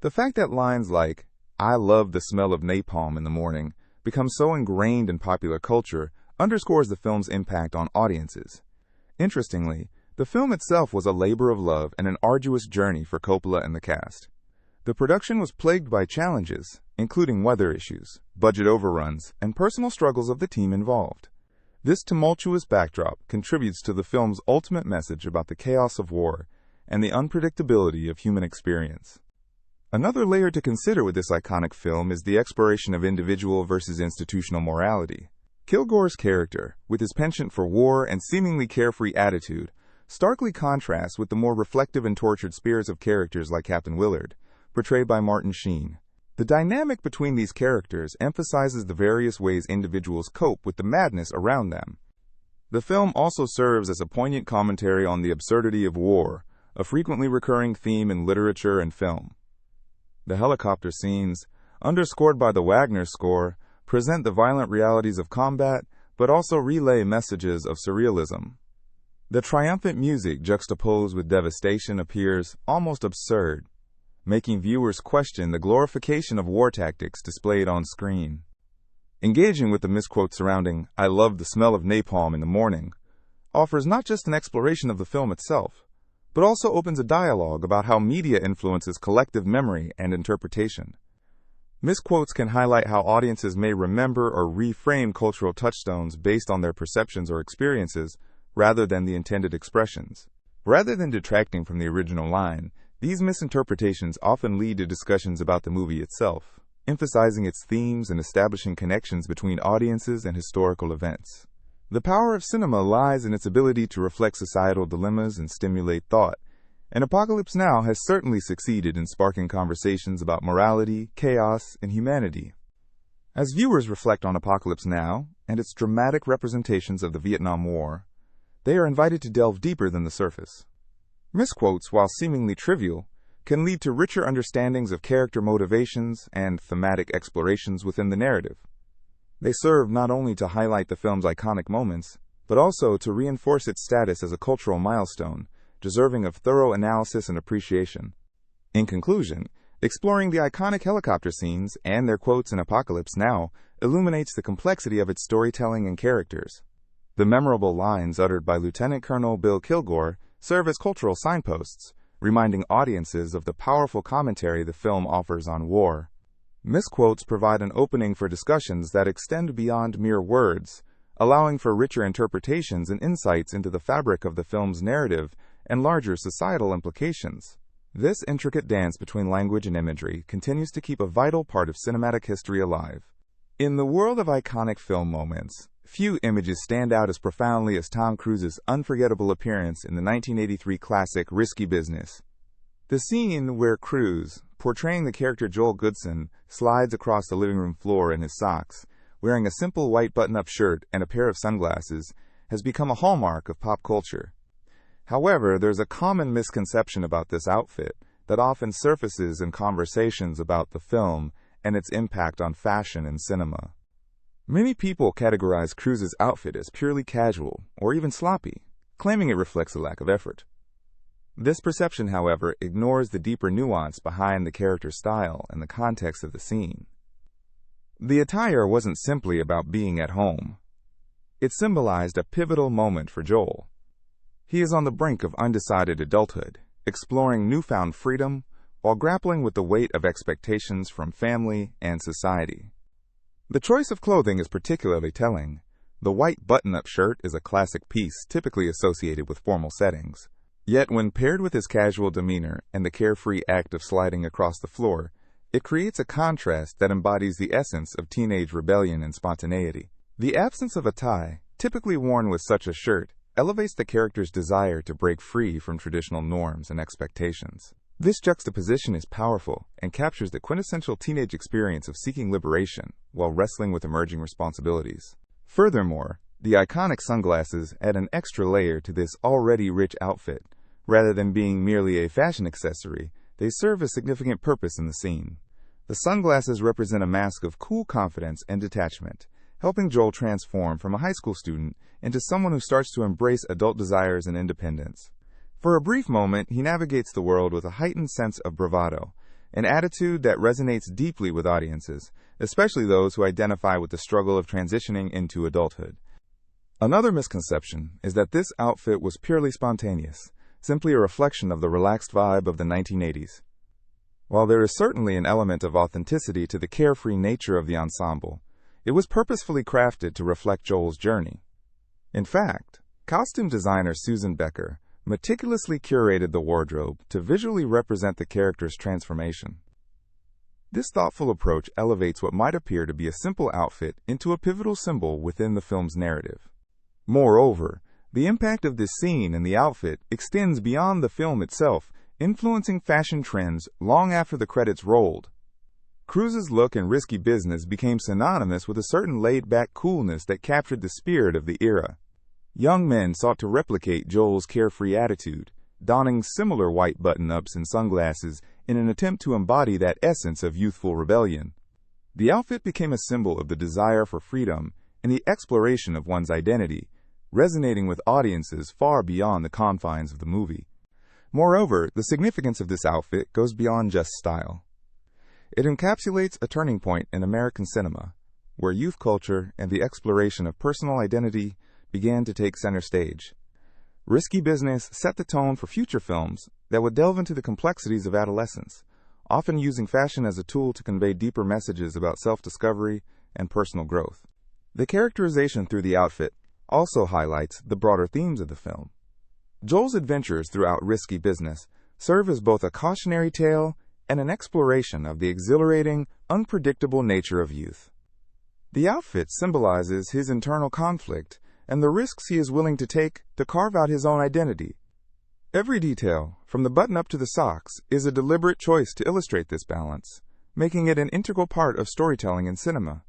The fact that lines like, "I love the smell of napalm in the morning," become so ingrained in popular culture underscores the film's impact on audiences. Interestingly, the film itself was a labor of love and an arduous journey for Coppola and the cast. The production was plagued by challenges, including weather issues, budget overruns, and personal struggles of the team involved. This tumultuous backdrop contributes to the film's ultimate message about the chaos of war and the unpredictability of human experience. Another layer to consider with this iconic film is the exploration of individual versus institutional morality. Kilgore's character, with his penchant for war and seemingly carefree attitude, starkly contrasts with the more reflective and tortured spirits of characters like Captain Willard, portrayed by Martin Sheen. The dynamic between these characters emphasizes the various ways individuals cope with the madness around them. The film also serves as a poignant commentary on the absurdity of war, a frequently recurring theme in literature and film. The helicopter scenes, underscored by the Wagner score, present the violent realities of combat, but also relay messages of surrealism. The triumphant music juxtaposed with devastation appears almost absurd, making viewers question the glorification of war tactics displayed on screen. Engaging with the misquote surrounding "I love the smell of napalm in the morning" offers not just an exploration of the film itself, but also opens a dialogue about how media influences collective memory and interpretation. Misquotes can highlight how audiences may remember or reframe cultural touchstones based on their perceptions or experiences rather than the intended expressions. Rather than detracting from the original line, these misinterpretations often lead to discussions about the movie itself, emphasizing its themes and establishing connections between audiences and historical events. The power of cinema lies in its ability to reflect societal dilemmas and stimulate thought, and Apocalypse Now has certainly succeeded in sparking conversations about morality, chaos, and humanity. As viewers reflect on Apocalypse Now and its dramatic representations of the Vietnam War, they are invited to delve deeper than the surface. Misquotes, while seemingly trivial, can lead to richer understandings of character motivations and thematic explorations within the narrative. They serve not only to highlight the film's iconic moments, but also to reinforce its status as a cultural milestone, deserving of thorough analysis and appreciation. In conclusion, exploring the iconic helicopter scenes and their quotes in Apocalypse Now illuminates the complexity of its storytelling and characters. The memorable lines uttered by Lieutenant Colonel Bill Kilgore serve as cultural signposts, reminding audiences of the powerful commentary the film offers on war. Misquotes provide an opening for discussions that extend beyond mere words, allowing for richer interpretations and insights into the fabric of the film's narrative and larger societal implications. This intricate dance between language and imagery continues to keep a vital part of cinematic history alive. In the world of iconic film moments, few images stand out as profoundly as Tom Cruise's unforgettable appearance in the 1983 classic Risky Business. The scene where Cruise, portraying the character Joel Goodson, slides across the living room floor in his socks, wearing a simple white button-up shirt and a pair of sunglasses, has become a hallmark of pop culture. However, there's a common misconception about this outfit that often surfaces in conversations about the film and its impact on fashion and cinema. Many people categorize Cruise's outfit as purely casual or even sloppy, claiming it reflects a lack of effort. This perception, however, ignores the deeper nuance behind the character's style and the context of the scene. The attire wasn't simply about being at home. It symbolized a pivotal moment for Joel. He is on the brink of undecided adulthood, exploring newfound freedom while grappling with the weight of expectations from family and society. The choice of clothing is particularly telling. The white button-up shirt is a classic piece typically associated with formal settings. Yet when paired with his casual demeanor and the carefree act of sliding across the floor, it creates a contrast that embodies the essence of teenage rebellion and spontaneity. The absence of a tie, typically worn with such a shirt, elevates the character's desire to break free from traditional norms and expectations. This juxtaposition is powerful and captures the quintessential teenage experience of seeking liberation while wrestling with emerging responsibilities. Furthermore, the iconic sunglasses add an extra layer to this already rich outfit. Rather than being merely a fashion accessory, they serve a significant purpose in the scene. The sunglasses represent a mask of cool confidence and detachment, helping Joel transform from a high school student into someone who starts to embrace adult desires and independence. For a brief moment, he navigates the world with a heightened sense of bravado, an attitude that resonates deeply with audiences, especially those who identify with the struggle of transitioning into adulthood. Another misconception is that this outfit was purely spontaneous, simply a reflection of the relaxed vibe of the 1980s. While there is certainly an element of authenticity to the carefree nature of the ensemble, it was purposefully crafted to reflect Joel's journey. In fact, costume designer Susan Becker meticulously curated the wardrobe to visually represent the character's transformation. This thoughtful approach elevates what might appear to be a simple outfit into a pivotal symbol within the film's narrative. Moreover, the impact of this scene and the outfit extends beyond the film itself, influencing fashion trends long after the credits rolled. Cruise's look in Risky Business became synonymous with a certain laid-back coolness that captured the spirit of the era. Young men sought to replicate Joel's carefree attitude, donning similar white button-ups and sunglasses in an attempt to embody that essence of youthful rebellion. The outfit became a symbol of the desire for freedom and the exploration of one's identity, resonating with audiences far beyond the confines of the movie. Moreover, the significance of this outfit goes beyond just style. It encapsulates a turning point in American cinema, where youth culture and the exploration of personal identity began to take center stage. Risky Business set the tone for future films that would delve into the complexities of adolescence, often using fashion as a tool to convey deeper messages about self-discovery and personal growth. The characterization through the outfit also highlights the broader themes of the film. Joel's adventures throughout Risky Business serve as both a cautionary tale and an exploration of the exhilarating, unpredictable nature of youth. The outfit symbolizes his internal conflict and the risks he is willing to take to carve out his own identity. Every detail, from the button-up to the socks, is a deliberate choice to illustrate this balance, making it an integral part of storytelling in cinema.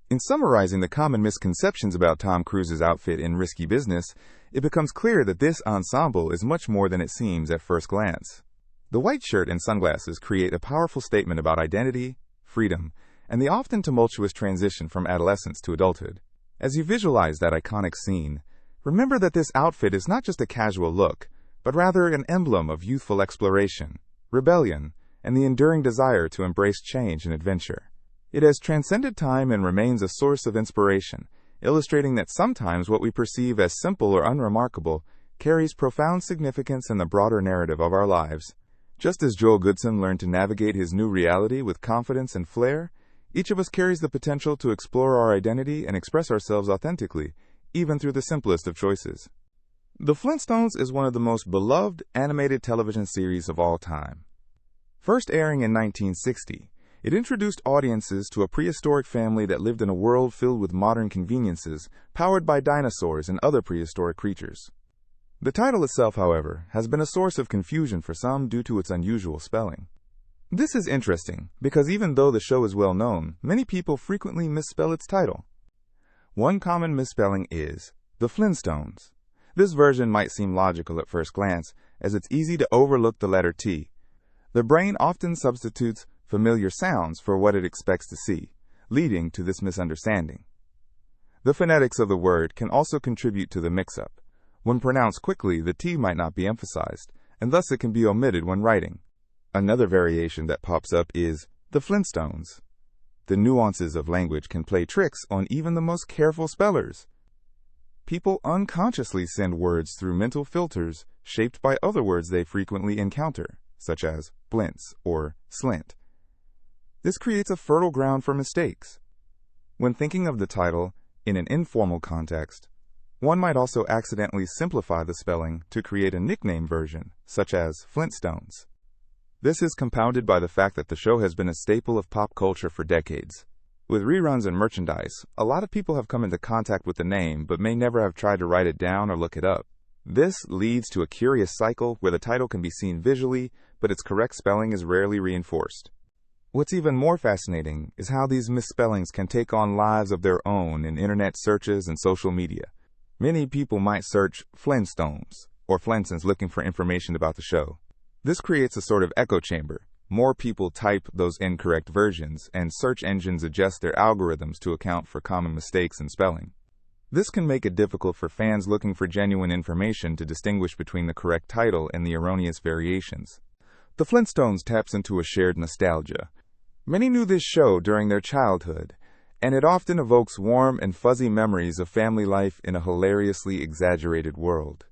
In summarizing the common misconceptions about Tom Cruise's outfit in Risky Business, it becomes clear that this ensemble is much more than it seems at first glance. The white shirt and sunglasses create a powerful statement about identity, freedom, and the often tumultuous transition from adolescence to adulthood. As you visualize that iconic scene, remember that this outfit is not just a casual look, but rather an emblem of youthful exploration, rebellion, and the enduring desire to embrace change and adventure. It has transcended time and remains a source of inspiration, illustrating that sometimes what we perceive as simple or unremarkable carries profound significance in the broader narrative of our lives. Just as Joel Goodson learned to navigate his new reality with confidence and flair, each of us carries the potential to explore our identity and express ourselves authentically, even through the simplest of choices. The Flintstones is one of the most beloved animated television series of all time. First airing in 1960, it introduced audiences to a prehistoric family that lived in a world filled with modern conveniences, powered by dinosaurs and other prehistoric creatures. The title itself, however, has been a source of confusion for some due to its unusual spelling. This is interesting because even though the show is well known, many people frequently misspell its title. One common misspelling is The Flintstones. This version might seem logical at first glance, as it's easy to overlook the letter T. The brain often substitutes familiar sounds for what it expects to see, leading to this misunderstanding. The phonetics of the word can also contribute to the mix-up. When pronounced quickly, the T might not be emphasized, and thus it can be omitted when writing. Another variation that pops up is the Flintstones. The nuances of language can play tricks on even the most careful spellers. People unconsciously send words through mental filters shaped by other words they frequently encounter, such as blints or slint. This creates a fertile ground for mistakes. When thinking of the title in an informal context, one might also accidentally simplify the spelling to create a nickname version, such as Flintstones. This is compounded by the fact that the show has been a staple of pop culture for decades. With reruns and merchandise, a lot of people have come into contact with the name but may never have tried to write it down or look it up. This leads to a curious cycle where the title can be seen visually, but its correct spelling is rarely reinforced. What's even more fascinating is how these misspellings can take on lives of their own in internet searches and social media. Many people might search Flintstones or Flintstones looking for information about the show. This creates a sort of echo chamber. More people type those incorrect versions, and search engines adjust their algorithms to account for common mistakes in spelling. This can make it difficult for fans looking for genuine information to distinguish between the correct title and the erroneous variations. The Flintstones taps into a shared nostalgia. Many knew this show during their childhood, and it often evokes warm and fuzzy memories of family life in a hilariously exaggerated world.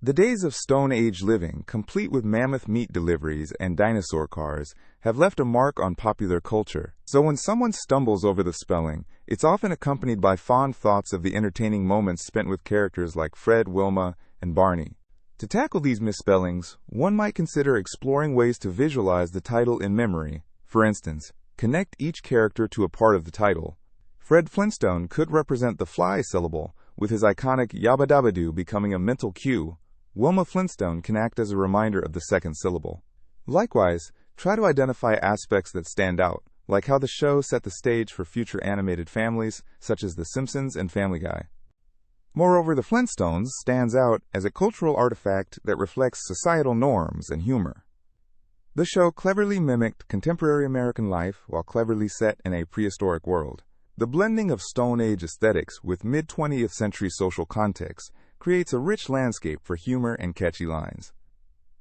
The days of Stone Age living, complete with mammoth meat deliveries and dinosaur cars, have left a mark on popular culture. So when someone stumbles over the spelling, it's often accompanied by fond thoughts of the entertaining moments spent with characters like Fred, Wilma, and Barney. To tackle these misspellings, one might consider exploring ways to visualize the title in memory. For instance, connect each character to a part of the title. Fred Flintstone could represent the fly syllable, with his iconic Yabba Dabba Doo becoming a mental cue. Wilma Flintstone can act as a reminder of the second syllable. Likewise, try to identify aspects that stand out, like how the show set the stage for future animated families, such as The Simpsons and Family Guy. Moreover, the Flintstones stands out as a cultural artifact that reflects societal norms and humor. The show cleverly mimicked contemporary American life while cleverly set in a prehistoric world. The blending of Stone Age aesthetics with mid-20th century social context creates a rich landscape for humor and catchy lines.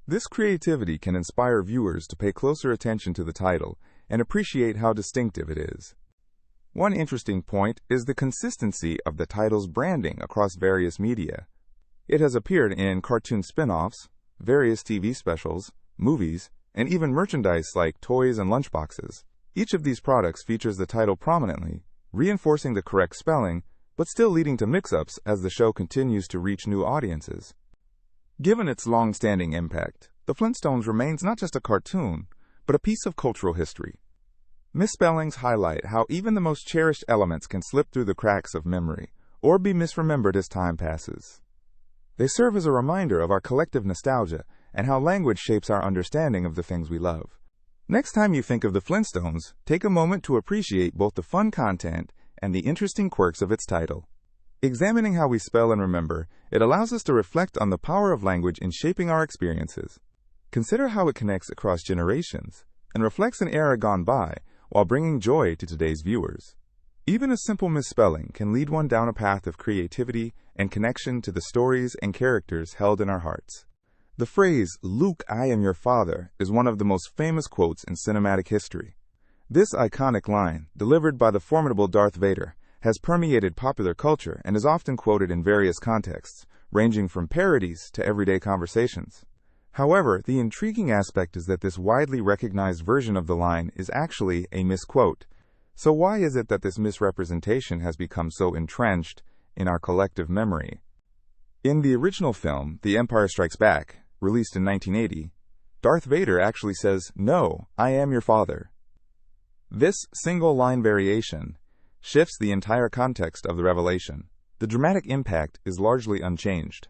This creativity can inspire viewers to pay closer attention to the title and appreciate how distinctive it is. One interesting point is the consistency of the title's branding across various media. It has appeared in cartoon spin-offs, various TV specials, movies, and even merchandise like toys and lunchboxes. Each of these products features the title prominently, reinforcing the correct spelling, but still leading to mix-ups as the show continues to reach new audiences. Given its long-standing impact, The Flintstones remains not just a cartoon, but a piece of cultural history. Misspellings highlight how even the most cherished elements can slip through the cracks of memory, or be misremembered as time passes. They serve as a reminder of our collective nostalgia and how language shapes our understanding of the things we love. Next time you think of the Flintstones, take a moment to appreciate both the fun content and the interesting quirks of its title. Examining how we spell and remember, it allows us to reflect on the power of language in shaping our experiences. Consider how it connects across generations and reflects an era gone by while bringing joy to today's viewers. Even a simple misspelling can lead one down a path of creativity and connection to the stories and characters held in our hearts. The phrase, "Luke, I am your father," is one of the most famous quotes in cinematic history. This iconic line, delivered by the formidable Darth Vader, has permeated popular culture and is often quoted in various contexts, ranging from parodies to everyday conversations. However, the intriguing aspect is that this widely recognized version of the line is actually a misquote. So why is it that this misrepresentation has become so entrenched in our collective memory? In the original film, The Empire Strikes Back, released in 1980, Darth Vader actually says, "No, I am your father." This single line variation shifts the entire context of the revelation. The dramatic impact is largely unchanged.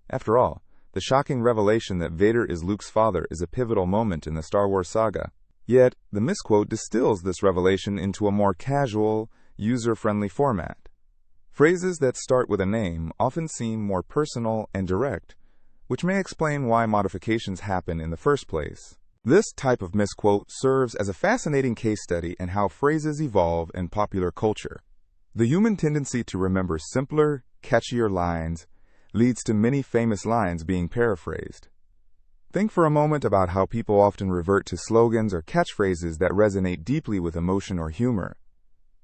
After all, the shocking revelation that Vader is Luke's father is a pivotal moment in the Star Wars saga. Yet, the misquote distills this revelation into a more casual, user-friendly format. Phrases that start with a name often seem more personal and direct, which may explain why modifications happen in the first place. This type of misquote serves as a fascinating case study in how phrases evolve in popular culture. The human tendency to remember simpler, catchier lines leads to many famous lines being paraphrased. Think for a moment about how people often revert to slogans or catchphrases that resonate deeply with emotion or humor.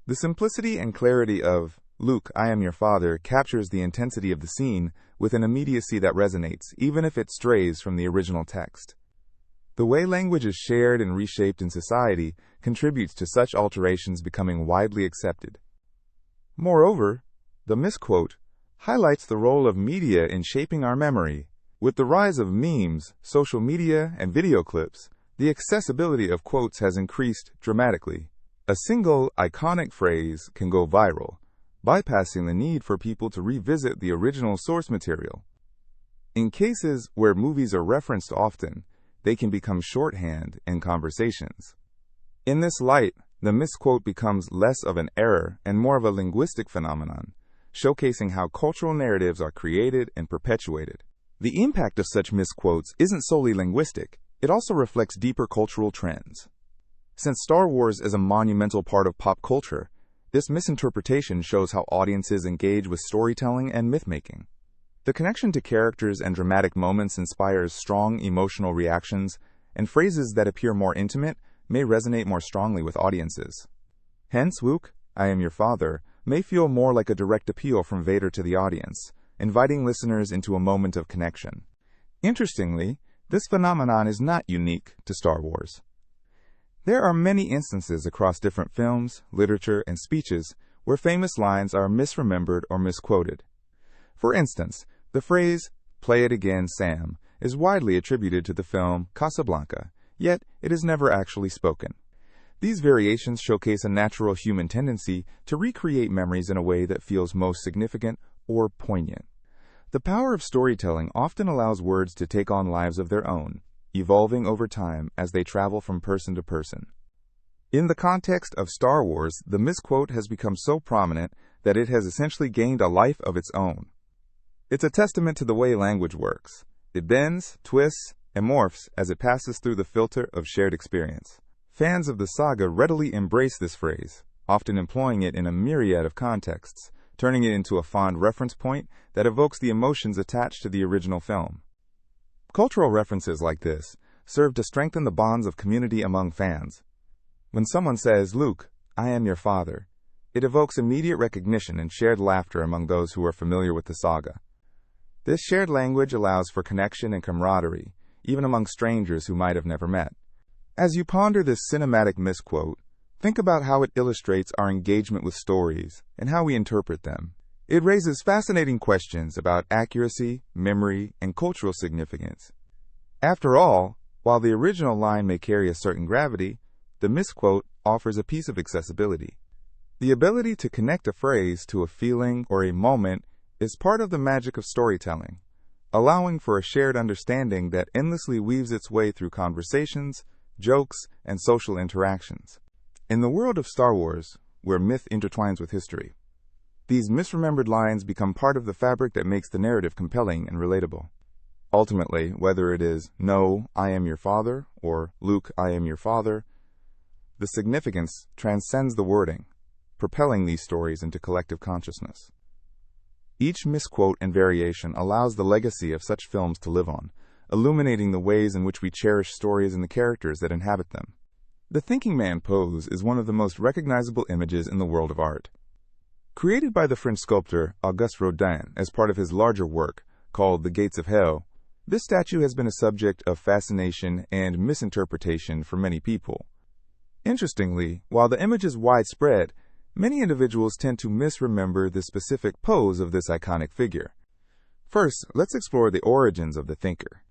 The simplicity and clarity of "Luke, I am your father" captures the intensity of the scene with an immediacy that resonates, even if it strays from the original text. The way language is shared and reshaped in society contributes to such alterations becoming widely accepted. Moreover, the misquote highlights the role of media in shaping our memory. With the rise of memes, social media, and video clips, the accessibility of quotes has increased dramatically. A single, iconic phrase can go viral, bypassing the need for people to revisit the original source material. In cases where movies are referenced often, they can become shorthand in conversations. In this light, the misquote becomes less of an error and more of a linguistic phenomenon, showcasing how cultural narratives are created and perpetuated. The impact of such misquotes isn't solely linguistic, it also reflects deeper cultural trends. Since Star Wars is a monumental part of pop culture, this misinterpretation shows how audiences engage with storytelling and myth-making. The connection to characters and dramatic moments inspires strong emotional reactions, and phrases that appear more intimate may resonate more strongly with audiences. Hence, Luke, I am your father, may feel more like a direct appeal from Vader to the audience, inviting listeners into a moment of connection. Interestingly, this phenomenon is not unique to Star Wars. There are many instances across different films, literature, and speeches where famous lines are misremembered or misquoted. For instance, the phrase, "Play it again, Sam," is widely attributed to the film Casablanca, yet it is never actually spoken. These variations showcase a natural human tendency to recreate memories in a way that feels most significant or poignant. The power of storytelling often allows words to take on lives of their own, evolving over time as they travel from person to person. In the context of Star Wars, the misquote has become so prominent that it has essentially gained a life of its own. It's a testament to the way language works. It bends, twists, and morphs as it passes through the filter of shared experience. Fans of the saga readily embrace this phrase, often employing it in a myriad of contexts, turning it into a fond reference point that evokes the emotions attached to the original film. Cultural references like this serve to strengthen the bonds of community among fans. When someone says, "Luke, I am your father," it evokes immediate recognition and shared laughter among those who are familiar with the saga. This shared language allows for connection and camaraderie, even among strangers who might have never met. As you ponder this cinematic misquote, think about how it illustrates our engagement with stories and how we interpret them. It raises fascinating questions about accuracy, memory, and cultural significance. After all, while the original line may carry a certain gravity, the misquote offers a piece of accessibility. The ability to connect a phrase to a feeling or a moment is part of the magic of storytelling, allowing for a shared understanding that endlessly weaves its way through conversations, jokes, and social interactions. In the world of Star Wars, where myth intertwines with history, these misremembered lines become part of the fabric that makes the narrative compelling and relatable. Ultimately, whether it is, "No, I am your father," or "Luke, I am your father," the significance transcends the wording, propelling these stories into collective consciousness. Each misquote and variation allows the legacy of such films to live on, illuminating the ways in which we cherish stories and the characters that inhabit them. The thinking man pose is one of the most recognizable images in the world of art. Created by the French sculptor Auguste Rodin as part of his larger work called The Gates of Hell, This statue has been a subject of fascination and misinterpretation for many people. Interestingly, while the image is widespread, many individuals tend to misremember the specific pose of this iconic figure. First, let's explore the origins of the thinker.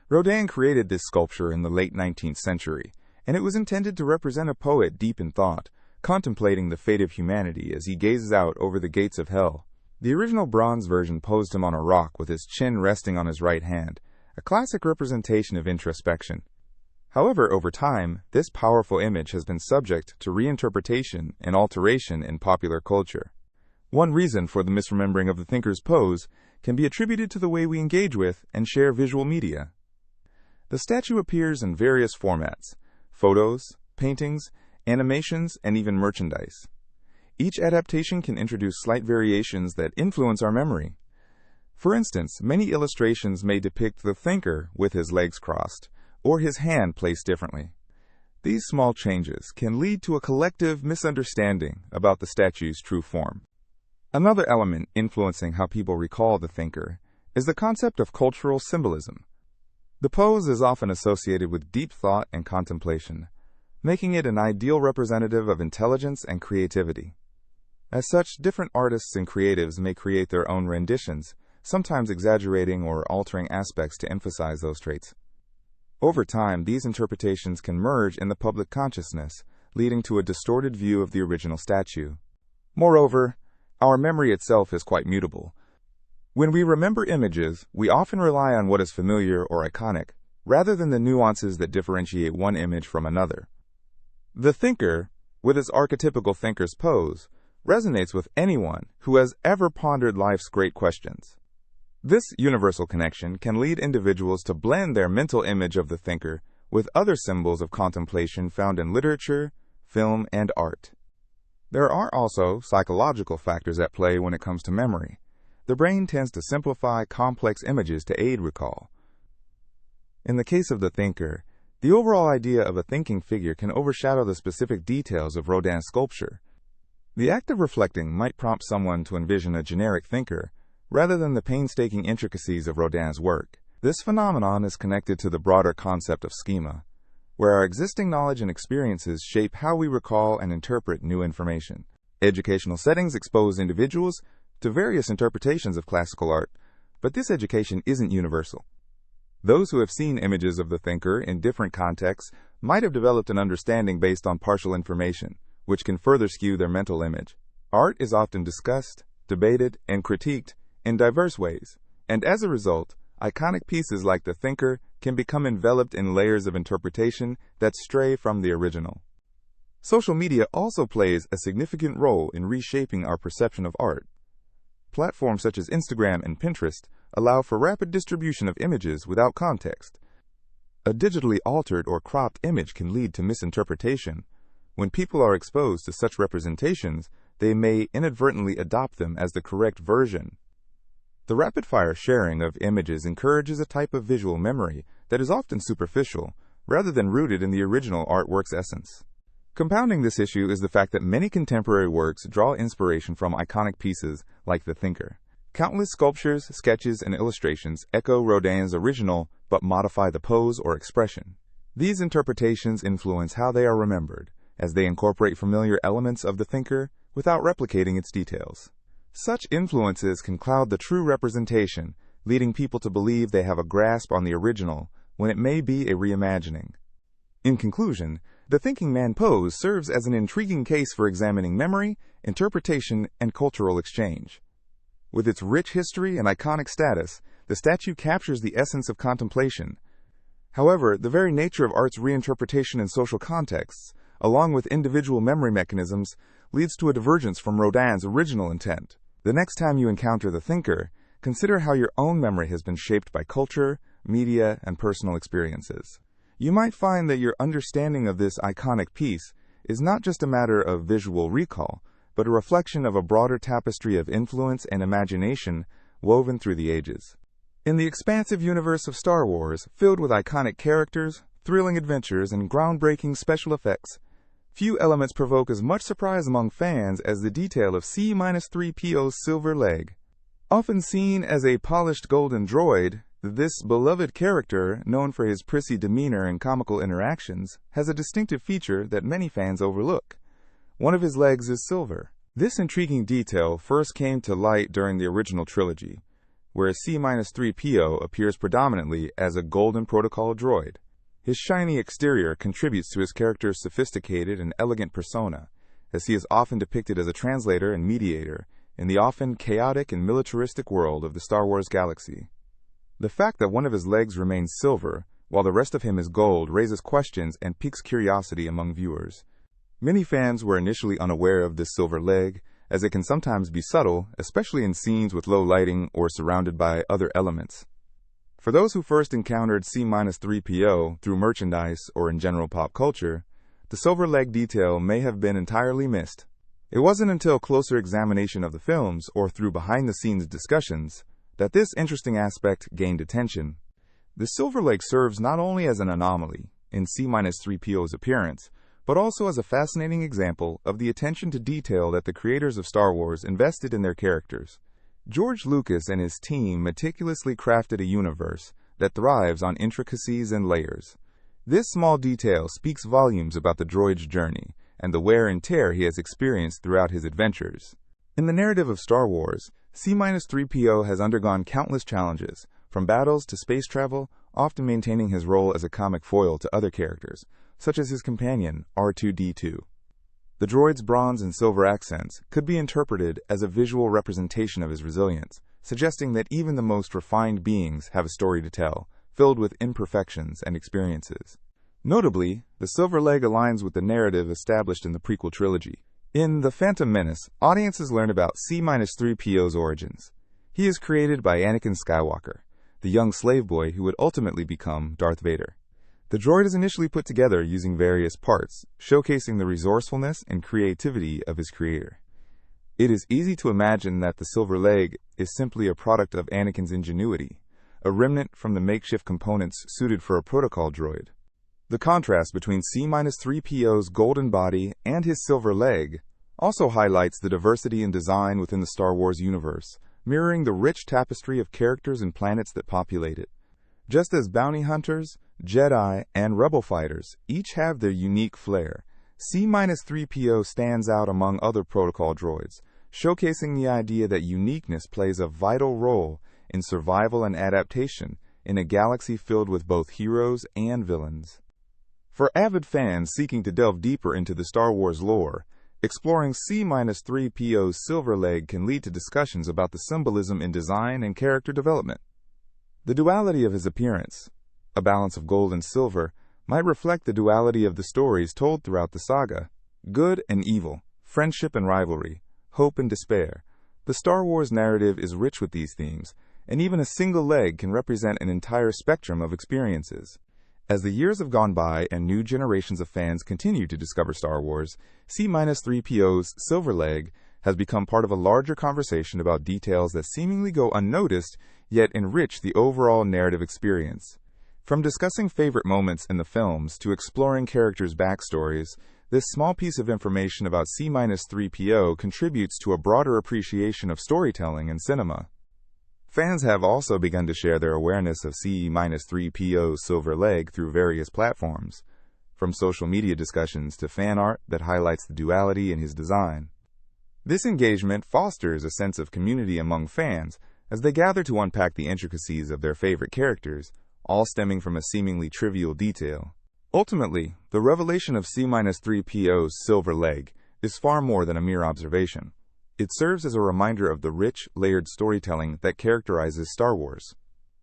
Rodin created this sculpture in the late 19th century, and it was intended to represent a poet deep in thought, contemplating the fate of humanity as he gazes out over the gates of hell. The original bronze version posed him on a rock with his chin resting on his right hand, a classic representation of introspection. However, over time, this powerful image has been subject to reinterpretation and alteration in popular culture. One reason for the misremembering of the thinker's pose can be attributed to the way we engage with and share visual media. The statue appears in various formats: photos, paintings, animations, and even merchandise. Each adaptation can introduce slight variations that influence our memory. For instance, many illustrations may depict the thinker with his legs crossed, or his hand placed differently. These small changes can lead to a collective misunderstanding about the statue's true form. Another element influencing how people recall the thinker is the concept of cultural symbolism. The pose is often associated with deep thought and contemplation, making it an ideal representative of intelligence and creativity. As such, different artists and creatives may create their own renditions, sometimes exaggerating or altering aspects to emphasize those traits. Over time, these interpretations can merge in the public consciousness, leading to a distorted view of the original statue. Moreover, our memory itself is quite mutable. When we remember images, we often rely on what is familiar or iconic, rather than the nuances that differentiate one image from another. The thinker, with its archetypical thinker's pose, resonates with anyone who has ever pondered life's great questions. This universal connection can lead individuals to blend their mental image of the thinker with other symbols of contemplation found in literature, film, and art. There are also psychological factors at play when it comes to memory. The brain tends to simplify complex images to aid recall. In the case of the thinker, the overall idea of a thinking figure can overshadow the specific details of Rodin's sculpture. The act of reflecting might prompt someone to envision a generic thinker, rather than the painstaking intricacies of Rodin's work. This phenomenon is connected to the broader concept of schema, where our existing knowledge and experiences shape how we recall and interpret new information. Educational settings expose individuals to various interpretations of classical art, but this education isn't universal. Those who have seen images of the thinker in different contexts might have developed an understanding based on partial information, which can further skew their mental image. Art is often discussed, debated, and critiqued in diverse ways, and as a result, iconic pieces like the thinker can become enveloped in layers of interpretation that stray from the original. Social media also plays a significant role in reshaping our perception of art. Platforms such as Instagram and Pinterest allow for rapid distribution of images without context. A digitally altered or cropped image can lead to misinterpretation. When people are exposed to such representations, they may inadvertently adopt them as the correct version. The rapid-fire sharing of images encourages a type of visual memory that is often superficial, rather than rooted in the original artwork's essence. Compounding this issue is the fact that many contemporary works draw inspiration from iconic pieces like the thinker. Countless sculptures, sketches, and illustrations echo Rodin's original but modify the pose or expression. These interpretations influence how they are remembered, as they incorporate familiar elements of the thinker without replicating its details. Such influences can cloud the true representation, leading people to believe they have a grasp on the original when it may be a reimagining. In conclusion, the thinking man pose serves as an intriguing case for examining memory, interpretation, and cultural exchange. With its rich history and iconic status, the statue captures the essence of contemplation. However, the very nature of art's reinterpretation in social contexts, along with individual memory mechanisms, leads to a divergence from Rodin's original intent. The next time you encounter the thinker, consider how your own memory has been shaped by culture, media, and personal experiences. You might find that your understanding of this iconic piece is not just a matter of visual recall, but a reflection of a broader tapestry of influence and imagination woven through the ages. In the expansive universe of Star Wars, filled with iconic characters, thrilling adventures, and groundbreaking special effects, few elements provoke as much surprise among fans as the detail of C-3PO's silver leg. Often seen as a polished golden droid, This beloved character, known for his prissy demeanor and comical interactions, has a distinctive feature that many fans overlook. One of his legs is silver. This intriguing detail first came to light during the original trilogy, where C-3PO appears predominantly as a Golden Protocol droid. His shiny exterior contributes to his character's sophisticated and elegant persona, as he is often depicted as a translator and mediator in the often chaotic and militaristic world of the Star Wars galaxy. The fact that one of his legs remains silver, while the rest of him is gold, raises questions and piques curiosity among viewers. Many fans were initially unaware of this silver leg, as it can sometimes be subtle, especially in scenes with low lighting or surrounded by other elements. For those who first encountered C-3PO through merchandise or in general pop culture, the silver leg detail may have been entirely missed. It wasn't until closer examination of the films or through behind-the-scenes discussions that this interesting aspect gained attention. The silver leg serves not only as an anomaly in C-3PO's appearance, but also as a fascinating example of the attention to detail that the creators of Star Wars invested in their characters. George Lucas and his team meticulously crafted a universe that thrives on intricacies and layers. This small detail speaks volumes about the droid's journey and the wear and tear he has experienced throughout his adventures. In the narrative of Star Wars, C-3PO has undergone countless challenges, from battles to space travel, often maintaining his role as a comic foil to other characters, such as his companion, R2-D2. The droid's bronze and silver accents could be interpreted as a visual representation of his resilience, suggesting that even the most refined beings have a story to tell, filled with imperfections and experiences. Notably, the silver leg aligns with the narrative established in the prequel trilogy. In The Phantom Menace, audiences learn about C-3PO's origins. He is created by Anakin Skywalker, the young slave boy who would ultimately become Darth Vader. The droid is initially put together using various parts, showcasing the resourcefulness and creativity of his creator. It is easy to imagine that the silver leg is simply a product of Anakin's ingenuity, a remnant from the makeshift components suited for a protocol droid. The contrast between C-3PO's golden body and his silver leg also highlights the diversity in design within the Star Wars universe, mirroring the rich tapestry of characters and planets that populate it. Just as bounty hunters, Jedi, and rebel fighters each have their unique flair, C-3PO stands out among other protocol droids, showcasing the idea that uniqueness plays a vital role in survival and adaptation in a galaxy filled with both heroes and villains. For avid fans seeking to delve deeper into the Star Wars lore, exploring C-3PO's silver leg can lead to discussions about the symbolism in design and character development. The duality of his appearance, a balance of gold and silver, might reflect the duality of the stories told throughout the saga. Good and evil, friendship and rivalry, hope and despair. The Star Wars narrative is rich with these themes, and even a single leg can represent an entire spectrum of experiences. As the years have gone by and new generations of fans continue to discover Star Wars, C-3PO's silver leg has become part of a larger conversation about details that seemingly go unnoticed, yet enrich the overall narrative experience. From discussing favorite moments in the films to exploring characters' backstories, this small piece of information about C-3PO contributes to a broader appreciation of storytelling and cinema. Fans have also begun to share their awareness of C-3PO's silver leg through various platforms, from social media discussions to fan art that highlights the duality in his design. This engagement fosters a sense of community among fans as they gather to unpack the intricacies of their favorite characters, all stemming from a seemingly trivial detail. Ultimately, the revelation of C-3PO's silver leg is far more than a mere observation. It serves as a reminder of the rich, layered storytelling that characterizes Star Wars.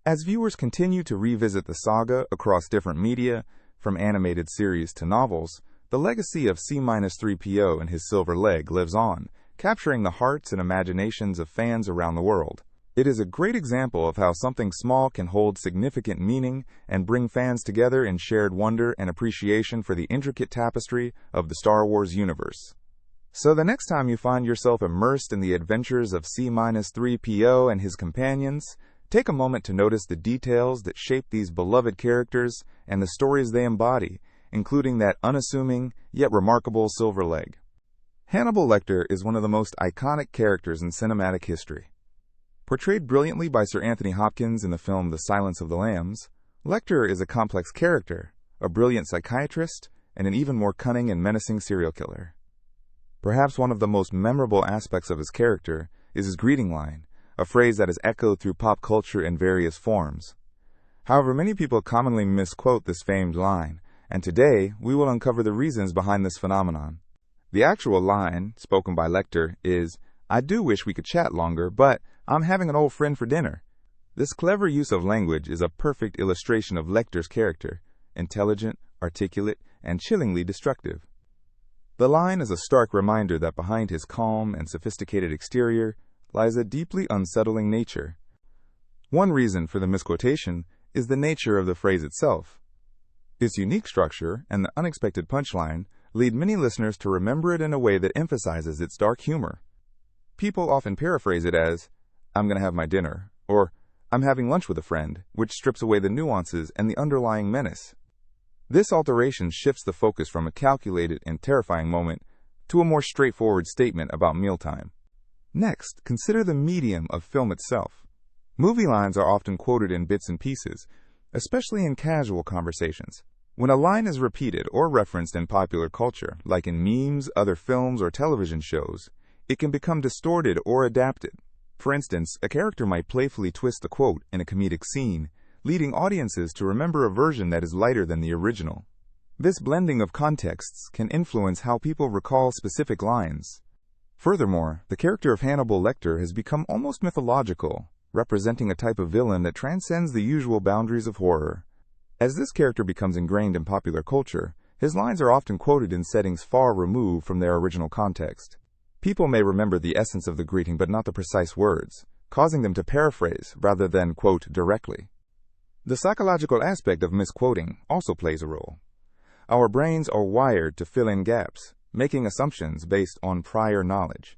As viewers continue to revisit the saga across different media, from animated series to novels, the legacy of C-3PO and his silver leg lives on, capturing the hearts and imaginations of fans around the world. It is a great example of how something small can hold significant meaning and bring fans together in shared wonder and appreciation for the intricate tapestry of the Star Wars universe. So the next time you find yourself immersed in the adventures of C-3PO and his companions, take a moment to notice the details that shape these beloved characters and the stories they embody, including that unassuming yet remarkable silver leg. Hannibal Lecter is one of the most iconic characters in cinematic history. Portrayed brilliantly by Sir Anthony Hopkins in the film The Silence of the Lambs, Lecter is a complex character, a brilliant psychiatrist, and an even more cunning and menacing serial killer. Perhaps one of the most memorable aspects of his character is his greeting line, a phrase that is echoed through pop culture in various forms. However, many people commonly misquote this famed line, and today we will uncover the reasons behind this phenomenon. The actual line, spoken by Lecter, is, "I do wish we could chat longer, but I'm having an old friend for dinner." This clever use of language is a perfect illustration of Lecter's character, intelligent, articulate, and chillingly destructive. The line is a stark reminder that behind his calm and sophisticated exterior lies a deeply unsettling nature. One reason for the misquotation is the nature of the phrase itself. Its unique structure and the unexpected punchline lead many listeners to remember it in a way that emphasizes its dark humor. People often paraphrase it as, "I'm going to have my dinner," or "I'm having lunch with a friend," which strips away the nuances and the underlying menace. This alteration shifts the focus from a calculated and terrifying moment to a more straightforward statement about mealtime. Next, consider the medium of film itself. Movie lines are often quoted in bits and pieces, especially in casual conversations. When a line is repeated or referenced in popular culture, like in memes, other films, or television shows, it can become distorted or adapted. For instance, a character might playfully twist the quote in a comedic scene, leading audiences to remember a version that is lighter than the original. This blending of contexts can influence how people recall specific lines. Furthermore, the character of Hannibal Lecter has become almost mythological, representing a type of villain that transcends the usual boundaries of horror. As this character becomes ingrained in popular culture, his lines are often quoted in settings far removed from their original context. People may remember the essence of the greeting but not the precise words, causing them to paraphrase rather than quote directly. The psychological aspect of misquoting also plays a role. Our brains are wired to fill in gaps, making assumptions based on prior knowledge.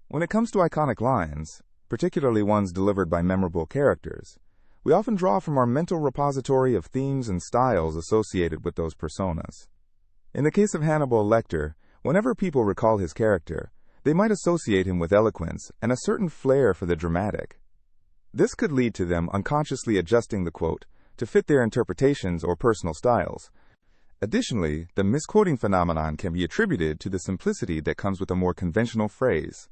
When it comes to iconic lines, particularly ones delivered by memorable characters, we often draw from our mental repository of themes and styles associated with those personas. In the case of Hannibal Lecter, whenever people recall his character, they might associate him with eloquence and a certain flair for the dramatic. This could lead to them unconsciously adjusting the quote to fit their interpretations or personal styles. Additionally, the misquoting phenomenon can be attributed to the simplicity that comes with a more conventional phrase.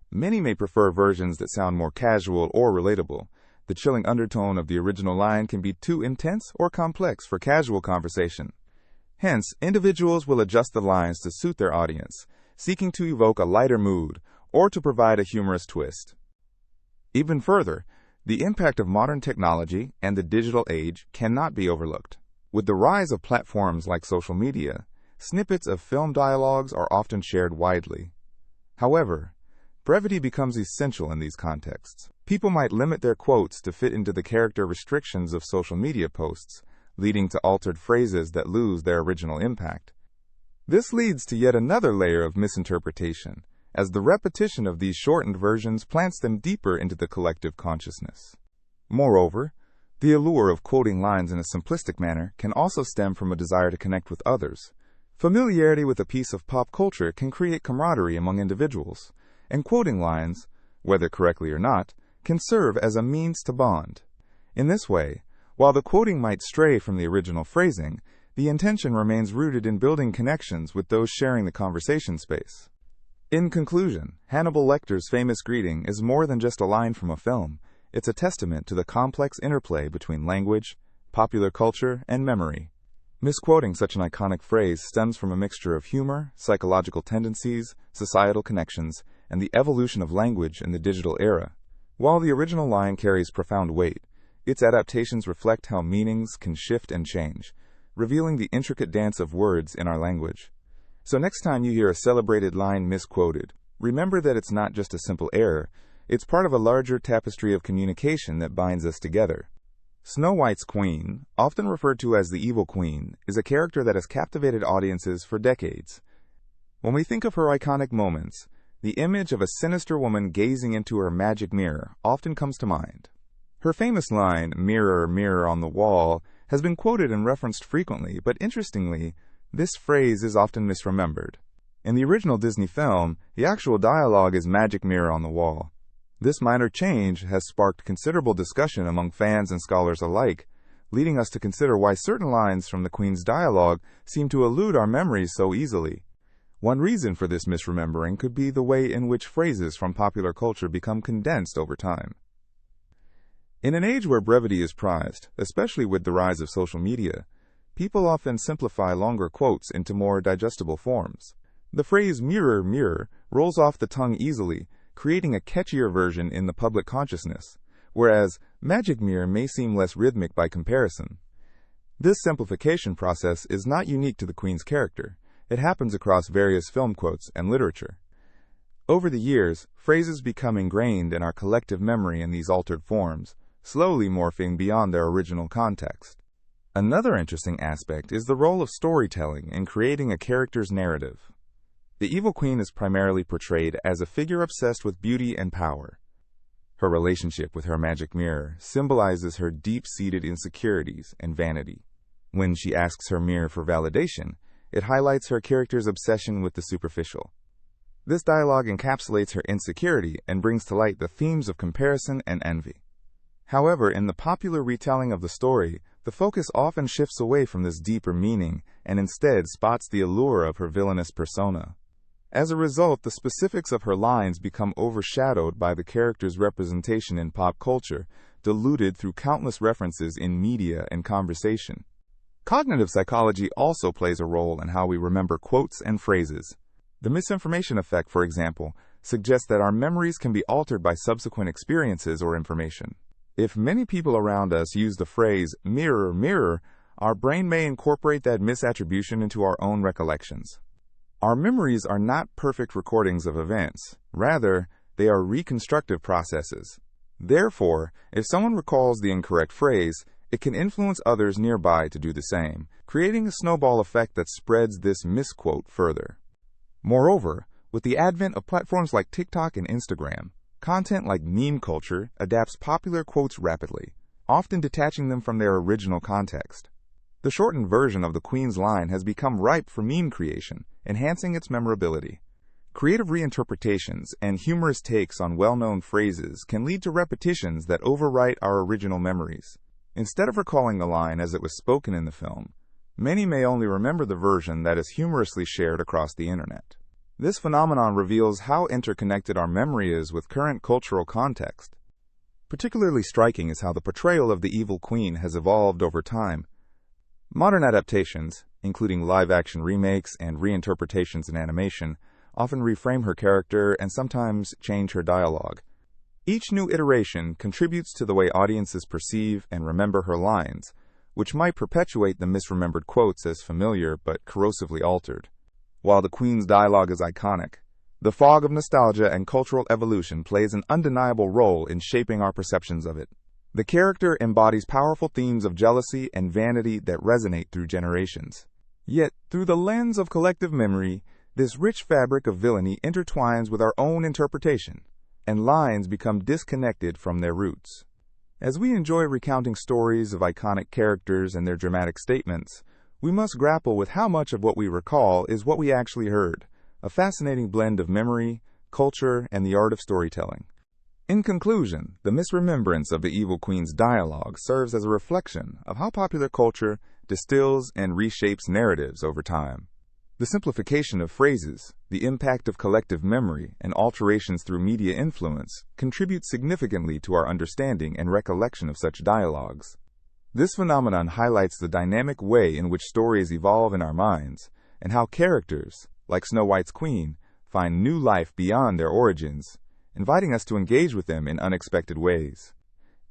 Many may prefer versions that sound more casual or relatable. The chilling undertone of the original line can be too intense or complex for casual conversation. Hence, individuals will adjust the lines to suit their audience, seeking to evoke a lighter mood or to provide a humorous twist. Even further, the impact of modern technology and the digital age cannot be overlooked. With the rise of platforms like social media, snippets of film dialogues are often shared widely. However, brevity becomes essential in these contexts. People might limit their quotes to fit into the character restrictions of social media posts, leading to altered phrases that lose their original impact. This leads to yet another layer of misinterpretation, as the repetition of these shortened versions plants them deeper into the collective consciousness. Moreover, the allure of quoting lines in a simplistic manner can also stem from a desire to connect with others. Familiarity with a piece of pop culture can create camaraderie among individuals, and quoting lines, whether correctly or not, can serve as a means to bond. In this way, while the quoting might stray from the original phrasing, the intention remains rooted in building connections with those sharing the conversation space. In conclusion, Hannibal Lecter's famous greeting is more than just a line from a film. It's a testament to the complex interplay between language, popular culture, and memory. Misquoting such an iconic phrase stems from a mixture of humor, psychological tendencies, societal connections, and the evolution of language in the digital era. While the original line carries profound weight, its adaptations reflect how meanings can shift and change, revealing the intricate dance of words in our language. So next time you hear a celebrated line misquoted, remember that it's not just a simple error, it's part of a larger tapestry of communication that binds us together. Snow White's queen, often referred to as the Evil Queen, is a character that has captivated audiences for decades. When we think of her iconic moments, the image of a sinister woman gazing into her magic mirror often comes to mind. Her famous line, "Mirror, mirror on the wall," has been quoted and referenced frequently, but interestingly, this phrase is often misremembered. In the original Disney film, the actual dialogue is "magic mirror on the wall." This minor change has sparked considerable discussion among fans and scholars alike, leading us to consider why certain lines from the Queen's dialogue seem to elude our memories so easily. One reason for this misremembering could be the way in which phrases from popular culture become condensed over time. In an age where brevity is prized, especially with the rise of social media, people often simplify longer quotes into more digestible forms. The phrase "mirror, mirror" rolls off the tongue easily, creating a catchier version in the public consciousness, whereas "magic mirror" may seem less rhythmic by comparison. This simplification process is not unique to the Queen's character. It happens across various film quotes and literature. Over the years, phrases become ingrained in our collective memory in these altered forms, slowly morphing beyond their original context. Another interesting aspect is the role of storytelling in creating a character's narrative. The evil queen is primarily portrayed as a figure obsessed with beauty and power. Her relationship with her magic mirror symbolizes her deep-seated insecurities and vanity. When she asks her mirror for validation, it highlights her character's obsession with the superficial. This dialogue encapsulates her insecurity and brings to light the themes of comparison and envy. However, in the popular retelling of the story, the focus often shifts away from this deeper meaning and instead spots the allure of her villainous persona. As a result, the specifics of her lines become overshadowed by the character's representation in pop culture, diluted through countless references in media and conversation. Cognitive psychology also plays a role in how we remember quotes and phrases. The misinformation effect, for example, suggests that our memories can be altered by subsequent experiences or information. If many people around us use the phrase "mirror, mirror," our brain may incorporate that misattribution into our own recollections. Our memories are not perfect recordings of events. Rather, they are reconstructive processes. Therefore, if someone recalls the incorrect phrase, it can influence others nearby to do the same, creating a snowball effect that spreads this misquote further. Moreover, with the advent of platforms like TikTok and Instagram, content like meme culture adapts popular quotes rapidly, often detaching them from their original context. The shortened version of the Queen's line has become ripe for meme creation, enhancing its memorability. Creative reinterpretations and humorous takes on well-known phrases can lead to repetitions that overwrite our original memories. Instead of recalling the line as it was spoken in the film, many may only remember the version that is humorously shared across the internet. This phenomenon reveals how interconnected our memory is with current cultural context. Particularly striking is how the portrayal of the evil queen has evolved over time. Modern adaptations, including live-action remakes and reinterpretations in animation, often reframe her character and sometimes change her dialogue. Each new iteration contributes to the way audiences perceive and remember her lines, which might perpetuate the misremembered quotes as familiar but corrosively altered. While the Queen's dialogue is iconic, the fog of nostalgia and cultural evolution plays an undeniable role in shaping our perceptions of it. The character embodies powerful themes of jealousy and vanity that resonate through generations. Yet, through the lens of collective memory, this rich fabric of villainy intertwines with our own interpretation, and lines become disconnected from their roots. As we enjoy recounting stories of iconic characters and their dramatic statements, we must grapple with how much of what we recall is what we actually heard, a fascinating blend of memory, culture, and the art of storytelling. In conclusion, the misremembrance of the evil queen's dialogue serves as a reflection of how popular culture distills and reshapes narratives over time. The simplification of phrases, the impact of collective memory, and alterations through media influence contribute significantly to our understanding and recollection of such dialogues. This phenomenon highlights the dynamic way in which stories evolve in our minds, and how characters, like Snow White's queen, find new life beyond their origins, inviting us to engage with them in unexpected ways.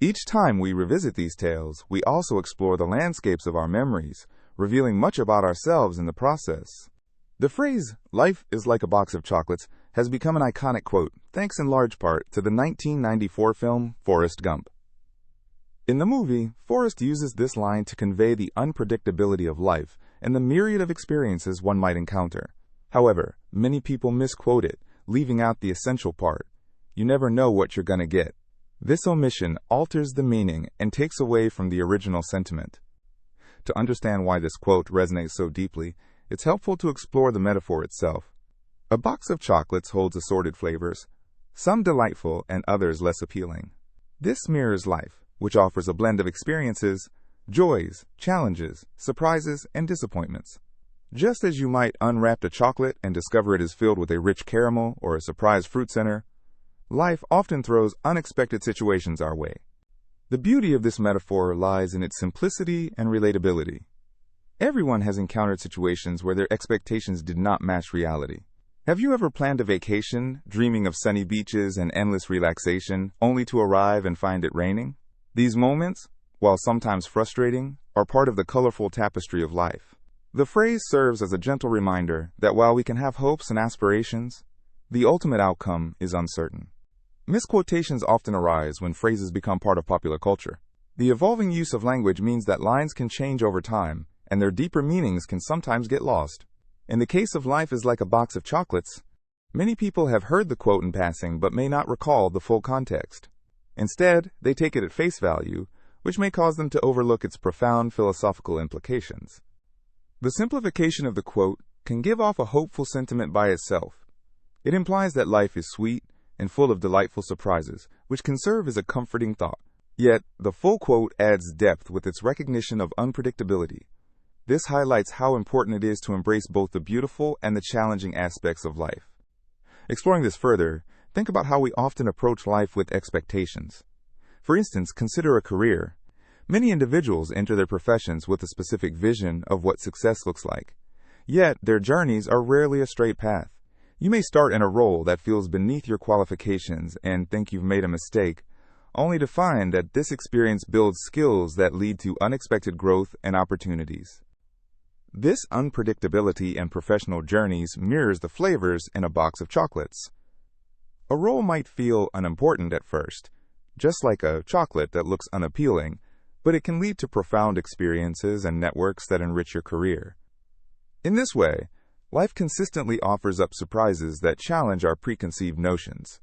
Each time we revisit these tales, we also explore the landscapes of our memories, revealing much about ourselves in the process. The phrase, "life is like a box of chocolates," has become an iconic quote, thanks in large part to the 1994 film Forrest Gump. In the movie, Forrest uses this line to convey the unpredictability of life and the myriad of experiences one might encounter. However, many people misquote it, leaving out the essential part. You never know what you're gonna get. This omission alters the meaning and takes away from the original sentiment. To understand why this quote resonates so deeply, it's helpful to explore the metaphor itself. A box of chocolates holds assorted flavors. some delightful and others less appealing. This mirrors life, which offers a blend of experiences, joys, challenges, surprises, and disappointments. Just as you might unwrap a chocolate and discover it is filled with a rich caramel or a surprise fruit center, life often throws unexpected situations our way. The beauty of this metaphor lies in its simplicity and relatability. Everyone has encountered situations where their expectations did not match reality. Have you ever planned a vacation, dreaming of sunny beaches and endless relaxation, only to arrive and find it raining? These moments, while sometimes frustrating, are part of the colorful tapestry of life. The phrase serves as a gentle reminder that while we can have hopes and aspirations, the ultimate outcome is uncertain. Misquotations often arise when phrases become part of popular culture. The evolving use of language means that lines can change over time, and their deeper meanings can sometimes get lost. In the case of "life is like a box of chocolates," many people have heard the quote in passing but may not recall the full context. Instead, they take it at face value, which may cause them to overlook its profound philosophical implications. The simplification of the quote can give off a hopeful sentiment by itself. It implies that life is sweet and full of delightful surprises, which can serve as a comforting thought. Yet, the full quote adds depth with its recognition of unpredictability. This highlights how important it is to embrace both the beautiful and the challenging aspects of life. Exploring this further, think about how we often approach life with expectations. For instance, consider a career. Many individuals enter their professions with a specific vision of what success looks like. Yet, their journeys are rarely a straight path. You may start in a role that feels beneath your qualifications and think you've made a mistake, only to find that this experience builds skills that lead to unexpected growth and opportunities. This unpredictability in professional journeys mirrors the flavors in a box of chocolates. A role might feel unimportant at first, just like a chocolate that looks unappealing, but it can lead to profound experiences and networks that enrich your career. In this way, life consistently offers up surprises that challenge our preconceived notions.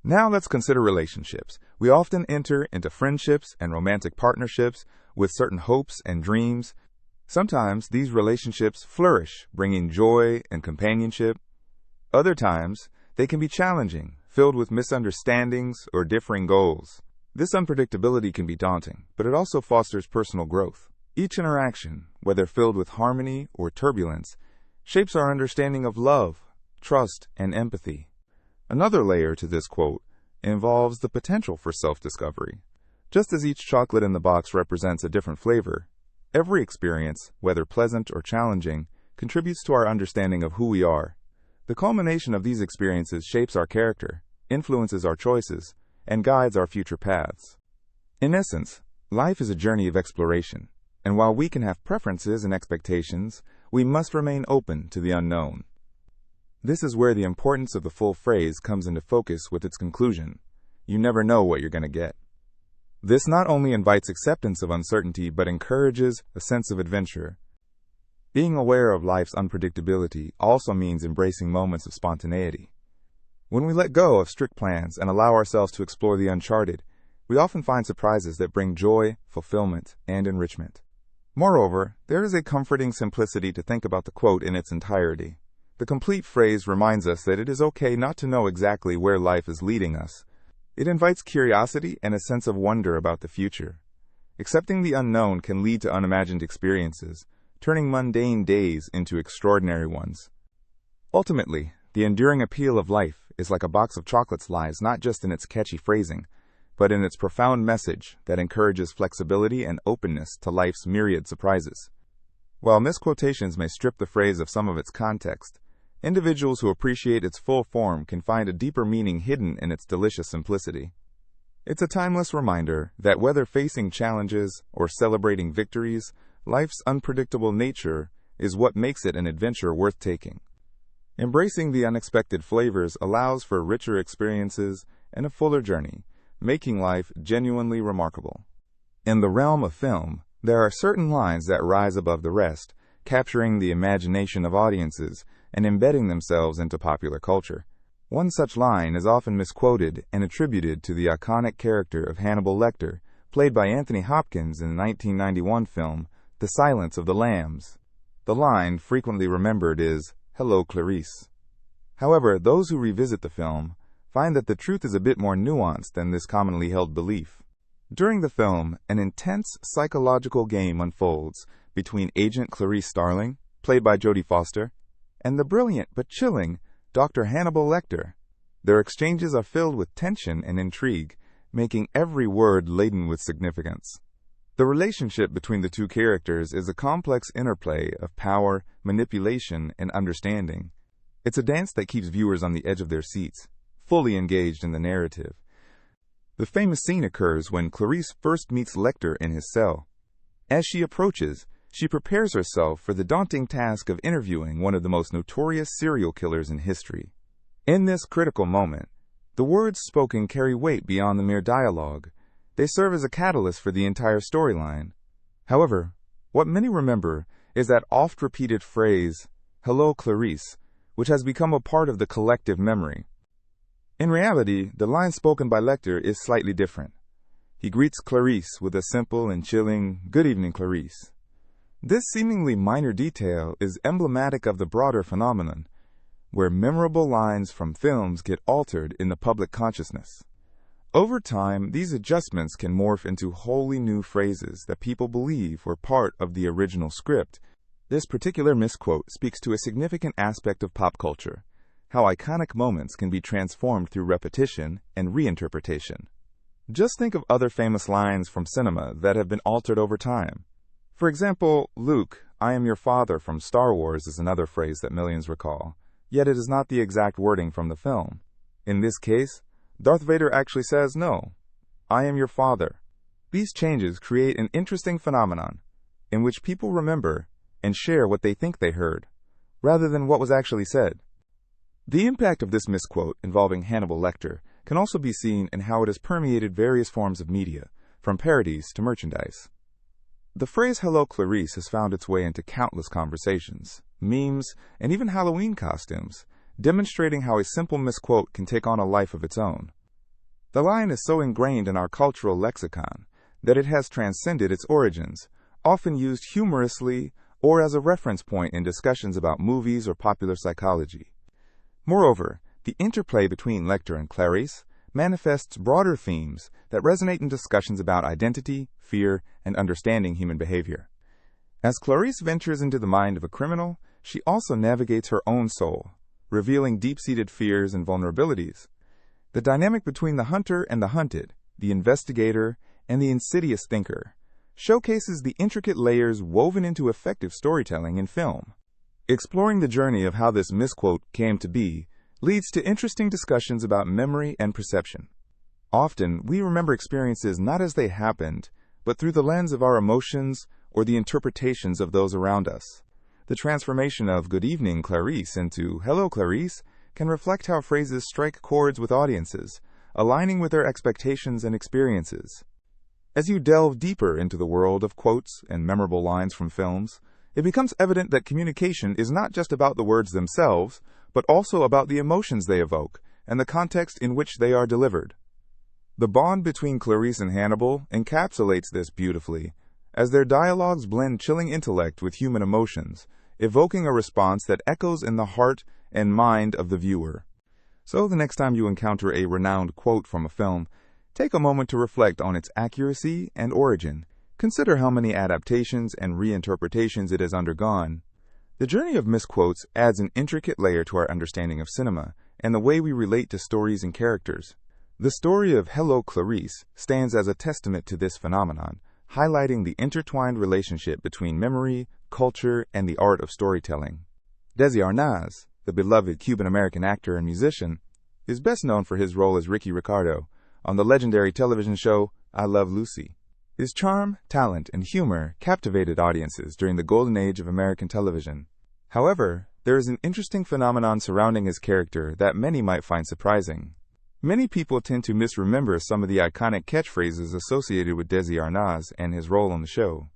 Now let's consider relationships. We often enter into friendships and romantic partnerships with certain hopes and dreams. Sometimes these relationships flourish, bringing joy and companionship. Other times, they can be challenging, filled with misunderstandings or differing goals. This unpredictability can be daunting, but it also fosters personal growth. Each interaction, whether filled with harmony or turbulence, shapes our understanding of love, trust, and empathy. Another layer to this quote involves the potential for self-discovery. Just as each chocolate in the box represents a different flavor, every experience, whether pleasant or challenging, contributes to our understanding of who we are. The culmination of these experiences shapes our character, influences our choices, and guides our future paths. In essence, life is a journey of exploration, and while we can have preferences and expectations, we must remain open to the unknown. This is where the importance of the full phrase comes into focus with its conclusion: you never know what you're going to get. This not only invites acceptance of uncertainty, but encourages a sense of adventure. Being aware of life's unpredictability also means embracing moments of spontaneity. When we let go of strict plans and allow ourselves to explore the uncharted, we often find surprises that bring joy, fulfillment, and enrichment. Moreover, there is a comforting simplicity to think about the quote in its entirety. The complete phrase reminds us that it is okay not to know exactly where life is leading us. It invites curiosity and a sense of wonder about the future. Accepting the unknown can lead to unimagined experiences, turning mundane days into extraordinary ones. Ultimately, the enduring appeal of life is like a box of chocolates lies not just in its catchy phrasing, but in its profound message that encourages flexibility and openness to life's myriad surprises. While misquotations may strip the phrase of some of its context, individuals who appreciate its full form can find a deeper meaning hidden in its delicious simplicity. It's a timeless reminder that whether facing challenges or celebrating victories, life's unpredictable nature is what makes it an adventure worth taking. Embracing the unexpected flavors allows for richer experiences and a fuller journey, making life genuinely remarkable. In the realm of film, there are certain lines that rise above the rest, capturing the imagination of audiences and embedding themselves into popular culture. One such line is often misquoted and attributed to the iconic character of Hannibal Lecter, played by Anthony Hopkins in the 1991 film The Silence of the Lambs. The line, frequently remembered, is, "Hello, Clarice." However, those who revisit the film find that the truth is a bit more nuanced than this commonly held belief. During the film, an intense psychological game unfolds between Agent Clarice Starling, played by Jodie Foster, and the brilliant but chilling Dr. Hannibal Lecter. Their exchanges are filled with tension and intrigue, making every word laden with significance. The relationship between the two characters is a complex interplay of power, manipulation, and understanding. It's a dance that keeps viewers on the edge of their seats, fully engaged in the narrative. The famous scene occurs when Clarice first meets Lecter in his cell. As she approaches, she prepares herself for the daunting task of interviewing one of the most notorious serial killers in history. In this critical moment, the words spoken carry weight beyond the mere dialogue. They serve as a catalyst for the entire storyline. However, what many remember is that oft-repeated phrase, "Hello, Clarice," which has become a part of the collective memory. In reality, the line spoken by Lecter is slightly different. He greets Clarice with a simple and chilling, "Good evening, Clarice." This seemingly minor detail is emblematic of the broader phenomenon, where memorable lines from films get altered in the public consciousness. Over time, these adjustments can morph into wholly new phrases that people believe were part of the original script. This particular misquote speaks to a significant aspect of pop culture, how iconic moments can be transformed through repetition and reinterpretation. Just think of other famous lines from cinema that have been altered over time. For example, "Luke, I am your father" from Star Wars is another phrase that millions recall, yet it is not the exact wording from the film. In this case, Darth Vader actually says, "No, I am your father." These changes create an interesting phenomenon in which people remember and share what they think they heard, rather than what was actually said. The impact of this misquote involving Hannibal Lecter can also be seen in how it has permeated various forms of media, from parodies to merchandise. The phrase "Hello, Clarice" has found its way into countless conversations, memes, and even Halloween costumes, demonstrating how a simple misquote can take on a life of its own. The line is so ingrained in our cultural lexicon that it has transcended its origins, often used humorously or as a reference point in discussions about movies or popular psychology. Moreover, the interplay between Lecter and Clarice manifests broader themes that resonate in discussions about identity, fear, and understanding human behavior. As Clarice ventures into the mind of a criminal, she also navigates her own soul, revealing deep-seated fears and vulnerabilities. The dynamic between the hunter and the hunted, the investigator and the insidious thinker, showcases the intricate layers woven into effective storytelling in film. Exploring the journey of how this misquote came to be leads to interesting discussions about memory and perception. Often, we remember experiences not as they happened, but through the lens of our emotions or the interpretations of those around us. The transformation of "Good evening, Clarice" into "Hello, Clarice" can reflect how phrases strike chords with audiences, aligning with their expectations and experiences. As you delve deeper into the world of quotes and memorable lines from films, it becomes evident that communication is not just about the words themselves, but also about the emotions they evoke and the context in which they are delivered. The bond between Clarice and Hannibal encapsulates this beautifully, as their dialogues blend chilling intellect with human emotions, evoking a response that echoes in the heart and mind of the viewer. So the next time you encounter a renowned quote from a film, take a moment to reflect on its accuracy and origin. Consider how many adaptations and reinterpretations it has undergone. The journey of misquotes adds an intricate layer to our understanding of cinema and the way we relate to stories and characters. The story of "Hello, Clarice" stands as a testament to this phenomenon, highlighting the intertwined relationship between memory, culture, and the art of storytelling. Desi Arnaz, the beloved Cuban-American actor and musician, is best known for his role as Ricky Ricardo on the legendary television show I Love Lucy. His charm, talent, and humor captivated audiences during the golden age of American television. However, there is an interesting phenomenon surrounding his character that many might find surprising. Many people tend to misremember some of the iconic catchphrases associated with Desi Arnaz and his role on the show.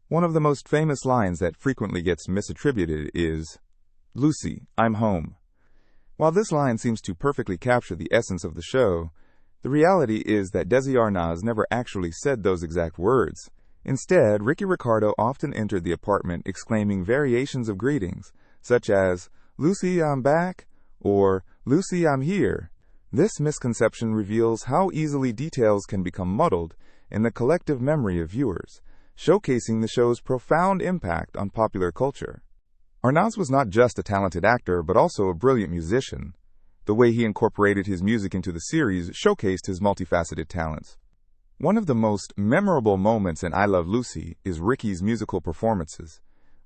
One of the most famous lines that frequently gets misattributed is, "Lucy, I'm home." While this line seems to perfectly capture the essence of the show, the reality is that Desi Arnaz never actually said those exact words. Instead, Ricky Ricardo often entered the apartment exclaiming variations of greetings, such as, "Lucy, I'm back," or "Lucy, I'm here," This misconception reveals how easily details can become muddled in the collective memory of viewers, showcasing the show's profound impact on popular culture. Arnaz was not just a talented actor, but also a brilliant musician. The way he incorporated his music into the series showcased his multifaceted talents. One of the most memorable moments in I Love Lucy is Ricky's musical performances,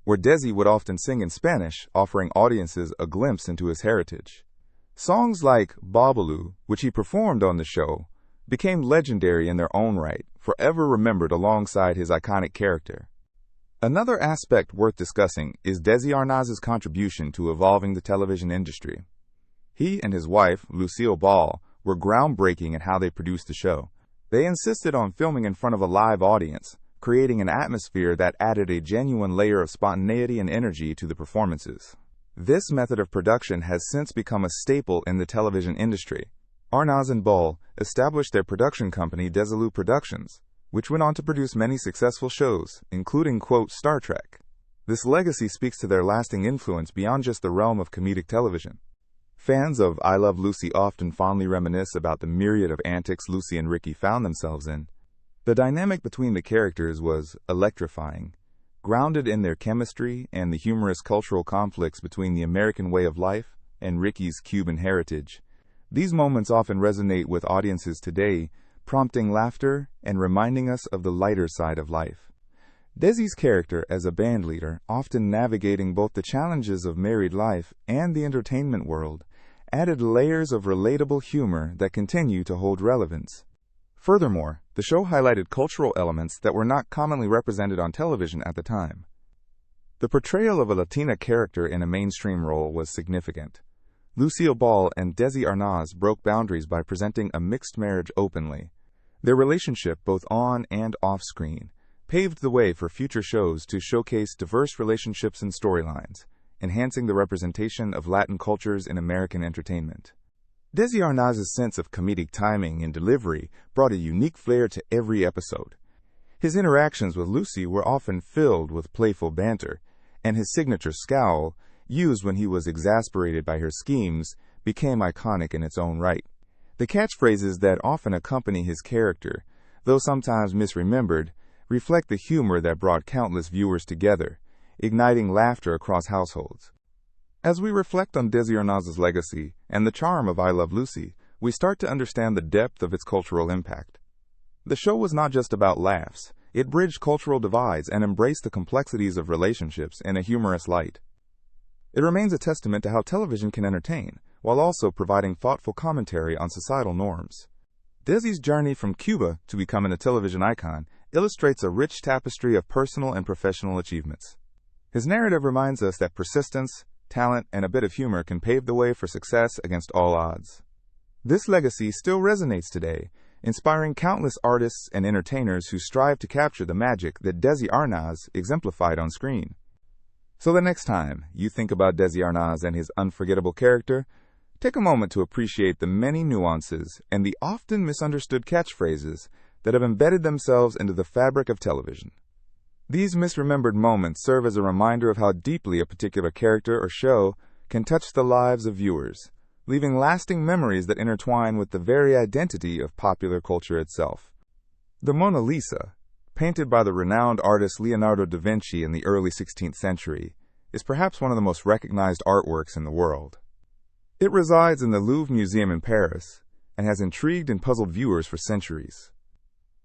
where Desi would often sing in Spanish, offering audiences a glimpse into his heritage. Songs like Babalu, which he performed on the show, became legendary in their own right, forever remembered alongside his iconic character. Another aspect worth discussing is Desi Arnaz's contribution to evolving the television industry. He and his wife, Lucille Ball, were groundbreaking in how they produced the show. They insisted on filming in front of a live audience, creating an atmosphere that added a genuine layer of spontaneity and energy to the performances. This method of production has since become a staple in the television industry. Arnaz and Ball established their production company Desilu Productions, which went on to produce many successful shows, including, quote, Star Trek. This legacy speaks to their lasting influence beyond just the realm of comedic television. Fans of I Love Lucy often fondly reminisce about the myriad of antics Lucy and Ricky found themselves in. The dynamic between the characters was electrifying, grounded in their chemistry and the humorous cultural conflicts between the American way of life and Ricky's Cuban heritage. These moments often resonate with audiences today, prompting laughter and reminding us of the lighter side of life. Desi's character as a bandleader, often navigating both the challenges of married life and the entertainment world, added layers of relatable humor that continue to hold relevance. Furthermore, the show highlighted cultural elements that were not commonly represented on television at the time. The portrayal of a Latina character in a mainstream role was significant. Lucille Ball and Desi Arnaz broke boundaries by presenting a mixed marriage openly. Their relationship, both on and off-screen, paved the way for future shows to showcase diverse relationships and storylines, enhancing the representation of Latin cultures in American entertainment. Desi Arnaz's sense of comedic timing and delivery brought a unique flair to every episode. His interactions with Lucy were often filled with playful banter, and his signature scowl, used when he was exasperated by her schemes, became iconic in its own right. The catchphrases that often accompany his character, though sometimes misremembered, reflect the humor that brought countless viewers together, igniting laughter across households. As we reflect on Desi Arnaz's legacy and the charm of I Love Lucy, we start to understand the depth of its cultural impact. The show was not just about laughs. It bridged cultural divides and embraced the complexities of relationships in a humorous light. It remains a testament to how television can entertain, while also providing thoughtful commentary on societal norms. Desi's journey from Cuba to becoming a television icon illustrates a rich tapestry of personal and professional achievements. His narrative reminds us that persistence, talent, and a bit of humor can pave the way for success against all odds. This legacy still resonates today, inspiring countless artists and entertainers who strive to capture the magic that Desi Arnaz exemplified on screen. So the next time you think about Desi Arnaz and his unforgettable character, take a moment to appreciate the many nuances and the often misunderstood catchphrases that have embedded themselves into the fabric of television. These misremembered moments serve as a reminder of how deeply a particular character or show can touch the lives of viewers, leaving lasting memories that intertwine with the very identity of popular culture itself. The Mona Lisa, painted by the renowned artist Leonardo da Vinci in the early 16th century, is perhaps one of the most recognized artworks in the world. It resides in the Louvre Museum in Paris and has intrigued and puzzled viewers for centuries.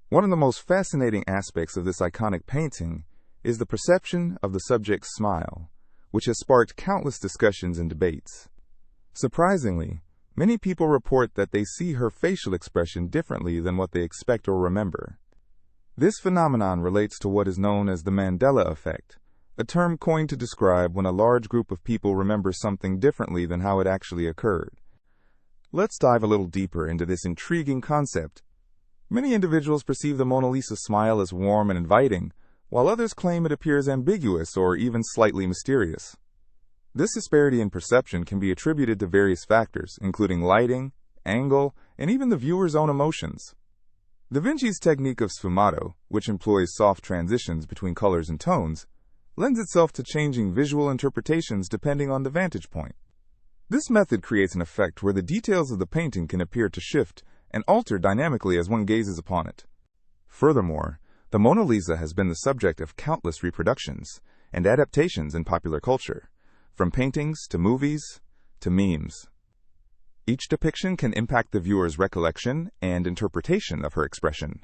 One of the most fascinating aspects of this iconic painting is the perception of the subject's smile, which has sparked countless discussions and debates. Surprisingly, many people report that they see her facial expression differently than what they expect or remember. This phenomenon relates to what is known as the Mandela effect, a term coined to describe when a large group of people remember something differently than how it actually occurred. Let's dive a little deeper into this intriguing concept. Many individuals perceive the Mona Lisa smile as warm and inviting, while others claim it appears ambiguous or even slightly mysterious. This disparity in perception can be attributed to various factors, including lighting, angle, and even the viewer's own emotions. Da Vinci's technique of sfumato, which employs soft transitions between colors and tones, lends itself to changing visual interpretations depending on the vantage point. This method creates an effect where the details of the painting can appear to shift and alter dynamically as one gazes upon it. Furthermore, the Mona Lisa has been the subject of countless reproductions and adaptations in popular culture, from paintings to movies to memes. Each depiction can impact the viewer's recollection and interpretation of her expression.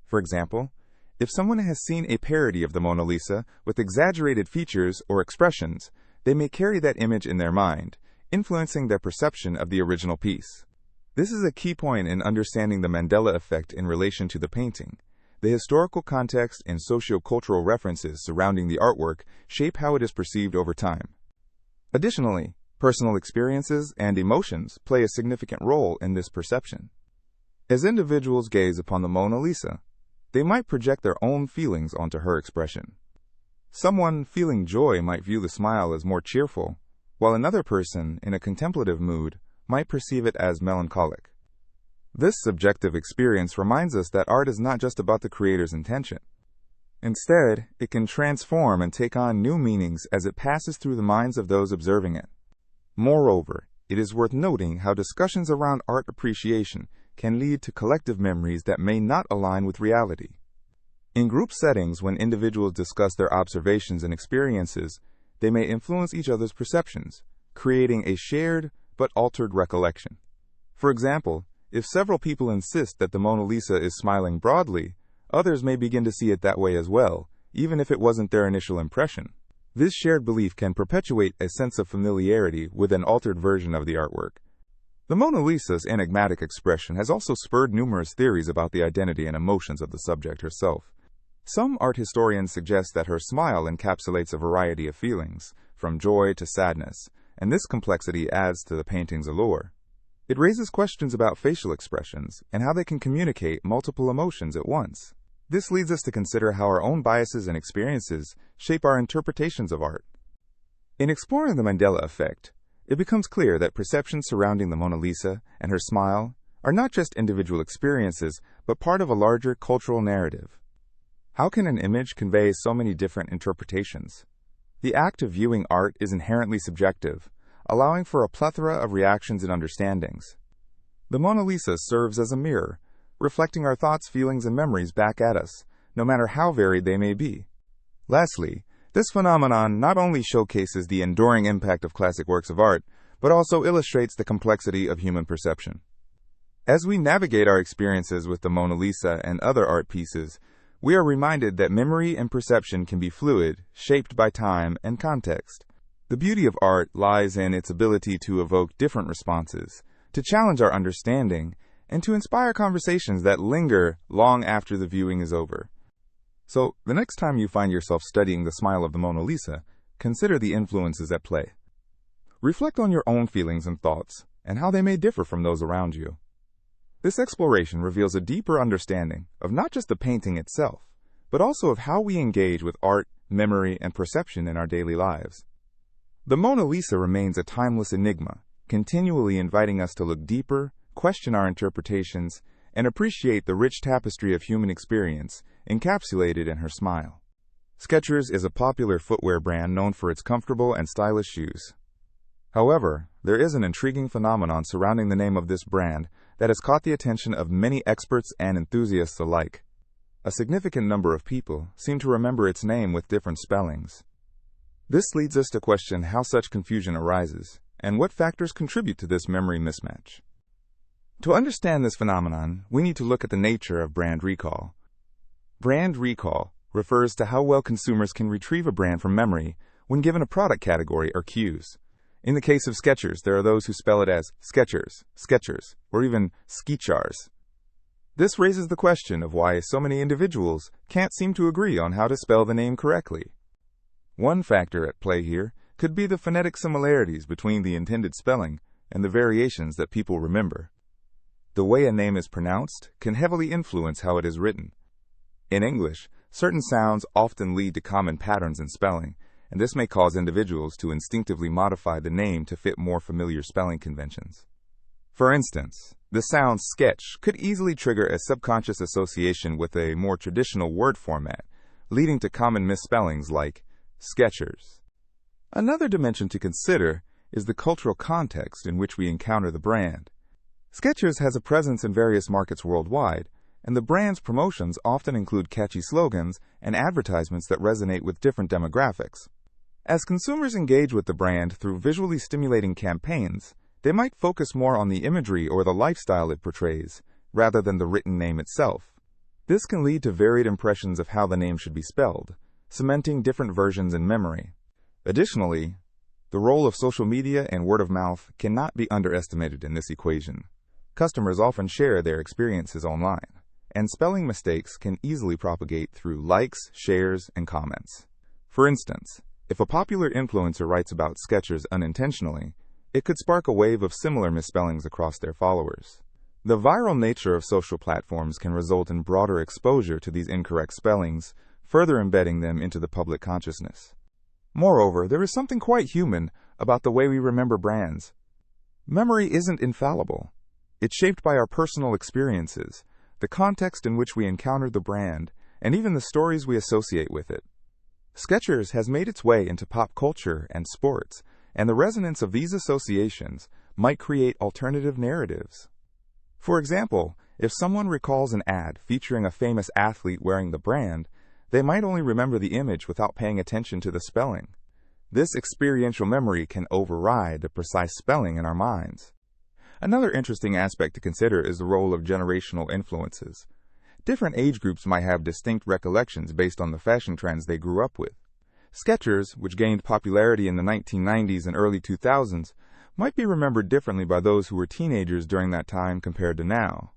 For example, if someone has seen a parody of the Mona Lisa with exaggerated features or expressions, they may carry that image in their mind, influencing their perception of the original piece. This is a key point in understanding the Mandela effect in relation to the painting. The historical context and socio-cultural references surrounding the artwork shape how it is perceived over time. Additionally, personal experiences and emotions play a significant role in this perception. As individuals gaze upon the Mona Lisa, they might project their own feelings onto her expression. Someone feeling joy might view the smile as more cheerful, while another person in a contemplative mood might perceive it as melancholic. This subjective experience reminds us that art is not just about the creator's intention. Instead, it can transform and take on new meanings as it passes through the minds of those observing it. Moreover, it is worth noting how discussions around art appreciation can lead to collective memories that may not align with reality. In group settings, when individuals discuss their observations and experiences, they may influence each other's perceptions, creating a shared but altered recollection. For example, if several people insist that the Mona Lisa is smiling broadly, others may begin to see it that way as well, even if it wasn't their initial impression. This shared belief can perpetuate a sense of familiarity with an altered version of the artwork. The Mona Lisa's enigmatic expression has also spurred numerous theories about the identity and emotions of the subject herself. Some art historians suggest that her smile encapsulates a variety of feelings, from joy to sadness, and this complexity adds to the painting's allure. It raises questions about facial expressions and how they can communicate multiple emotions at once. This leads us to consider how our own biases and experiences shape our interpretations of art. In exploring the Mandela effect, it becomes clear that perceptions surrounding the Mona Lisa and her smile are not just individual experiences, but part of a larger cultural narrative. How can an image convey so many different interpretations? The act of viewing art is inherently subjective, allowing for a plethora of reactions and understandings. The Mona Lisa serves as a mirror, reflecting our thoughts, feelings, and memories back at us, no matter how varied they may be. Lastly, this phenomenon not only showcases the enduring impact of classic works of art, but also illustrates the complexity of human perception. As we navigate our experiences with the Mona Lisa and other art pieces, we are reminded that memory and perception can be fluid, shaped by time and context. The beauty of art lies in its ability to evoke different responses, to challenge our understanding, and to inspire conversations that linger long after the viewing is over. So, the next time you find yourself studying the smile of the Mona Lisa, consider the influences at play. Reflect on your own feelings and thoughts, and how they may differ from those around you. This exploration reveals a deeper understanding of not just the painting itself, but also of how we engage with art, memory, and perception in our daily lives. The Mona Lisa remains a timeless enigma, continually inviting us to look deeper, question our interpretations, and appreciate the rich tapestry of human experience encapsulated in her smile. Skechers is a popular footwear brand known for its comfortable and stylish shoes. However, there is an intriguing phenomenon surrounding the name of this brand that has caught the attention of many experts and enthusiasts alike. A significant number of people seem to remember its name with different spellings. This leads us to question how such confusion arises, and what factors contribute to this memory mismatch. To understand this phenomenon, we need to look at the nature of brand recall. Brand recall refers to how well consumers can retrieve a brand from memory when given a product category or cues. In the case of Skechers, there are those who spell it as Skechers, Skechers, or even Skechers. This raises the question of why so many individuals can't seem to agree on how to spell the name correctly. One factor at play here could be the phonetic similarities between the intended spelling and the variations that people remember. The way a name is pronounced can heavily influence how it is written. In English, certain sounds often lead to common patterns in spelling, and this may cause individuals to instinctively modify the name to fit more familiar spelling conventions. For instance, the sound sketch could easily trigger a subconscious association with a more traditional word format, leading to common misspellings like Skechers. Another dimension to consider is the cultural context in which we encounter the brand. Skechers has a presence in various markets worldwide, and the brand's promotions often include catchy slogans and advertisements that resonate with different demographics. As consumers engage with the brand through visually stimulating campaigns, they might focus more on the imagery or the lifestyle it portrays, rather than the written name itself. This can lead to varied impressions of how the name should be spelled, cementing different versions in memory. Additionally, the role of social media and word of mouth cannot be underestimated in this equation. Customers often share their experiences online, and spelling mistakes can easily propagate through likes, shares, and comments. For instance, if a popular influencer writes about Skechers unintentionally, it could spark a wave of similar misspellings across their followers. The viral nature of social platforms can result in broader exposure to these incorrect spellings, further embedding them into the public consciousness. Moreover, there is something quite human about the way we remember brands. Memory isn't infallible. It's shaped by our personal experiences, the context in which we encountered the brand, and even the stories we associate with it. Skechers has made its way into pop culture and sports, and the resonance of these associations might create alternative narratives. For example, if someone recalls an ad featuring a famous athlete wearing the brand, they might only remember the image without paying attention to the spelling. This experiential memory can override the precise spelling in our minds. Another interesting aspect to consider is the role of generational influences. Different age groups might have distinct recollections based on the fashion trends they grew up with. Skechers, which gained popularity in the 1990s and early 2000s, might be remembered differently by those who were teenagers during that time compared to now.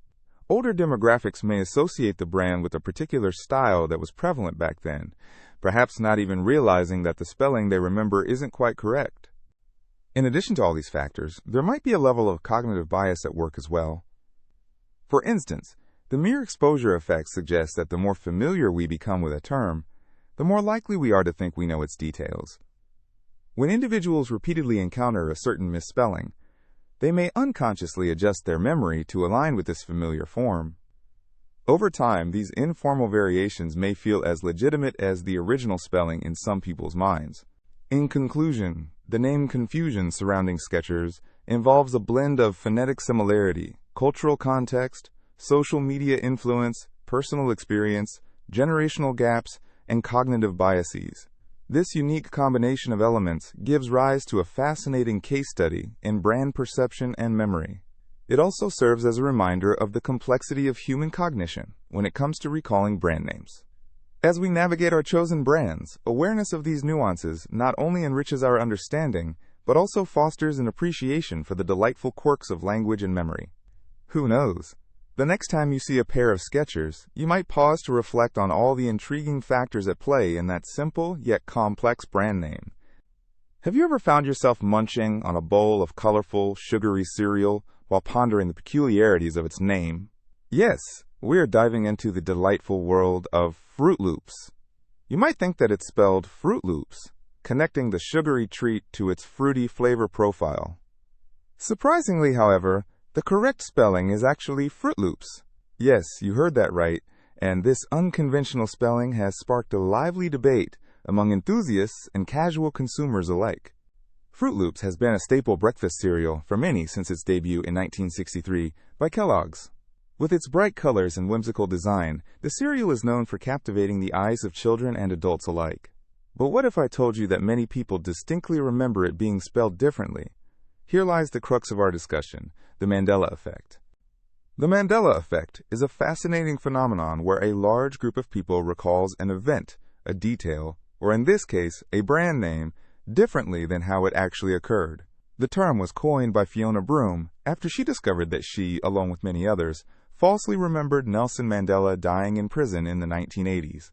Older demographics may associate the brand with a particular style that was prevalent back then, perhaps not even realizing that the spelling they remember isn't quite correct. In addition to all these factors, there might be a level of cognitive bias at work as well. For instance, the mere exposure effect suggests that the more familiar we become with a term, the more likely we are to think we know its details. When individuals repeatedly encounter a certain misspelling, they may unconsciously adjust their memory to align with this familiar form. Over time, these informal variations may feel as legitimate as the original spelling in some people's minds. In conclusion, the name confusion surrounding Skechers involves a blend of phonetic similarity, cultural context, social media influence, personal experience, generational gaps, and cognitive biases. This unique combination of elements gives rise to a fascinating case study in brand perception and memory. It also serves as a reminder of the complexity of human cognition when it comes to recalling brand names. As we navigate our chosen brands, awareness of these nuances not only enriches our understanding, but also fosters an appreciation for the delightful quirks of language and memory. Who knows? The next time you see a pair of Skechers, you might pause to reflect on all the intriguing factors at play in that simple yet complex brand name. Have you ever found yourself munching on a bowl of colorful, sugary cereal while pondering the peculiarities of its name? Yes, we're diving into the delightful world of Froot Loops. You might think that it's spelled Fruit Loops, connecting the sugary treat to its fruity flavor profile. Surprisingly, however, the correct spelling is actually Fruit Loops. Yes, you heard that right, and this unconventional spelling has sparked a lively debate among enthusiasts and casual consumers alike. Froot Loops has been a staple breakfast cereal for many since its debut in 1963 by Kellogg's. With its bright colors and whimsical design, the cereal is known for captivating the eyes of children and adults alike. But what if I told you that many people distinctly remember it being spelled differently? Here lies the crux of our discussion, the Mandela effect. The Mandela effect is a fascinating phenomenon where a large group of people recalls an event, a detail, or in this case, a brand name, differently than how it actually occurred. The term was coined by Fiona Broome after she discovered that she, along with many others, falsely remembered Nelson Mandela dying in prison in the 1980s.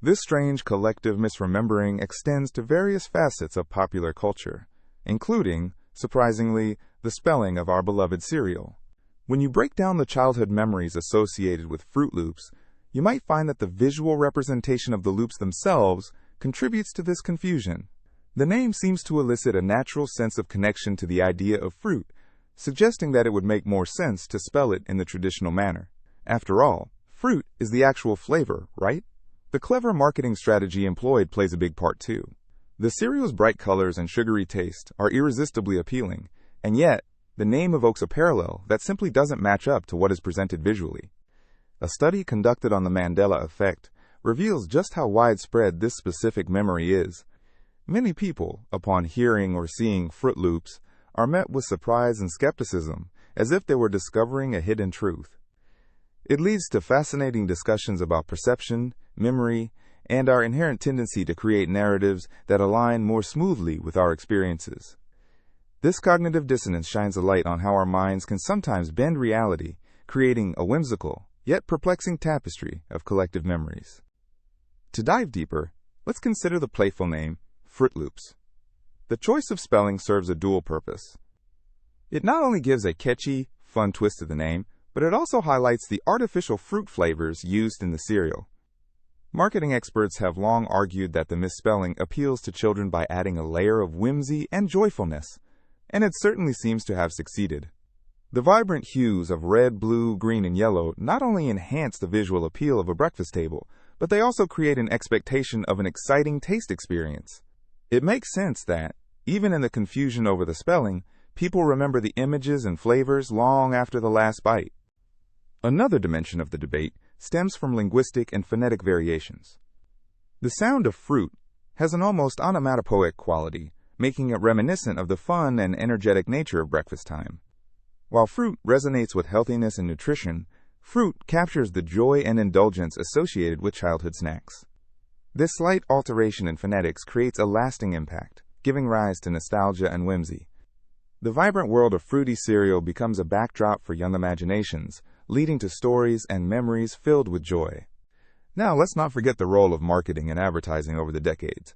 This strange collective misremembering extends to various facets of popular culture, including, surprisingly, the spelling of our beloved cereal. When you break down the childhood memories associated with Froot Loops, you might find that the visual representation of the loops themselves contributes to this confusion. The name seems to elicit a natural sense of connection to the idea of fruit, suggesting that it would make more sense to spell it in the traditional manner. After all, fruit is the actual flavor, right? The clever marketing strategy employed plays a big part too. The cereal's bright colors and sugary taste are irresistibly appealing, and yet, the name evokes a parallel that simply doesn't match up to what is presented visually. A study conducted on the Mandela effect reveals just how widespread this specific memory is. Many people, upon hearing or seeing Fruit Loops, are met with surprise and skepticism, as if they were discovering a hidden truth. It leads to fascinating discussions about perception, memory, and our inherent tendency to create narratives that align more smoothly with our experiences. This cognitive dissonance shines a light on how our minds can sometimes bend reality, creating a whimsical, yet perplexing tapestry of collective memories. To dive deeper, let's consider the playful name, Fruit Loops. The choice of spelling serves a dual purpose. It not only gives a catchy, fun twist to the name, but it also highlights the artificial fruit flavors used in the cereal. Marketing experts have long argued that the misspelling appeals to children by adding a layer of whimsy and joyfulness, and it certainly seems to have succeeded. The vibrant hues of red, blue, green, and yellow not only enhance the visual appeal of a breakfast table, but they also create an expectation of an exciting taste experience. It makes sense that, even in the confusion over the spelling, people remember the images and flavors long after the last bite. Another dimension of the debate stems from linguistic and phonetic variations. The sound of fruit has an almost onomatopoeic quality, making it reminiscent of the fun and energetic nature of breakfast time. While fruit resonates with healthiness and nutrition, fruit captures the joy and indulgence associated with childhood snacks. This slight alteration in phonetics creates a lasting impact, giving rise to nostalgia and whimsy. The vibrant world of fruity cereal becomes a backdrop for young imaginations, leading to stories and memories filled with joy. Now, let's not forget the role of marketing and advertising over the decades.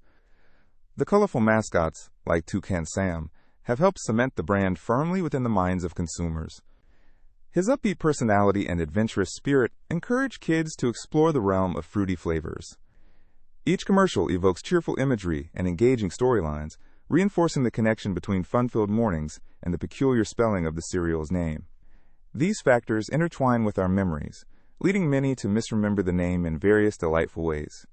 The colorful mascots, like Toucan Sam, have helped cement the brand firmly within the minds of consumers. His upbeat personality and adventurous spirit encourage kids to explore the realm of fruity flavors. Each commercial evokes cheerful imagery and engaging storylines, reinforcing the connection between fun-filled mornings and the peculiar spelling of the cereal's name. These factors intertwine with our memories, leading many to misremember the name in various delightful ways.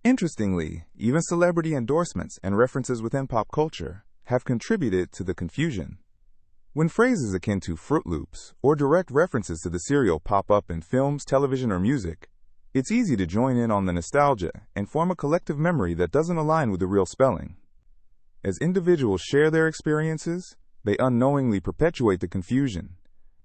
Interestingly, even celebrity endorsements and references within pop culture have contributed to the confusion. When phrases akin to Fruit Loops or direct references to the cereal pop up in films, television, or music, it's easy to join in on the nostalgia and form a collective memory that doesn't align with the real spelling. As individuals share their experiences, they unknowingly perpetuate the confusion,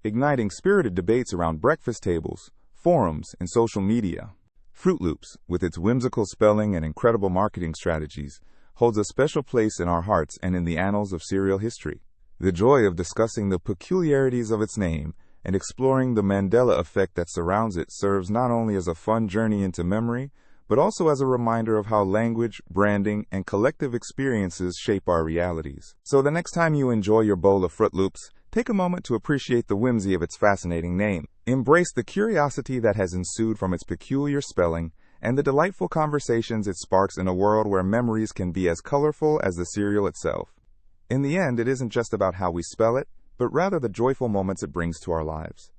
igniting spirited debates around breakfast tables, forums, and social media. Fruit Loops, with its whimsical spelling and incredible marketing strategies, holds a special place in our hearts and in the annals of cereal history. The joy of discussing the peculiarities of its name and exploring the Mandela effect that surrounds it serves not only as a fun journey into memory, but also as a reminder of how language, branding, and collective experiences shape our realities. So the next time you enjoy your bowl of Fruit Loops, take a moment to appreciate the whimsy of its fascinating name. Embrace the curiosity that has ensued from its peculiar spelling and the delightful conversations it sparks in a world where memories can be as colorful as the cereal itself. In the end, it isn't just about how we spell it, but rather the joyful moments it brings to our lives.